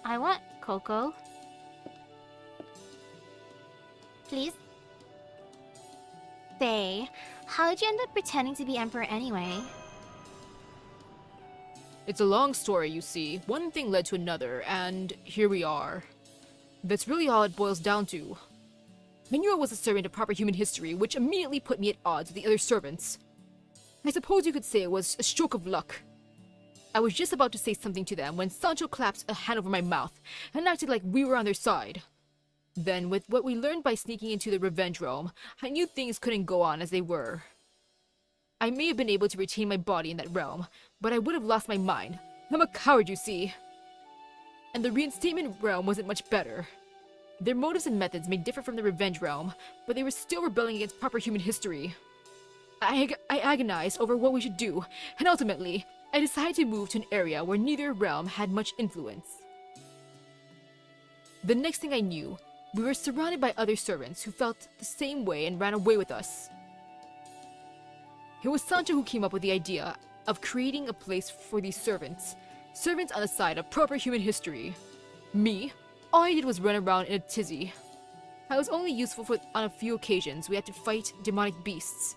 I want cocoa. Please? Say, how did you end up pretending to be emperor anyway? It's a long story, you see. One thing led to another, and here we are. That's really all it boils down to. I knew I was a servant of proper human history, which immediately put me at odds with the other servants. I suppose you could say it was a stroke of luck. I was just about to say something to them when Sancho clapped a hand over my mouth and acted like we were on their side. Then, with what we learned by sneaking into the revenge realm, I knew things couldn't go on as they were. I may have been able to retain my body in that realm, but I would have lost my mind. I'm a coward, you see. And the reinstatement realm wasn't much better. Their motives and methods may differ from the revenge realm, but they were still rebelling against proper human history. I agonized over what we should do, and ultimately, I decided to move to an area where neither realm had much influence. The next thing I knew, we were surrounded by other servants who felt the same way and ran away with us. It was Sancho who came up with the idea of creating a place for these servants on the side of proper human history. Me? All I did was run around in a tizzy. I was only useful on a few occasions we had to fight demonic beasts.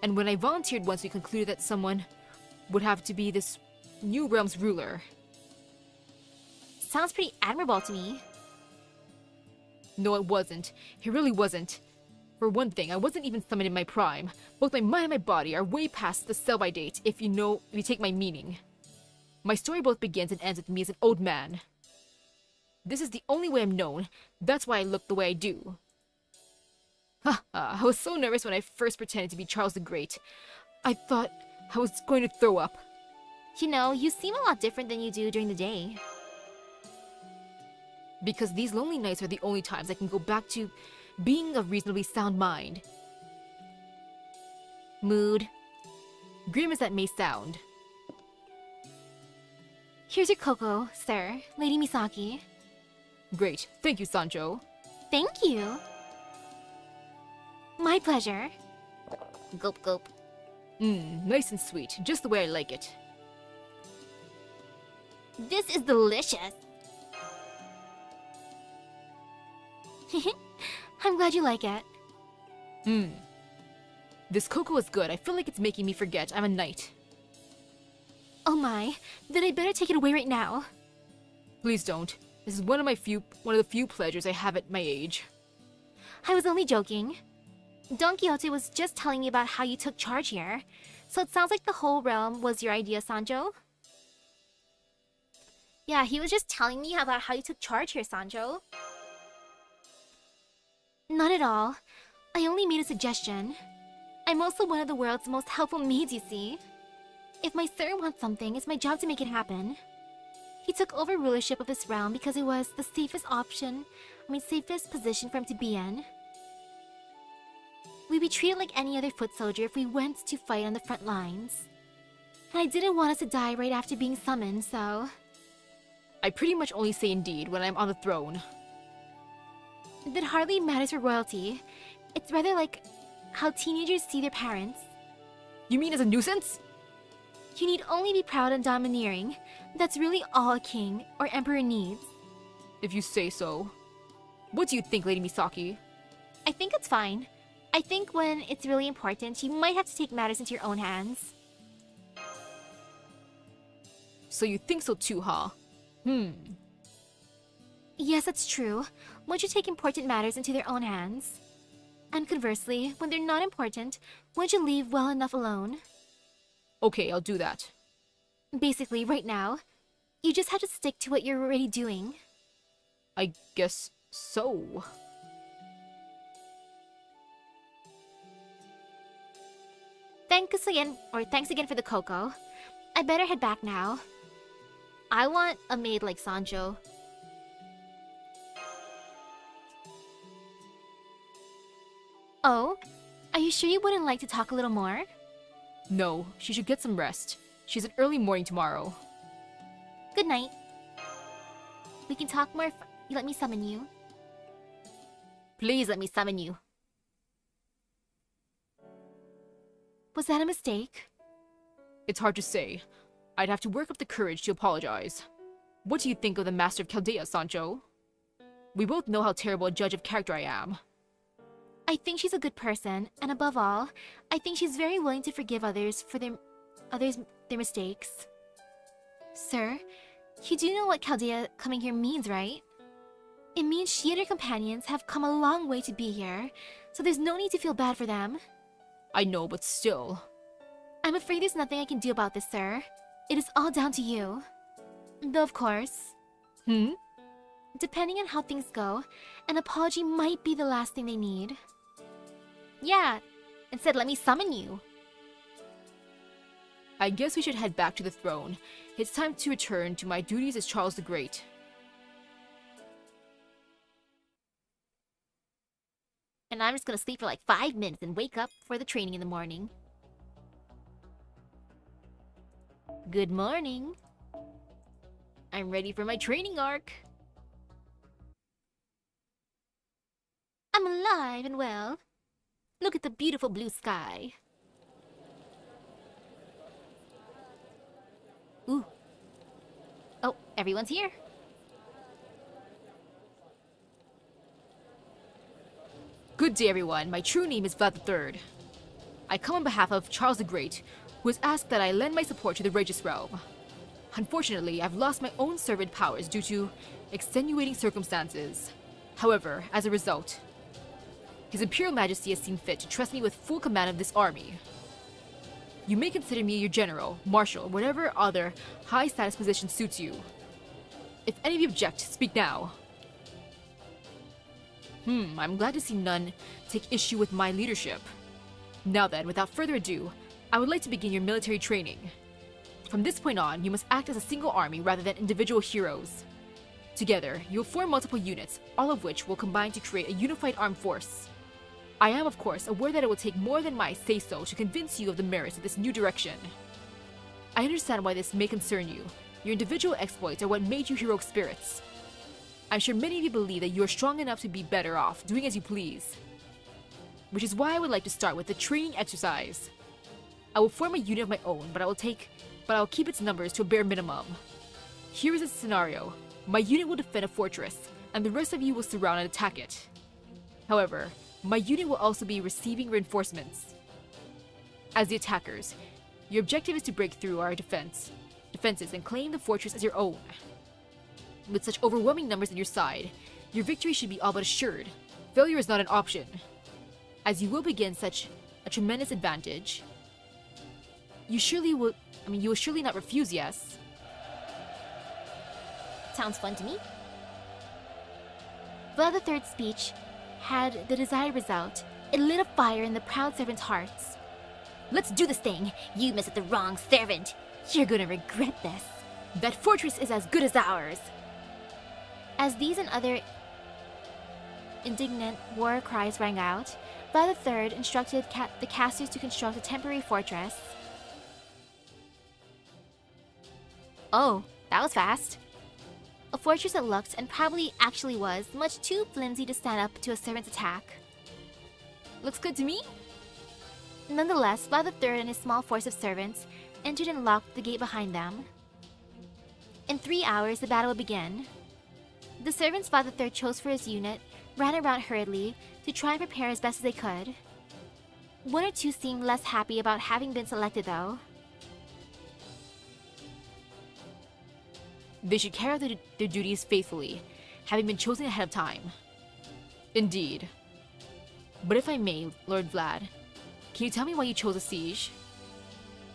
And when I volunteered once we concluded that someone would have to be this new realm's ruler. Sounds pretty admirable to me. No, it wasn't. It really wasn't. For one thing, I wasn't even summoned in my prime. Both my mind and my body are way past the sell-by date, if you take my meaning. My story both begins and ends with me as an old man. This is the only way I'm known. That's why I look the way I do. I was so nervous when I first pretended to be Charles the Great. I thought I was going to throw up. You know, you seem a lot different than you do during the day. Because these lonely nights are the only times I can go back to being of reasonably sound mind. Mood. Grim as that may sound. Here's your cocoa, sir, Lady Misaki. Great. Thank you, Sancho. Thank you. My pleasure. Gulp gulp. Nice and sweet, just the way I like it. This is delicious. I'm glad you like it. This cocoa is good. I feel like it's making me forget I'm a knight. Oh my, then I better take it away right now. Please don't. This is one of the few pleasures I have at my age. I was only joking. Don Quixote was just telling me about how you took charge here, so it sounds like the whole realm was your idea, Sancho. Yeah, he was just telling me about how you took charge here, Sancho. Not at all. I only made a suggestion. I'm also one of the world's most helpful maids, you see. If my sir wants something, it's my job to make it happen. He took over rulership of this realm because it was the safest position for him to be in. We'd be treated like any other foot soldier if we went to fight on the front lines. And I didn't want us to die right after being summoned, so... I pretty much only say indeed when I'm on the throne. That hardly matters for royalty. It's rather like how teenagers see their parents. You mean as a nuisance? You need only be proud and domineering. That's really all a king or emperor needs. If you say so. What do you think, Lady Misaki? I think it's fine. I think when it's really important, you might have to take matters into your own hands. So you think so too, huh? Yes, that's true. Once you take important matters into their own hands. And conversely, when they're not important, once you leave well enough alone. Okay, I'll do that. Basically, right now, you just have to stick to what you're already doing. I guess so. Thanks again for the cocoa. I better head back now. I want a maid like Sancho. Oh? Are you sure you wouldn't like to talk a little more? No, she should get some rest. She has an early morning tomorrow. Good night. We can talk more if you let me summon you. Please let me summon you. Was that a mistake? It's hard to say. I'd have to work up the courage to apologize. What do you think of the Master of Chaldea, Sancho? We both know how terrible a judge of character I am. I think she's a good person, and above all, I think she's very willing to forgive others for their mistakes. Sir, you do know what Chaldea coming here means, right? It means she and her companions have come a long way to be here, so there's no need to feel bad for them. I know, but still. I'm afraid there's nothing I can do about this, sir. It is all down to you. Though, of course... Depending on how things go, an apology might be the last thing they need. Yeah, instead let me summon you. I guess we should head back to the throne. It's time to return to my duties as Charles the Great. And I'm just gonna sleep for like 5 minutes and wake up for the training in the morning. Good morning. I'm ready for my training arc. I'm alive and well. Look at the beautiful blue sky. Ooh. Oh, everyone's here. Good day, everyone. My true name is Vlad III. I come on behalf of Charles the Great, who has asked that I lend my support to the Regis realm. Unfortunately, I've lost my own servant powers due to extenuating circumstances. However, as a result, His Imperial Majesty has seen fit to trust me with full command of this army. You may consider me your general, marshal, or whatever other high-status position suits you. If any of you object, speak now. I'm glad to see none take issue with my leadership. Now then, without further ado, I would like to begin your military training. From this point on, you must act as a single army rather than individual heroes. Together, you'll form multiple units, all of which will combine to create a unified armed force. I am, of course, aware that it will take more than my say-so to convince you of the merits of this new direction. I understand why this may concern you. Your individual exploits are what made you heroic spirits. I'm sure many of you believe that you are strong enough to be better off doing as you please. Which is why I would like to start with the training exercise. I will form a unit of my own, but I will keep its numbers to a bare minimum. Here is a scenario. My unit will defend a fortress, and the rest of you will surround and attack it. However, my unit will also be receiving reinforcements. As the attackers, your objective is to break through our defenses and claim the fortress as your own. With such overwhelming numbers on your side, your victory should be all but assured. Failure is not an option. As you will begin such a tremendous advantage, you will surely not refuse, yes? Sounds fun to me. Vlad the Third's speech had the desired result. It lit a fire in the proud servants' hearts. Let's do this thing! You messed with the wrong servant. You're gonna regret this. That fortress is as good as ours! As these and other indignant war cries rang out, Vlad III instructed the casters to construct a temporary fortress. Oh, that was fast. A fortress that looked, and probably actually was, much too flimsy to stand up to a servant's attack. Looks good to me? Nonetheless, Vlad III and his small force of servants entered and locked the gate behind them. In 3 hours, the battle would begin. The servants Vlad III chose for his unit ran around hurriedly to try and prepare as best as they could. One or two seemed less happy about having been selected, though. They should carry out their duties faithfully, having been chosen ahead of time. Indeed. But if I may, Lord Vlad, can you tell me why you chose a siege?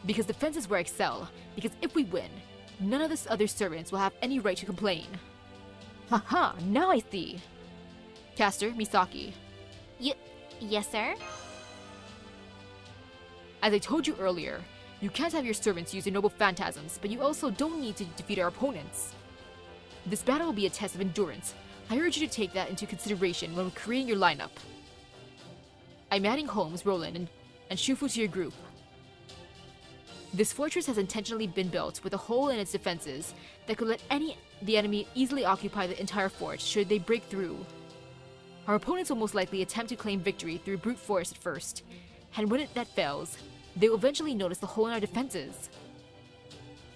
Because defense is where I excel, because if we win, none of the other servants will have any right to complain. Haha, now I see! Caster, Misaki. Yes, sir? As I told you earlier, you can't have your servants use their noble phantasms, but you also don't need to defeat our opponents. This battle will be a test of endurance. I urge you to take that into consideration when creating your lineup. I'm adding Holmes, Roland, and Shufu to your group. This fortress has intentionally been built with a hole in its defenses that could let the enemy easily occupy the entire fort should they break through. Our opponents will most likely attempt to claim victory through brute force at first, and when that fails, they will eventually notice the hole in our defenses.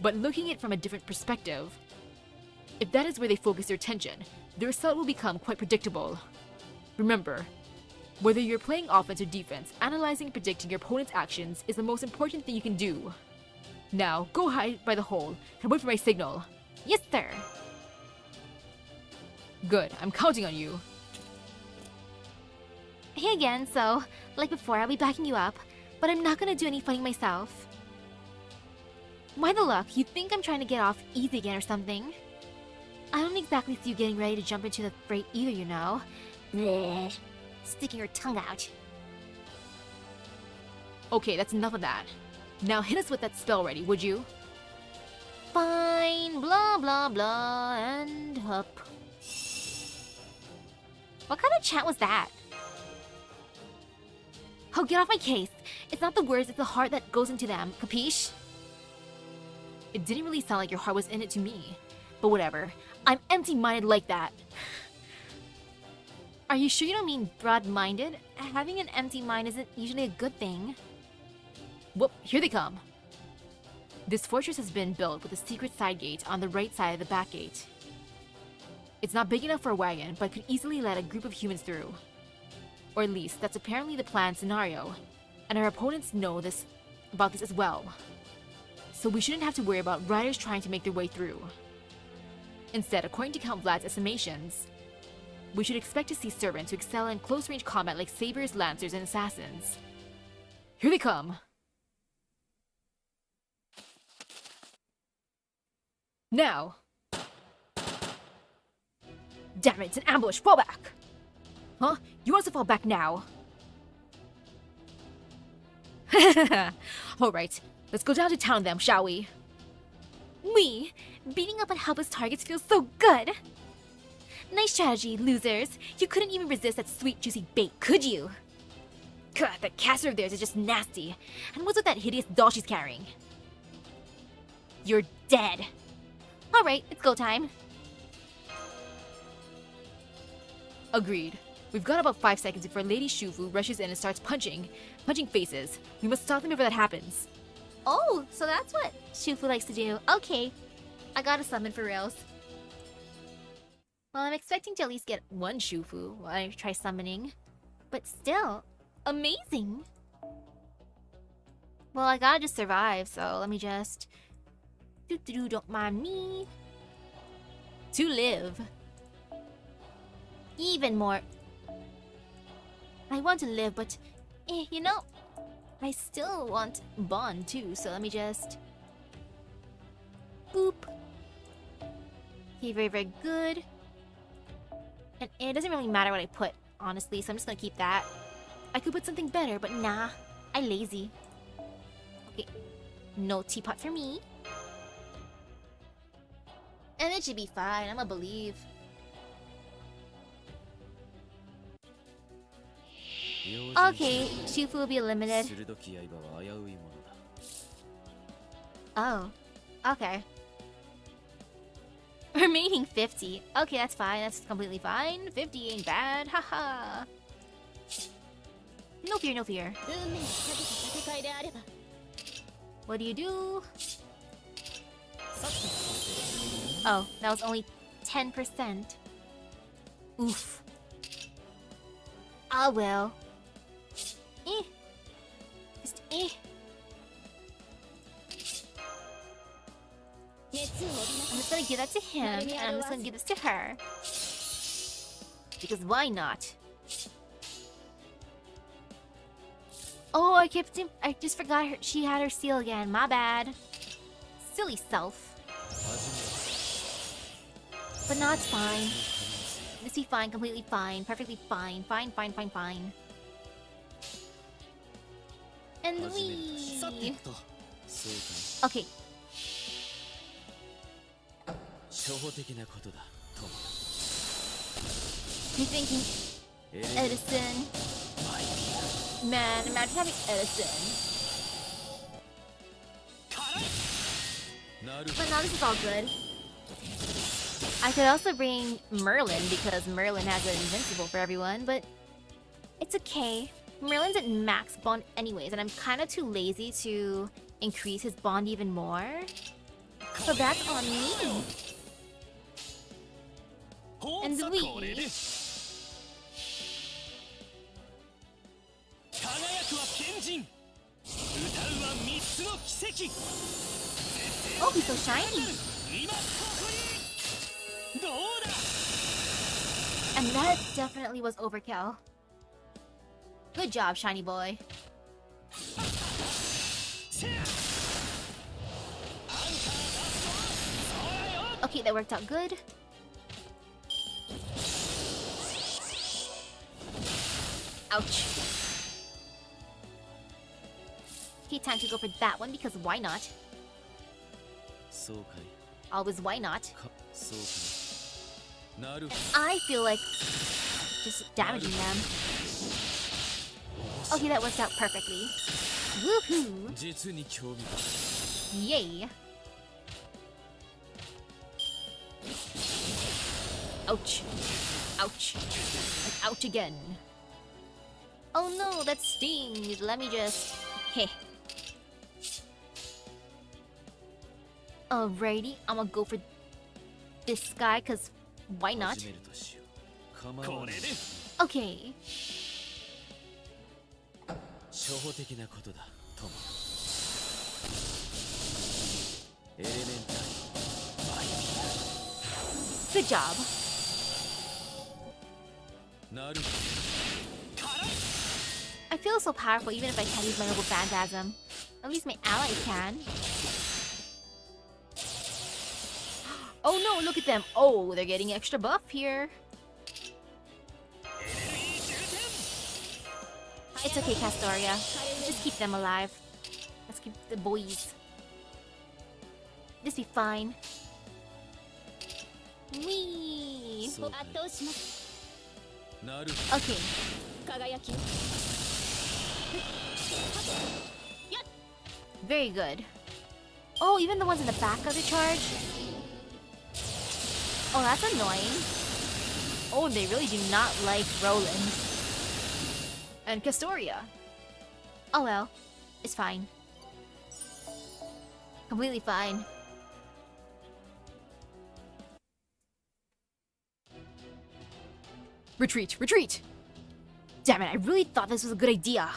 But looking at it from a different perspective, if that is where they focus their attention, the result will become quite predictable. Remember, whether you're playing offense or defense, analyzing and predicting your opponent's actions is the most important thing you can do. Now, go hide by the hole and wait for my signal. Yes, sir. Good, I'm counting on you. Hey again, so, like before, I'll be backing you up, but I'm not gonna do any fighting myself. Why the look? You think I'm trying to get off easy again or something? I don't exactly see you getting ready to jump into the fray either, you know. Bleh. Sticking your tongue out. Okay, that's enough of that. Now hit us with that spell already, would you? Fine, blah blah blah, and up. What kind of chant was that? Oh, get off my case. It's not the words, it's the heart that goes into them, capiche? It didn't really sound like your heart was in it to me. But whatever, I'm empty-minded like that. Are you sure you don't mean broad-minded? Having an empty mind isn't usually a good thing. Whoop, here they come. This fortress has been built with a secret side gate on the right side of the back gate. It's not big enough for a wagon, but could easily let a group of humans through. Or at least, that's apparently the planned scenario, and our opponents know about this as well. So we shouldn't have to worry about riders trying to make their way through. Instead, according to Count Vlad's estimations, we should expect to see servants who excel in close-range combat like sabers, lancers, and assassins. Here they come! Now! Damn it, it's an ambush! Fall back! Huh? You want us to fall back now? Alright, let's go down to town then, shall we? We? Beating up on helpless targets feels so good! Nice strategy, losers. You couldn't even resist that sweet, juicy bait, could you? God, that caster of theirs is just nasty. And what's with that hideous doll she's carrying? You're dead. Alright, it's go time. Agreed. We've got about 5 seconds before Lady Shufu rushes in and starts punching faces. We must stop them before that happens. Oh, so that's what Shufu likes to do. Okay, I gotta summon for reals. Well, I'm expecting to at least get one Shufu while I try summoning. But still, amazing! Well, I gotta just survive, so let me just... don't mind me. To live. Even more. I want to live, but... you know... I still want bond too, so let me just... Boop. Okay, very, very good. And it doesn't really matter what I put, honestly, so I'm just gonna keep that. I could put something better, but nah. I lazy. Okay. No teapot for me. And it should be fine, I'ma believe. Okay, Shufu will be limited. Oh, okay. Remaining 50. Okay, that's fine. That's completely fine. 50 ain't bad. Haha. No fear, no fear. What do you do? Oh, that was only 10%. Oof. Ah, well. Just I'm just gonna give that to him, and I'm just gonna give this to her. Because why not? Oh, I just forgot she had her seal again. My bad. Silly self. But no, it's fine. This be fine, completely fine, perfectly fine. Fine, fine, fine, fine. And we... Okay. You thinking Edison? Man, imagine having Edison. But now this is all good. I could also bring Merlin because Merlin has an invincible for everyone, but it's okay. Merlin's at max bond anyways, and I'm kind of too lazy to increase his bond even more. So that's on me. And we... Oh, he's so shiny! And that definitely was overkill. Good job, shiny boy. Okay, that worked out good. Ouch. Okay, time to go for that one because why not? Always why not? I feel like just damaging them. Okay, that worked out perfectly. Woohoo! Yay! Ouch. Ouch. And ouch again. Oh no, that stings. Let me just... Heh. Alrighty, I'm gonna go for this guy, cause why not? Okay. Good job. I feel so powerful even if I can't use my noble phantasm. At least my ally can. Oh no, look at them. Oh, they're getting extra buff here. It's okay, Castoria. Just keep them alive. Let's keep the boys. This be fine. Wee! Okay. Very good. Oh, even the ones in the back of the charge? Oh, that's annoying. Oh, they really do not like Roland. And Castoria. Oh well, it's fine. Completely fine. Retreat, retreat! Damn it, I really thought this was a good idea.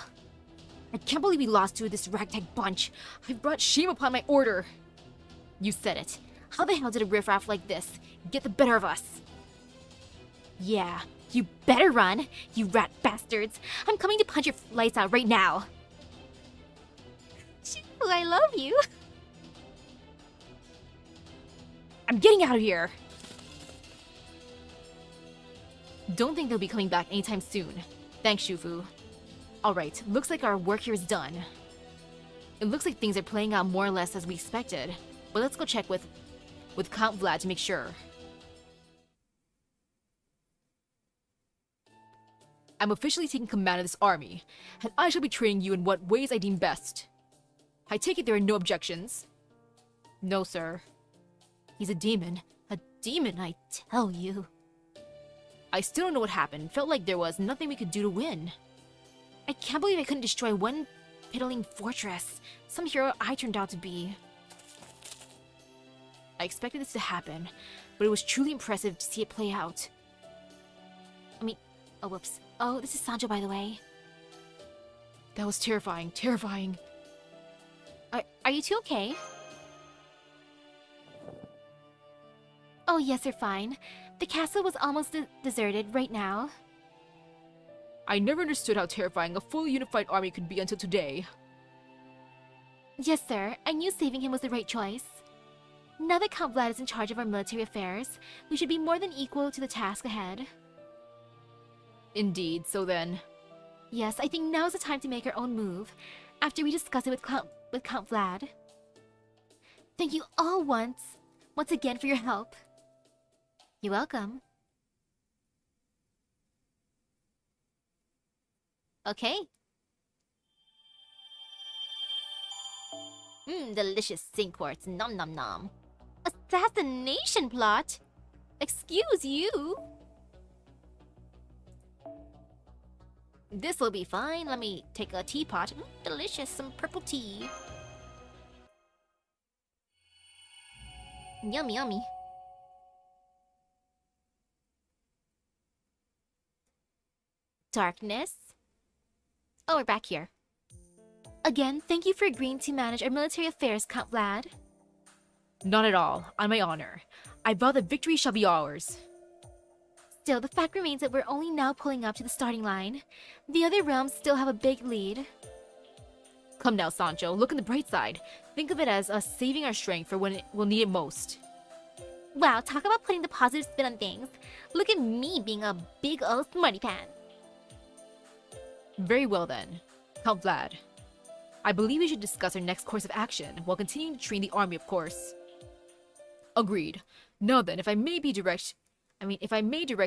I can't believe we lost to this ragtag bunch. I've brought shame upon my order. You said it. How the hell did a riffraff like this get the better of us? Yeah, you better run, you rat bastards. I'm coming to punch your lights out right now. Shifu, I love you. I'm getting out of here! Don't think they'll be coming back anytime soon. Thanks, Shufu. Alright, looks like our work here is done. It looks like things are playing out more or less as we expected, but let's go check with Count Vlad to make sure. I'm officially taking command of this army, and I shall be training you in what ways I deem best. I take it there are no objections? No, sir. He's a demon. A demon, I tell you. I still don't know what happened. Felt like there was nothing we could do to win. I can't believe I couldn't destroy one piddling fortress. Some hero I turned out to be. I expected this to happen, but it was truly impressive to see it play out. Oh, whoops. Oh, this is Sancho, by the way. That was terrifying, terrifying. Are you two okay? Oh, yes, they're fine. The castle was almost deserted right now. I never understood how terrifying a fully unified army could be until today. Yes, sir. I knew saving him was the right choice. Now that Count Vlad is in charge of our military affairs, we should be more than equal to the task ahead. Indeed, so then... Yes, I think now's the time to make our own move, after we discuss it with Count Vlad. Thank you all once again for your help. You're welcome. Okay. Delicious sink quartz, nom nom nom. Assassination plot? Excuse you? This'll be fine. Let me take a teapot. Delicious, some purple tea. Yummy, yummy. Darkness. Oh, we're back here. Again, thank you for agreeing to manage our military affairs, Count Vlad. Not at all, on my honor. I vow that victory shall be ours. Still, the fact remains that we're only now pulling up to the starting line. The other realms still have a big lead. Come now, Sancho, look on the bright side. Think of it as us saving our strength for when we'll need it most. Wow, talk about putting the positive spin on things. Look at me being a big old smarty pants. Very well then. Count Vlad. I believe we should discuss our next course of action, while continuing to train the army, of course. Agreed. Now then, if I may direct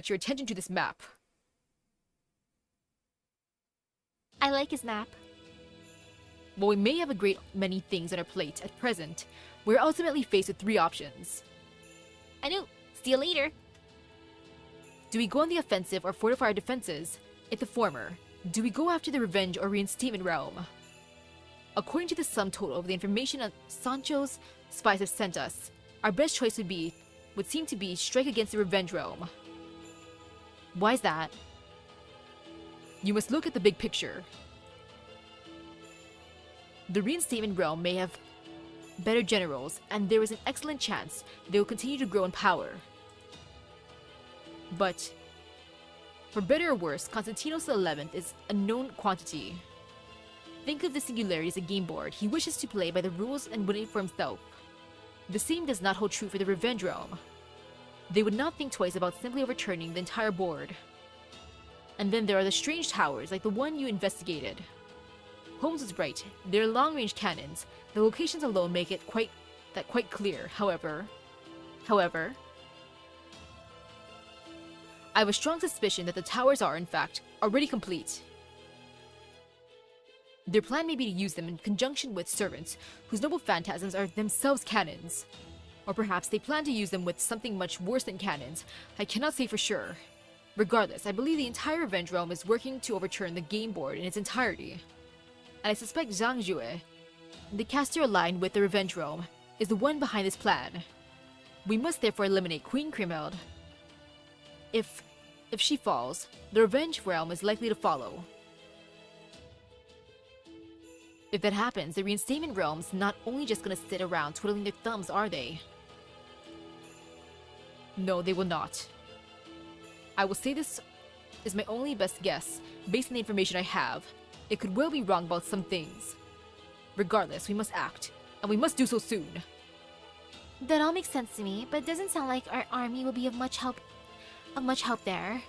your attention to this map. I like his map. While we may have a great many things on our plate at present, we're ultimately faced with three options. I know. See you later. Do we go on the offensive or fortify our defenses? If the former, do we go after the revenge or reinstatement realm? According to the sum total of the information Sancho's spies have sent us, our best choice would seem to be strike against the revenge realm. Why is that? You must look at the big picture. The reinstatement realm may have better generals, and there is an excellent chance they will continue to grow in power. But, for better or worse, Constantinos XI is a known quantity. Think of the singularity as a game board. He wishes to play by the rules and win it for himself. The same does not hold true for the revenge realm. They would not think twice about simply overturning the entire board. And then there are the strange towers, like the one you investigated. Holmes was right. They're long-range cannons. The locations alone make it quite clear. However, I have a strong suspicion that the towers are, in fact, already complete. Their plan may be to use them in conjunction with servants whose noble phantasms are themselves cannons. Or perhaps they plan to use them with something much worse than cannons. I cannot say for sure. Regardless, I believe the entire Revenge Realm is working to overturn the game board in its entirety. And I suspect Zhang Jue, the caster aligned with the Revenge Realm, is the one behind this plan. We must therefore eliminate Queen Kriemhild. If she falls, the Revenge Realm is likely to follow. If that happens, the Reinstatement Realm's not only just gonna sit around twiddling their thumbs, are they? No, they will not. I will say this is my only best guess, based on the information I have. It could well be wrong about some things. Regardless, we must act, and we must do so soon. That all makes sense to me, but it doesn't sound like our army will be of much help there.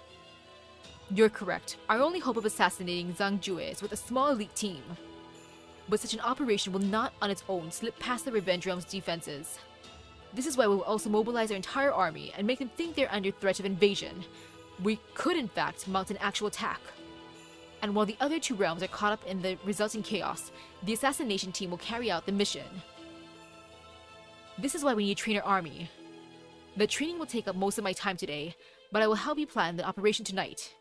You're correct. Our only hope of assassinating Zhang Jue is with a small elite team. But such an operation will not on its own slip past the Revenge Realm's defenses. This is why we will also mobilize our entire army and make them think they're under threat of invasion. We could in fact mount an actual attack. And while the other two realms are caught up in the resulting chaos, the assassination team will carry out the mission. This is why we need to train our army. The training will take up most of my time today, but I will help you plan the operation tonight.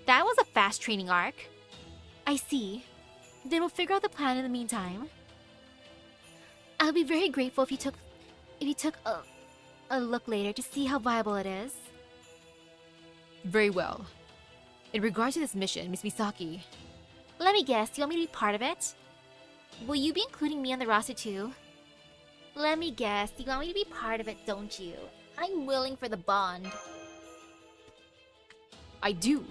That was a fast training arc. I see. Then we'll figure out the plan in the meantime. I'll be very grateful if you took a look later to see how viable it is. Very well. In regards to this mission, Miss Misaki, Let me guess, you want me to be part of it? Will you be including me on the roster too? Let me guess, you want me to be part of it, don't you? I'm willing for the bond. I do.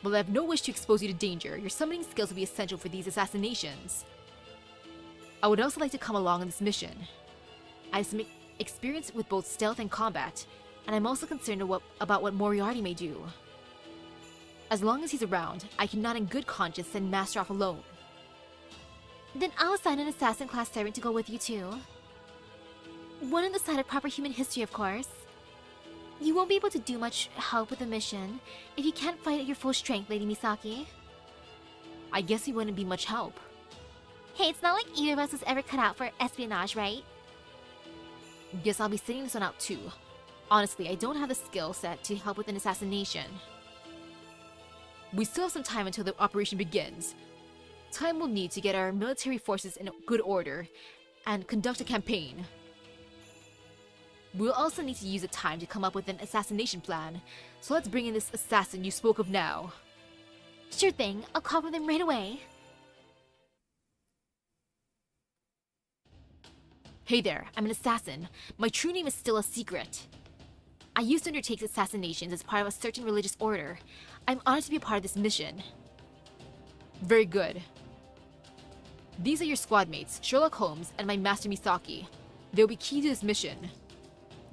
While I have no wish to expose you to danger, your summoning skills will be essential for these assassinations. I would also like to come along on this mission. I have some experience with both stealth and combat, and I'm also concerned about what Moriarty may do. As long as he's around, I cannot in good conscience send Master off alone. Then I'll assign an assassin-class servant to go with you too. One on the side of proper human history, of course. You won't be able to do much help with the mission if you can't fight at your full strength, Lady Misaki. I guess he wouldn't be much help. Hey, it's not like either of us was ever cut out for espionage, right? Guess I'll be sitting this one out too. Honestly, I don't have the skill set to help with an assassination. We still have some time until the operation begins. Time we'll need to get our military forces in good order and conduct a campaign. We'll also need to use the time to come up with an assassination plan, so let's bring in this assassin you spoke of now. Sure thing, I'll call for them right away. Hey there, I'm an assassin. My true name is still a secret. I used to undertake assassinations as part of a certain religious order. I'm honored to be a part of this mission. Very good. These are your squad mates, Sherlock Holmes and my master Misaki. They'll be key to this mission.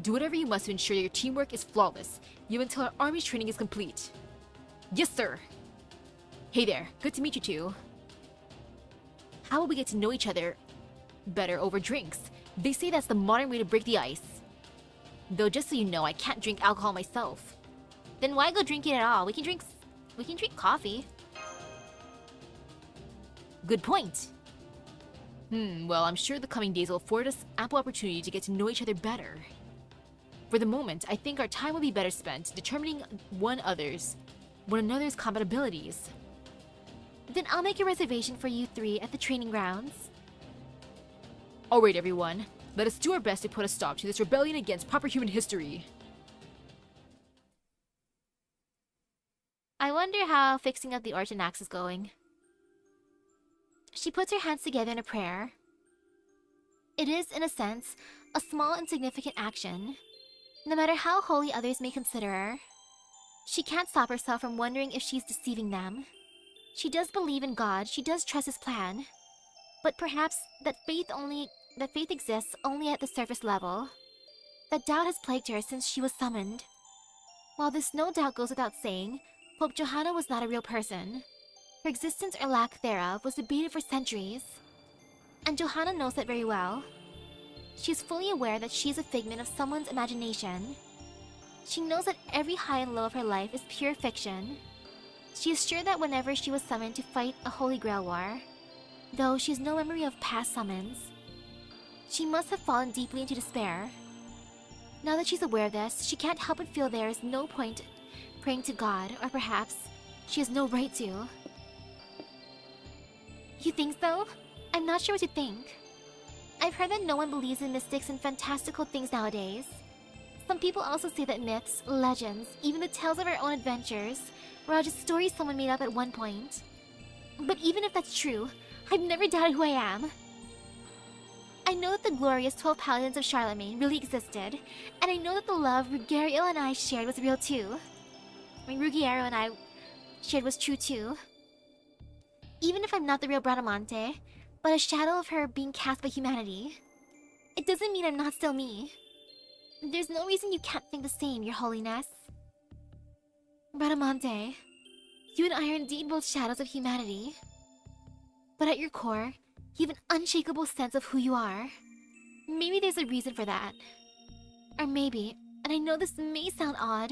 Do whatever you must to ensure your teamwork is flawless, even until our army's training is complete. Yes, sir! Hey there, good to meet you two. How will we get to know each other better over drinks? They say that's the modern way to break the ice. Though just so you know, I can't drink alcohol myself. Then why go drink it at all? We can drink coffee. Good point. Well, I'm sure the coming days will afford us ample opportunity to get to know each other better. For the moment, I think our time will be better spent determining one another's compatibilities. Then I'll make a reservation for you three at the training grounds. Alright everyone, let us do our best to put a stop to this rebellion against proper human history. I wonder how fixing up the Origin Axe is going. She puts her hands together in a prayer. It is, in a sense, a small insignificant action. No matter how holy others may consider her, she can't stop herself from wondering if she's deceiving them. She does believe in God, she does trust his plan. But perhaps that faith exists only at the surface level. That doubt has plagued her since she was summoned. While this no doubt goes without saying, Pope Johanna was not a real person. Her existence or lack thereof was debated for centuries. And Johanna knows that very well. She is fully aware that she is a figment of someone's imagination. She knows that every high and low of her life is pure fiction. She is sure that whenever she was summoned to fight a Holy Grail war, though she has no memory of past summons, she must have fallen deeply into despair. Now that she's aware of this, she can't help but feel there is no point praying to God, or perhaps she has no right to. You think so? I'm not sure what to think. I've heard that no one believes in mystics and fantastical things nowadays. Some people also say that myths, legends, even the tales of our own adventures were all just stories someone made up at one point. But even if that's true, I've never doubted who I am. I know that the glorious 12 Paladins of Charlemagne really existed, and I know that the love Ruggiero and I shared was real too. Ruggiero and I shared was true too. Even if I'm not the real Bradamante, but a shadow of her being cast by humanity, it doesn't mean I'm not still me. There's no reason you can't think the same, Your Holiness. Bradamante, you and I are indeed both shadows of humanity. But at your core, you have an unshakable sense of who you are. Maybe there's a reason for that. Or maybe, and I know this may sound odd,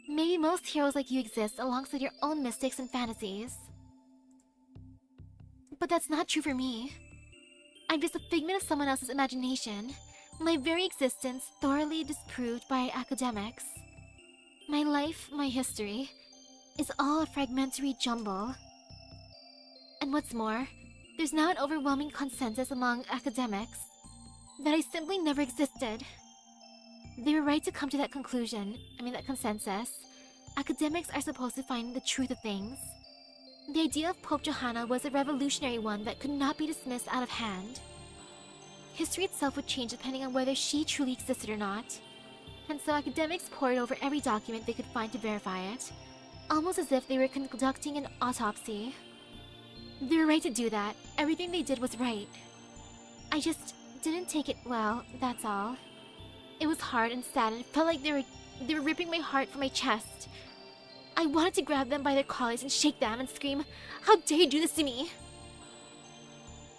maybe most heroes like you exist alongside your own mystics and fantasies. But that's not true for me. I'm just a figment of someone else's imagination, my very existence thoroughly disproved by academics. My life, my history, is all a fragmentary jumble. And what's more, there's now an overwhelming consensus among academics that I simply never existed. They were right to come to that conclusion, that consensus. Academics are supposed to find the truth of things. The idea of Pope Johanna was a revolutionary one that could not be dismissed out of hand. History itself would change depending on whether she truly existed or not. And so academics pored over every document they could find to verify it, almost as if they were conducting an autopsy. They were right to do that. Everything they did was right. I just didn't take it well, that's all. It was hard and sad, and it felt like they were ripping my heart from my chest. I wanted to grab them by their collars and shake them and scream, "How dare you do this to me?"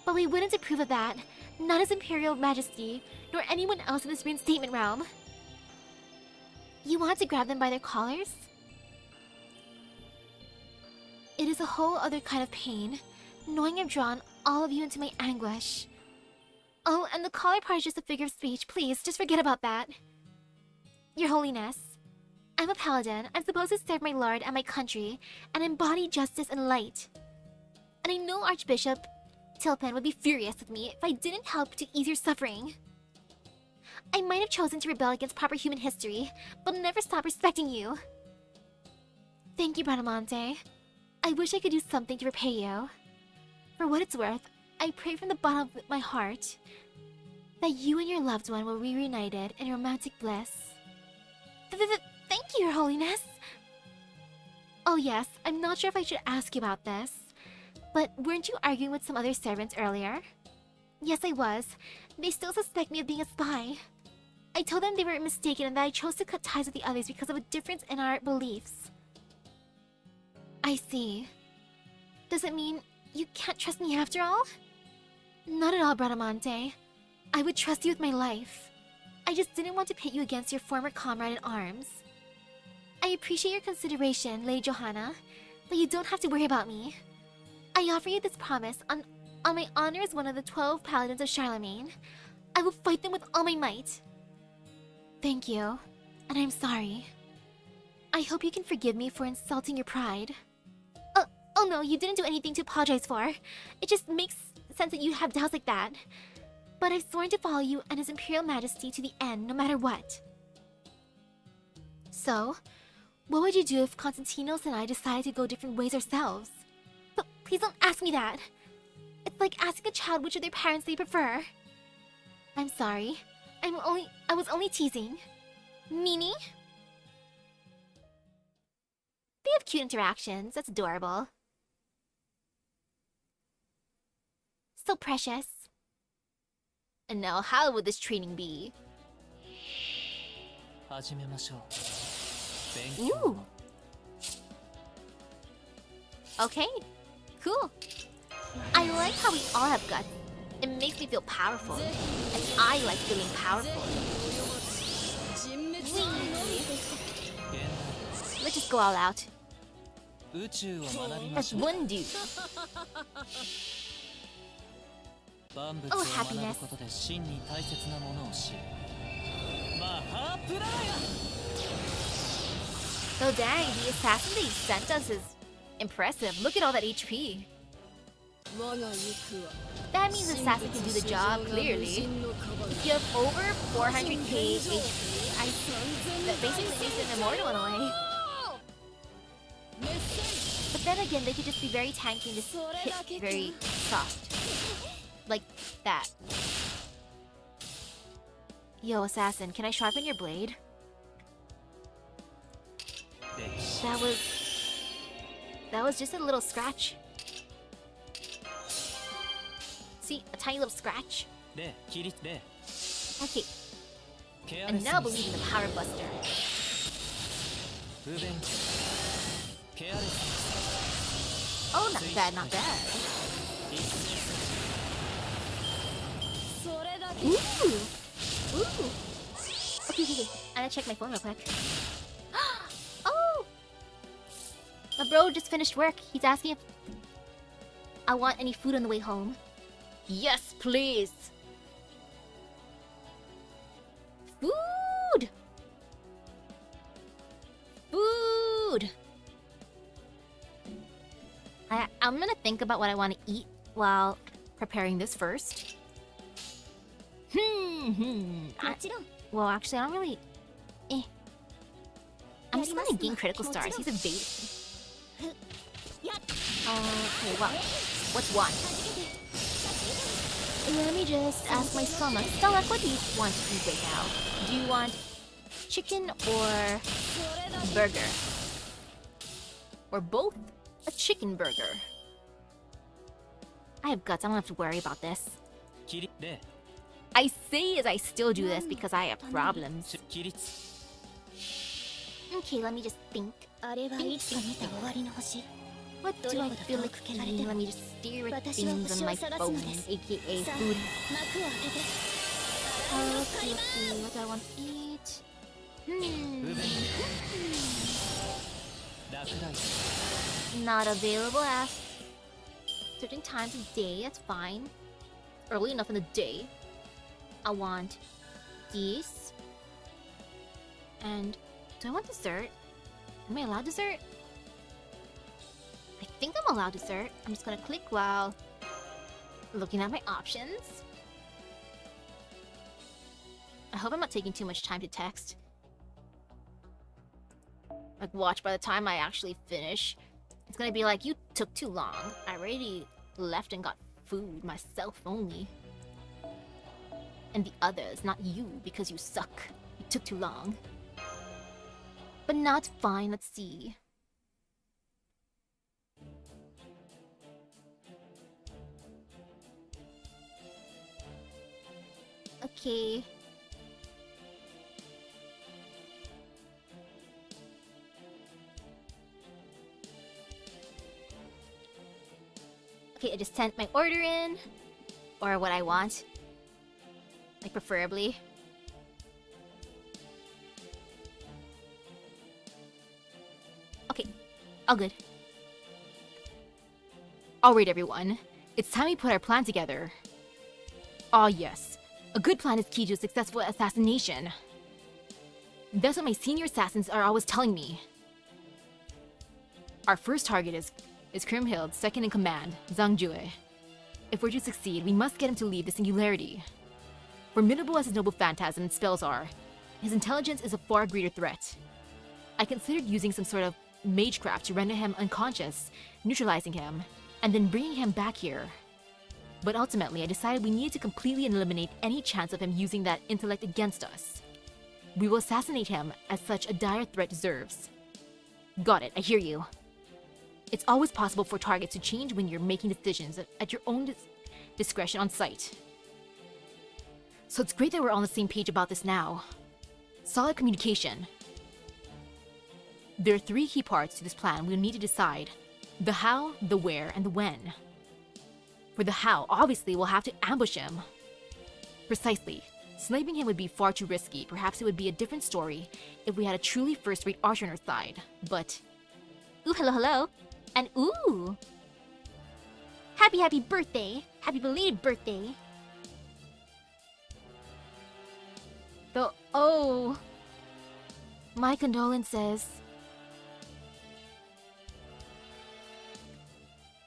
But we wouldn't approve of that, not His Imperial Majesty, nor anyone else in this reinstatement realm. You wanted to grab them by their collars? It is a whole other kind of pain, knowing I've drawn all of you into my anguish. Oh, and the collar part is just a figure of speech. Please, just forget about that. Your Holiness, I'm a paladin. I'm supposed to serve my lord and my country, and embody justice and light. And I know Archbishop Tilpin would be furious with me if I didn't help to ease your suffering. I might have chosen to rebel against proper human history, but I'll never stop respecting you. Thank you, Bradamante. I wish I could do something to repay you. For what it's worth, I pray from the bottom of my heart that you and your loved one will be reunited in romantic bliss. Thank you, Your Holiness! Oh yes, I'm not sure if I should ask you about this, but weren't you arguing with some other servants earlier? Yes, I was. They still suspect me of being a spy. I told them they were mistaken and that I chose to cut ties with the others because of a difference in our beliefs. I see. Does it mean you can't trust me after all? Not at all, Bradamante. I would trust you with my life. I just didn't want to pit you against your former comrade in arms. I appreciate your consideration, Lady Johanna, but you don't have to worry about me. I offer you this promise on my honor as one of the 12 Paladins of Charlemagne. I will fight them with all my might. Thank you, and I'm sorry. I hope you can forgive me for insulting your pride. Oh no, you didn't do anything to apologize for. It just makes sense that you have doubts like that. But I've sworn to follow you and His Imperial Majesty to the end, no matter what. So, what would you do if Constantinos and I decided to go different ways ourselves? But please don't ask me that. It's like asking a child which of their parents they prefer. I'm sorry. I was only teasing. Mimi? They have cute interactions. That's adorable. So precious. And now, how would this training be? 始めましょう。 Ooh. Okay. Cool. I like how we all have guts. It makes me feel powerful. And I like feeling powerful. Let's just go all out. 宇宙を学びま That's しょう。 one dude. 万物を Oh, 学ぶ happiness. ことで真に大切なものを知る。マハープララヤ。 So dang, the assassin that he sent us is impressive. Look at all that HP. 我が行くは That means the assassin can do the job clearly. If you have over 400k HP, that basically makes him immortal in a way. But then again, they could just be very tanky and just hit very soft. Like that. Yo, assassin, can I sharpen your blade? That was just a little scratch. See, a tiny little scratch. で、起立で。 Okay, ケアレ and ス now に believe in the power buster. 不勉強。ケアレス Oh, not bad, not bad. に一斉する。それだけ Ooh! Ooh! Okay. I'm gonna check my phone real quick. Oh! My bro just finished work. He's asking if I want any food on the way home. Yes, please! Food! Food! I'm gonna think about what I want to eat while preparing this first. Well, actually, I don't really. I'm just gonna gain critical stars. He's evading. Okay, well, what's one? Let me just ask my stomach. Stomach, what do you want to eat right now? Do you want chicken or burger? Or both? A chicken burger. I have guts. I don't have to worry about this. 起立で。 I say as I still do this because I have problems. 起立。 Okay, let me just think. あれはいつか見た終わりの星 What do I feel like eating? Let me just stare at things on my phone, aka food. 幕を開けて Let's see. What do I want to eat? 不勉強。落第。 Not available at certain times of day. That's fine. Early enough in the day. I want these. And do I want dessert? Am I allowed dessert? I think I'm allowed dessert. I'm just gonna click while looking at my options. I hope I'm not taking too much time to text. Like, watch, by the time I actually finish, it's gonna be like, you took too long. I already left and got food myself only. And the others, not you, because you suck. You took too long. But not fine, let's see. Okay. Okay, I just sent my order in. Or what I want. Like, preferably. Okay, all good. Alright, everyone. It's time we put our plan together. Ah, yes. A good plan is key to a successful assassination. That's what my senior assassins are always telling me. Our first target is Kriemhild's second in command, Zhang Jue. If we're to succeed, we must get him to leave the singularity. Formidable as his noble phantasm and spells are, his intelligence is a far greater threat. I considered using some sort of magecraft to render him unconscious, neutralizing him, and then bringing him back here. But ultimately, I decided we needed to completely eliminate any chance of him using that intellect against us. We will assassinate him as such a dire threat deserves. Got it, I hear you. It's always possible for targets to change when you're making decisions at your own discretion on sight. So it's great that we're on the same page about this now. Solid communication. There are three key parts to this plan we'll need to decide. The how, the where, and the when. For the how, obviously we'll have to ambush him. Precisely. Sniping him would be far too risky. Perhaps it would be a different story if we had a truly first-rate archer on our side. But Ooh, hello, hello. And ooh! Happy birthday! Happy belated birthday! Oh... My condolences.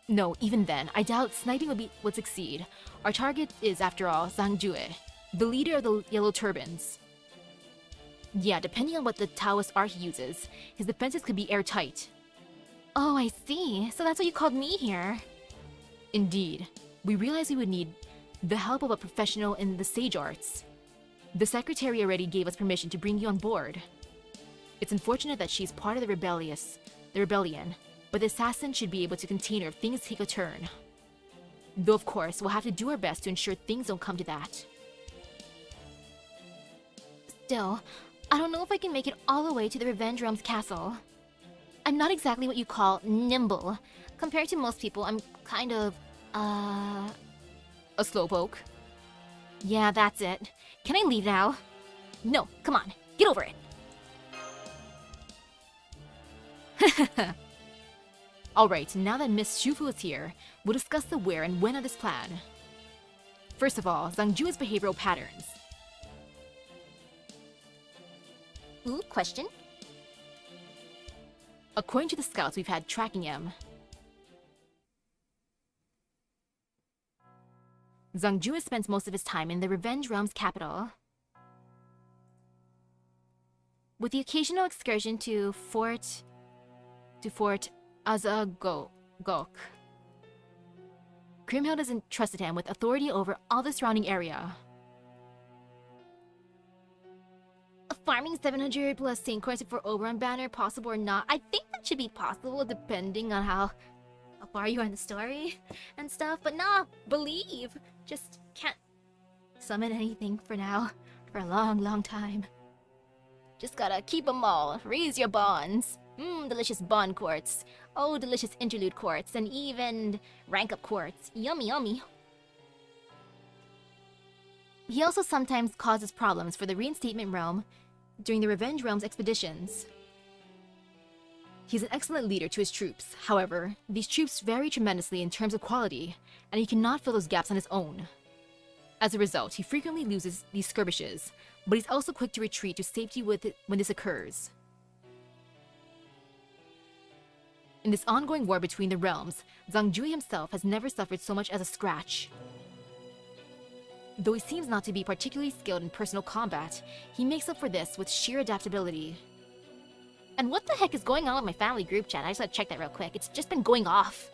No, even then, I doubt sniping would succeed. Our target is, after all, Zangjue, the leader of the Yellow Turbans. Yeah, depending on what the Taoist art he uses, his defenses could be airtight. Oh, I see. So that's what you called me here. Indeed. We realized we would need the help of a professional in the sage arts. The secretary already gave us permission to bring you on board. It's unfortunate that she's part of the rebellion, but the assassin should be able to contain her if things take a turn. Though of course, we'll have to do our best to ensure things don't come to that. Still, I don't know if I can make it all the way to the Revenge Realm's castle. I'm not exactly what you call nimble. Compared to most people, I'm kind of, a slowpoke. Yeah, that's it. Can I leave now? No, come on, get over it. Alright, now that Miss Shufu is here, we'll discuss the where and when of this plan. First of all, Zangjue's behavioral patterns. Ooh, question? According to the scouts we've had tracking him, Zangjue spends most of his time in the Revenge Realm's capital, with the occasional excursion to Fort Azagok. Grimhild has entrusted him with authority over all the surrounding area. Farming 700 plus Saint coins for Oberon banner, possible or not? I think that should be possible depending on how far you are in the story and stuff, but nah, believe. Just can't summon anything for now, for a long time. Just gotta keep them all, raise your bonds. Delicious bond quartz. Oh, delicious interlude quartz, and even rank up quartz. Yummy, yummy. He also sometimes causes problems for the Reinstatement Realm during the Revenge Realm's expeditions. He's an excellent leader to his troops. However, these troops vary tremendously in terms of quality, and he cannot fill those gaps on his own. As a result, he frequently loses these skirmishes, but he's also quick to retreat to safety when this occurs. In this ongoing war between the realms, Zangjue himself has never suffered so much as a scratch. Though he seems not to be particularly skilled in personal combat, he makes up for this with sheer adaptability. And what the heck is going on with my family group chat? I just gotta check that real quick. It's just been going off.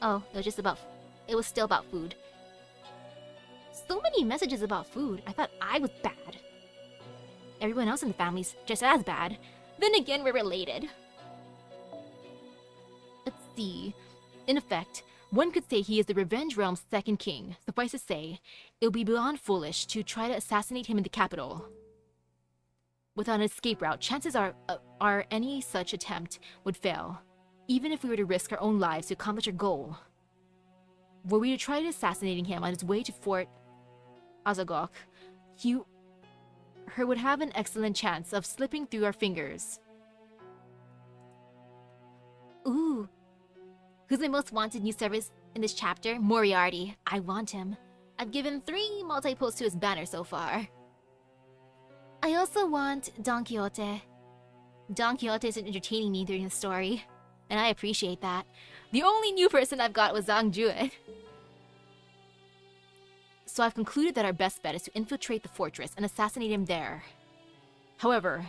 Oh, it was still about food. So many messages about food. I thought I was bad. Everyone else in the family's just as bad. Then again, we're related. Let's see. In effect, one could say he is the Revenge Realm's second king. Suffice to say, it would be beyond foolish to try to assassinate him in the capital. Without an escape route, chances are any such attempt would fail, even if we were to risk our own lives to accomplish our goal. Were we to try assassinating him on his way to Fort Azagok, he would have an excellent chance of slipping through our fingers. Ooh. Who's my most wanted new service in this chapter? Moriarty. I want him. I've given 3 multi-posts to his banner so far. I also want Don Quixote. Don Quixote is entertaining me during the story, and I appreciate that. The only new person I've got was Zangjue. So I've concluded that our best bet is to infiltrate the fortress and assassinate him there. However,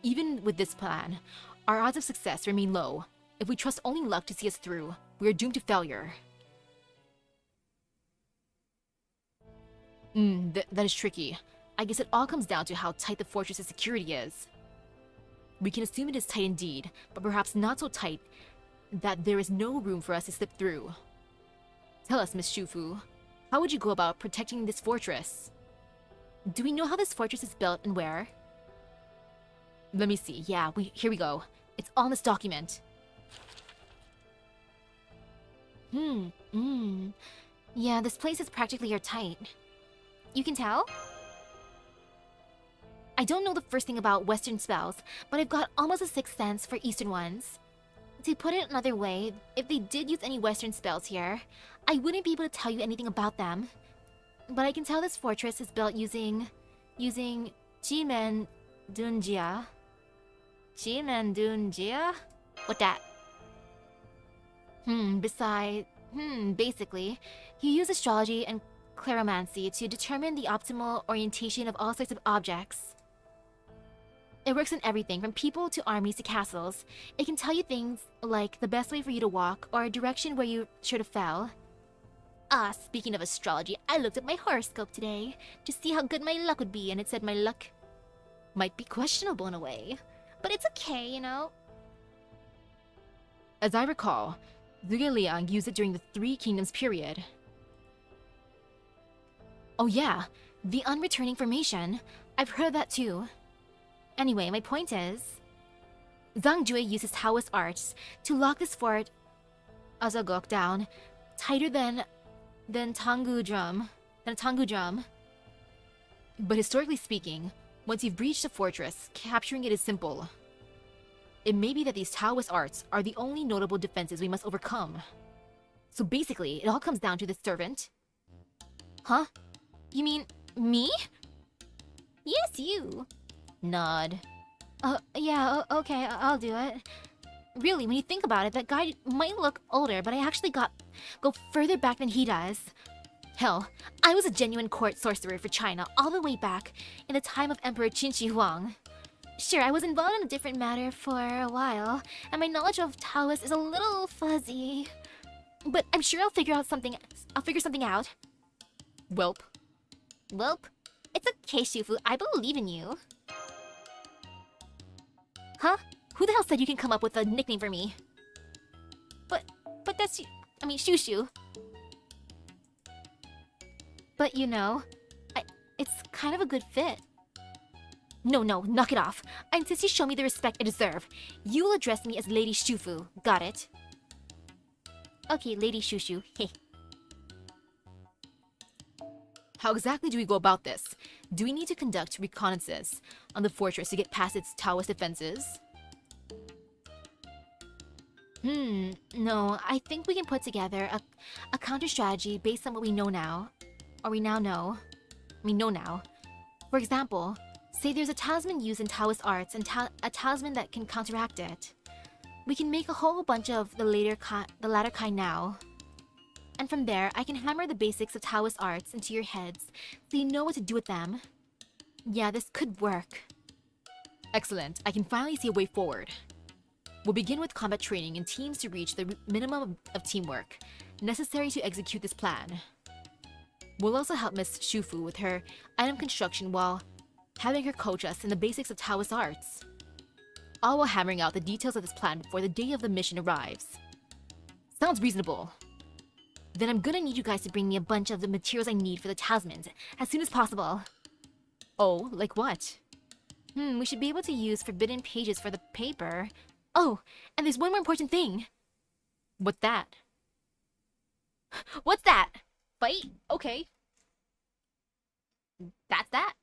even with this plan, our odds of success remain low. If we trust only luck to see us through, we are doomed to failure. That is tricky. I guess it all comes down to how tight the fortress's security is. We can assume it is tight indeed, but perhaps not so tight that there is no room for us to slip through. Tell us, Miss Shufu, how would you go about protecting this fortress? Do we know how this fortress is built and where? Let me see. Yeah, here we go. It's all in this document. Yeah, this place is practically airtight. You can tell? I don't know the first thing about Western spells, but I've got almost a sixth sense for Eastern ones. To put it another way, if they did use any Western spells here, I wouldn't be able to tell you anything about them. But I can tell this fortress is built using Jimen Dunjia. Jimen Dunjia? What that? Basically, you use astrology and claromancy to determine the optimal orientation of all sorts of objects. It works in everything from people to armies to castles. It can tell you things like the best way for you to walk or a direction where you should have fell. Ah, speaking of astrology, I looked at my horoscope today to see how good my luck would be, and it said my luck might be questionable in a way. But it's okay, you know? As I recall, Zhuge Liang used it during the Three Kingdoms period. Oh yeah, the unreturning formation. I've heard of that too. Anyway, my point is, Zhang Jue uses Taoist arts to lock this fort, Azagok, down tighter than Tangu drum. But historically speaking, once you've breached a fortress, capturing it is simple. It may be that these Taoist arts are the only notable defenses we must overcome. So basically, it all comes down to the servant. Huh? You mean me? Yes, you. Nod. Yeah, okay, I'll do it. Really, when you think about it, that guy might look older, but I actually go further back than he does. Hell, I was a genuine court sorcerer for China all the way back in the time of Emperor Qin Shi Huang. Sure, I was involved in a different matter for a while, and my knowledge of Taoist is a little fuzzy. But I'm sure I'll figure something out. Welp. It's okay, Shufu. I believe in you. Huh? Who the hell said you can come up with a nickname for me? But that's... I mean, Shushu. But you know, it's kind of a good fit. No, knock it off. I insist you show me the respect I deserve. You will address me as Lady Shufu. Got it? Okay, Lady Shushu. Hey. How exactly do we go about this? Do we need to conduct reconnaissance on the fortress to get past its Taoist defenses? No, I think we can put together a counter strategy based on what we know now. Or we know now. For example, say there's a talisman used in Taoist arts and a talisman that can counteract it. We can make a whole bunch of the latter kind now. And from there, I can hammer the basics of Taoist arts into your heads so you know what to do with them. Yeah, this could work. Excellent. I can finally see a way forward. We'll begin with combat training in teams to reach the minimum of teamwork necessary to execute this plan. We'll also help Miss Shufu with her item construction while having her coach us in the basics of Taoist arts. All while hammering out the details of this plan before the day of the mission arrives. Sounds reasonable. Then I'm gonna need you guys to bring me a bunch of the materials I need for the talismans as soon as possible. Oh, like what? We should be able to use forbidden pages for the paper. Oh, and there's one more important thing. What's that? What's that? Fight? Okay. That's that.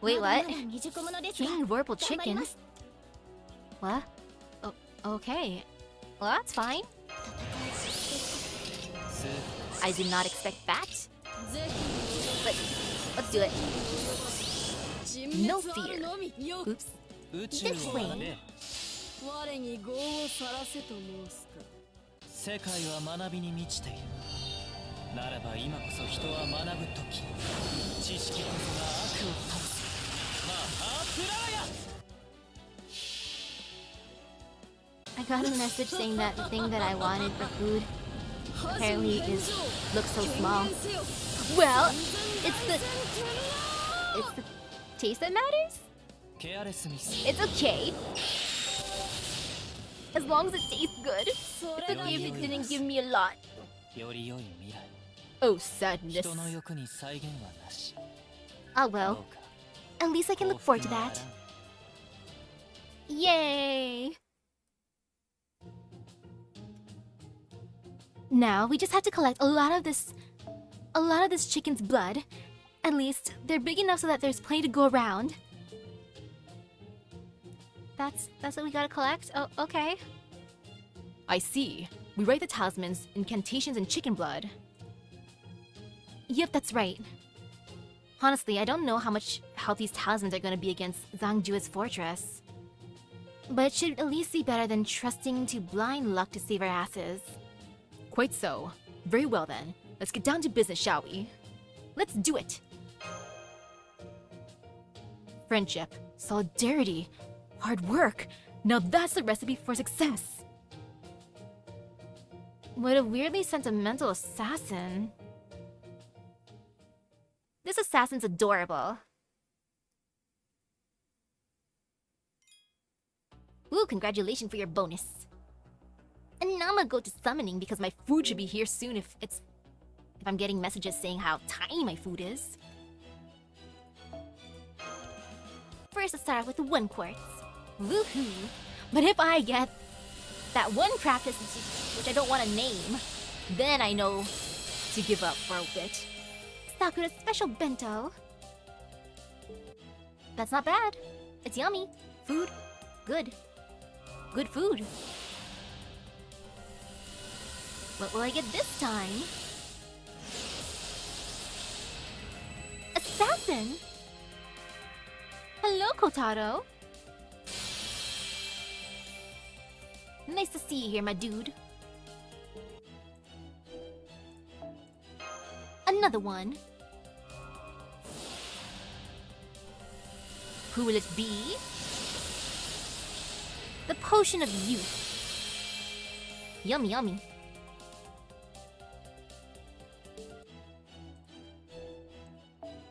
Wait, what? King Vorpal Chicken? What? Oh, okay. Well, that's fine. I did not expect that. But let's do it. No fear. Oops. This way. 我に業をさらせと申すか。世界は学びに満ちている。ならば今こそ人は学ぶ時。知識こそが悪を倒す。マハープラーヤ。 I got a message saying that the thing that I wanted for food apparently looks so small. Well, it's the taste that matters? ケアレスミス。 It's okay. As long as it tastes good. It's okay if it didn't give me a lot. より良い未来。 Oh, sadness. 人の欲に再現はなし。 Oh ど well. うか At least I can look forward to that. Yay! Now we just have to collect a lot of this a lot of this chicken's blood. At least, they're big enough so that there's plenty to go around. That's what we gotta collect? Oh, okay. I see. We write the talismans, incantations, and chicken blood. Yep, that's right. Honestly, I don't know how much help these talismans are gonna be against Zhangjue's fortress. But it should at least be better than trusting to blind luck to save our asses. Quite so. Very well then. Let's get down to business, shall we? Let's do it! Friendship, solidarity, hard work. Now that's the recipe for success. What a weirdly sentimental assassin. This assassin's adorable. Ooh, congratulations for your bonus. And now I'm gonna go to summoning because my food should be here soon if I'm getting messages saying how tiny my food is. First, let's start off with the 1 quartz. Woohoo! But if I get that one practice, which I don't want to name, then I know to give up for a bit. Sakura's special bento. That's not bad. It's yummy. Food. Good. Good food. What will I get this time? Assassin! Hello, Kotaro. Nice to see you here, my dude. Another one. Who will it be? The potion of youth. Yummy, yummy.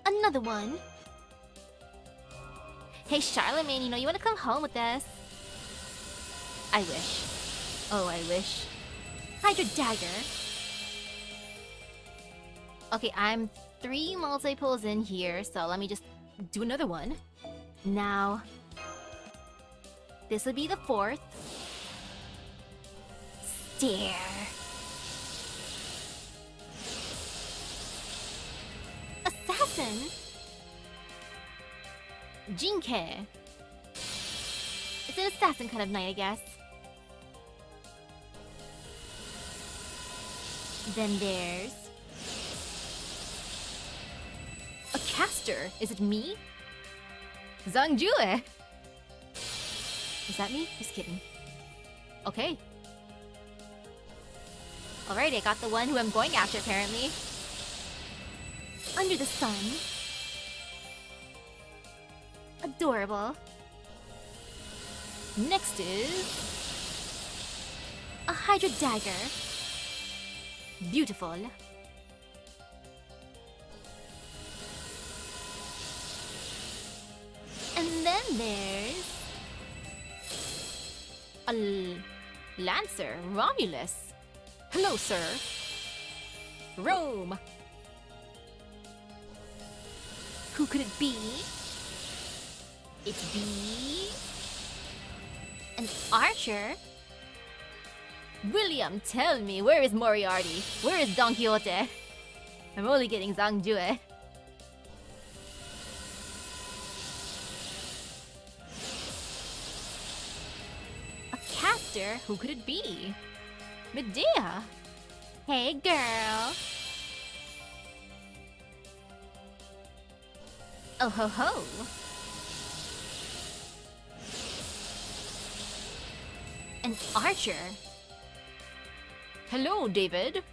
Another one. Hey, Charlemagne, you wanna come home with us? I wish. Oh, I wish. Hydra Dagger. Okay, I'm 3 multiples in here, so let me just do another one. Now, this would be the 4th. Stare. Assassin? Jinke. It's an assassin kind of night, I guess. Then there's a caster. Is it me? Zhangjiu! Is that me? Just kidding. Okay. Alright, I got the one who I'm going after apparently. Under the sun. Adorable. Next is A Hydra Dagger. Beautiful. And then there's a Lancer, Romulus. Hello, sir. Rome. Who could it be? It's be an archer. William, tell me, where is Moriarty? Where is Don Quixote? I'm only getting Zhangjiu. A caster? Who could it be? Medea. Hey, girl. Oh ho ho. An archer. Hello, David.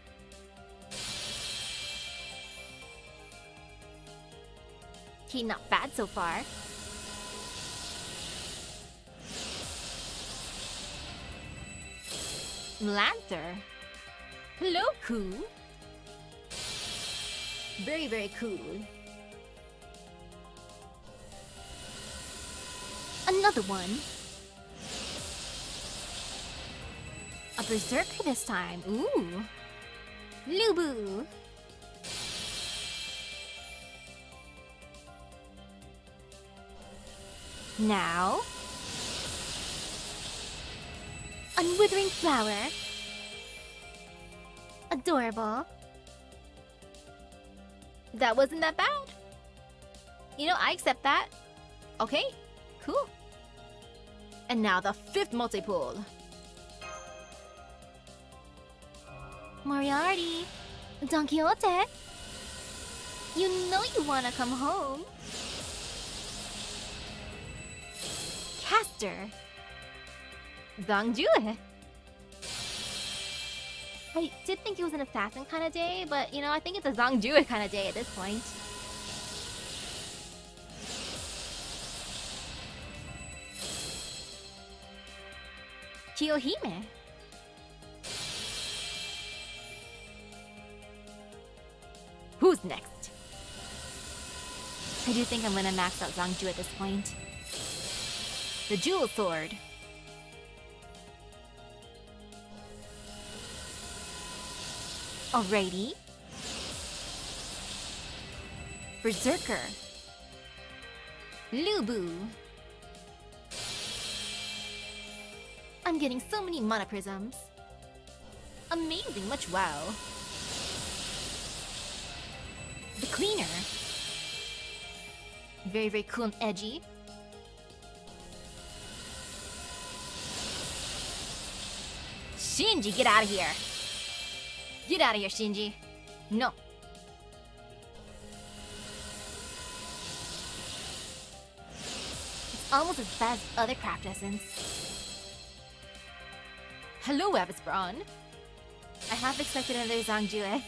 He not bad so far. Lancer. Hello, Koo. Very, very cool. Another one. A berserker this time. Ooh. Lubu. Now. Unwithering flower. Adorable. That wasn't that bad. You know, I accept that. Okay, cool. And now the 5th multi-pool. Moriarty, Don Quixote, you know you wanna come home. Caster, Zhang Jue. I did think it was an assassin kind of day, but you know, I think it's a Zhang Jue kind of day at this point. Kiyohime. Who's next? I do think I'm gonna max out Zhang Jue at this point. The Jewel Sword. Alrighty. Berserker. Lubu. I'm getting so many mana prisms. Amazing, much wow. The Cleaner. Very, very cool and edgy. Shinji, get out of here. Get out of here, Shinji. No. It's almost as bad as other craft essence. Hello, Avis Braun. I half expected another Zhang Jue.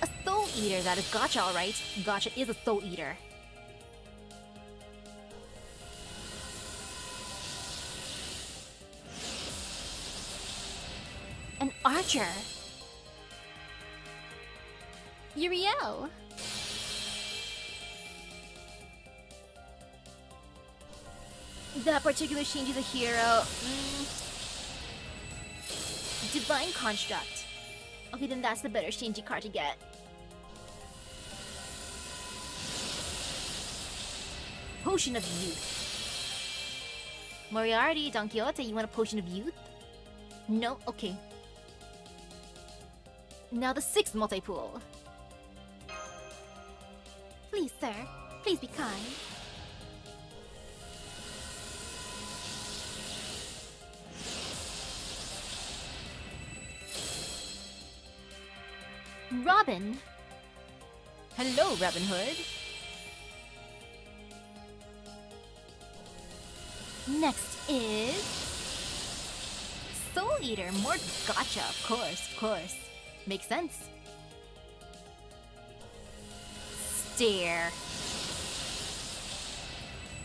A Soul Eater, that is Gotcha, alright. Gotcha is a Soul Eater. An Archer. Uriel. That particular Shinji's a hero. Divine Construct. Okay, then that's the better Shinji card to get. Potion of Youth. Moriarty, Don Quixote, you want a Potion of Youth? No? Okay. Now the 6th multi-pool. Please, sir. Please be kind. Robin. Hello, Robin Hood. Next is Soul Eater. More Gotcha, of course. Makes sense. Stare.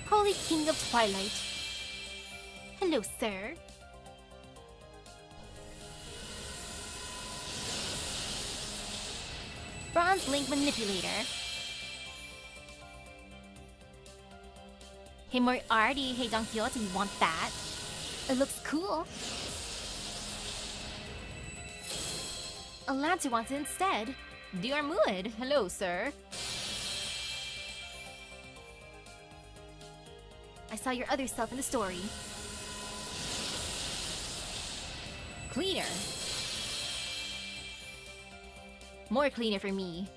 Holy King of Twilight. Hello, sir. Bronze Link Manipulator. Hey Moriarty, hey Don Quixote, you want that? It looks cool. A Lancer wants it instead. Dior Muid, hello sir. I saw your other self in the story. Cleaner. More cleaner for me.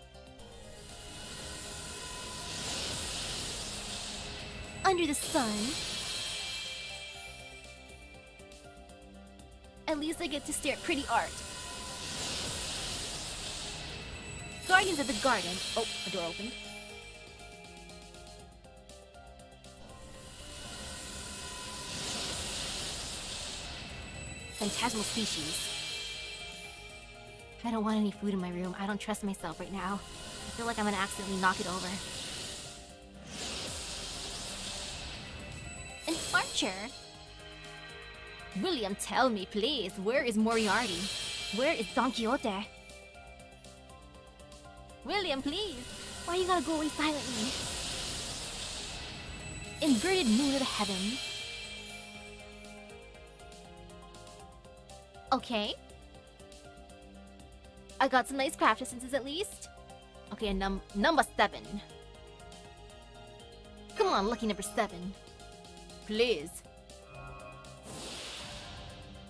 Under the sun. At least I get to stare at pretty art. Guardians of the Garden. Oh, a door opened. Phantasmal species. I don't want any food in my room. I don't trust myself right now. I feel like I'm gonna accidentally knock it over. An archer? William, tell me, please. Where is Moriarty? Where is Don Quixote? William, please. Why you gotta go away silently? Inverted moon of the heavens. Okay. I got some nice craft essences at least. Okay, and number 7. Come on, lucky number 7. Please.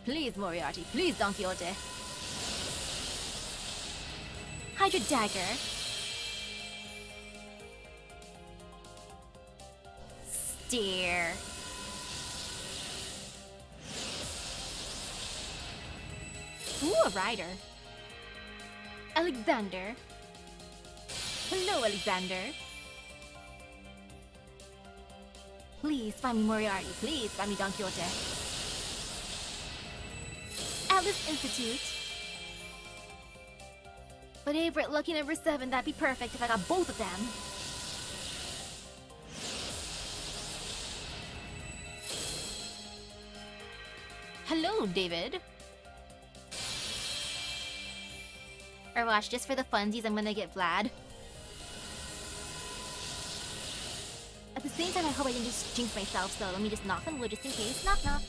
Please, Moriarty. Please, Don Quixote. Hydra Dagger. Stare. Ooh, a rider. Alexander. Hello, Alexander. Please find me Moriarty. Please find me Don Quixote. Atlas Institute. But hey, for lucky number 7, that'd be perfect if I got both of them. Hello, David. Or watch, just for the funsies, I'm gonna get Vlad. At the same time, I hope I didn't just jinx myself, so let me just knock on wood just in case. Knock, knock.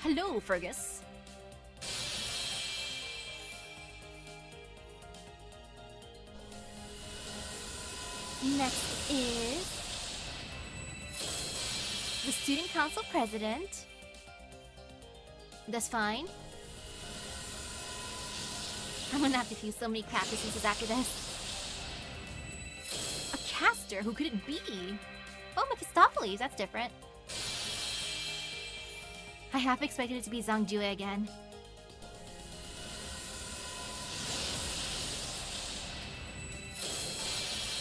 Hello, Fergus. Next is the Student Council President. That's fine. I'm gonna have to fuse so many crap diseases after this. A caster? Who could it be? Oh, Mephistopheles, that's different. I half expected it to be Zhang Jue again.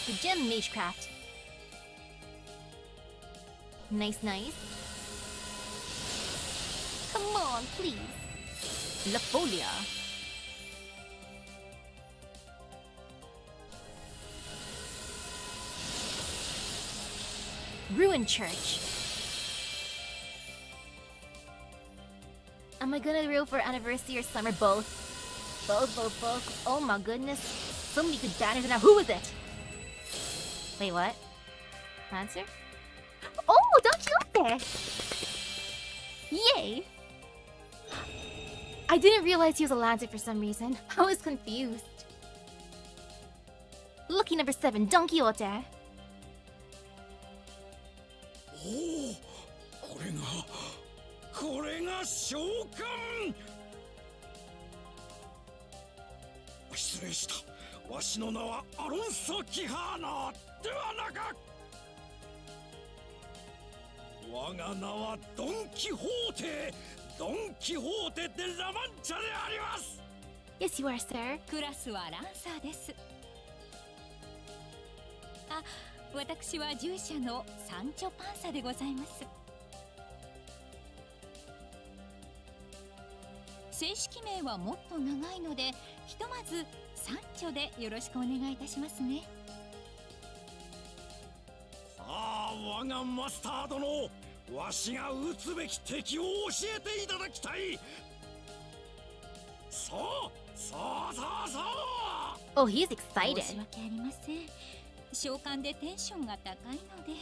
The Gem Magecraft. Nice, nice. Come on, please. La Folia. Ruin Church. Am I gonna reel for anniversary or summer? Both. Both. Oh my goodness. So many good banners now. Who was it? Wait, what? Answer? Oh, Don Quixote! Yay! I didn't realize he was a Lancer for some reason. I was confused. Lucky number 7, Don Quixote. おお、これが召喚。失礼した。わしの名はアロンソ・キハーナではなく、我が名はドン・キホーテ。ドン・キホーテ・デ・ラマンチャであります。 Yes, you are, sir. クラスはランサーです。あ、私は従者のサンチョパンサでございます。正式名はもっと長いので、ひとまずサンチョでよろしくお願いいたしますね。さあ、我がマスター殿、わしが撃つべき敵を教えていただきたい。そう。 Oh, he's 申 excited. し訳ありません。召喚でテンションが高いので。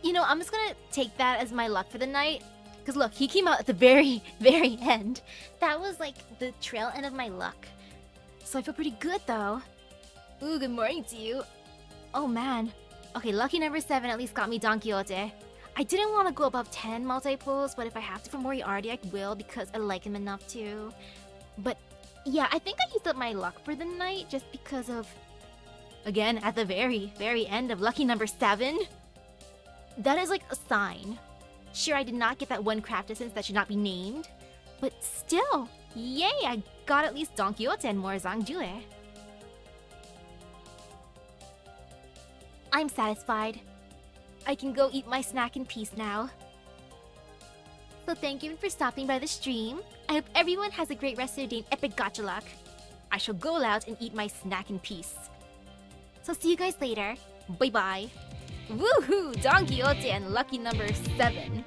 You know, I'm just gonna take that as my luck for the night. Because look, he came out at the very, very end. That was like the trail end of my luck. So I feel pretty good though. Ooh, good morning to you. Oh man. Okay, lucky number 7 at least got me Don Quixote. I didn't want to go above 10 multi-pulls, but if I have to for Moriarty, I will because I like him enough to. But yeah, I think I used up my luck for the night just because of... Again, at the very, very end of lucky number 7. That is like a sign. Sure, I did not get that one craft essence that should not be named. But still, yay, I got at least Don Quixote and more Zhang Jue. I'm satisfied. I can go eat my snack in peace now. So thank you for stopping by the stream. I hope everyone has a great rest of their day in epic gacha luck. I shall go out and eat my snack in peace. So see you guys later. Bye bye. Woohoo! Don Quixote and lucky number 7.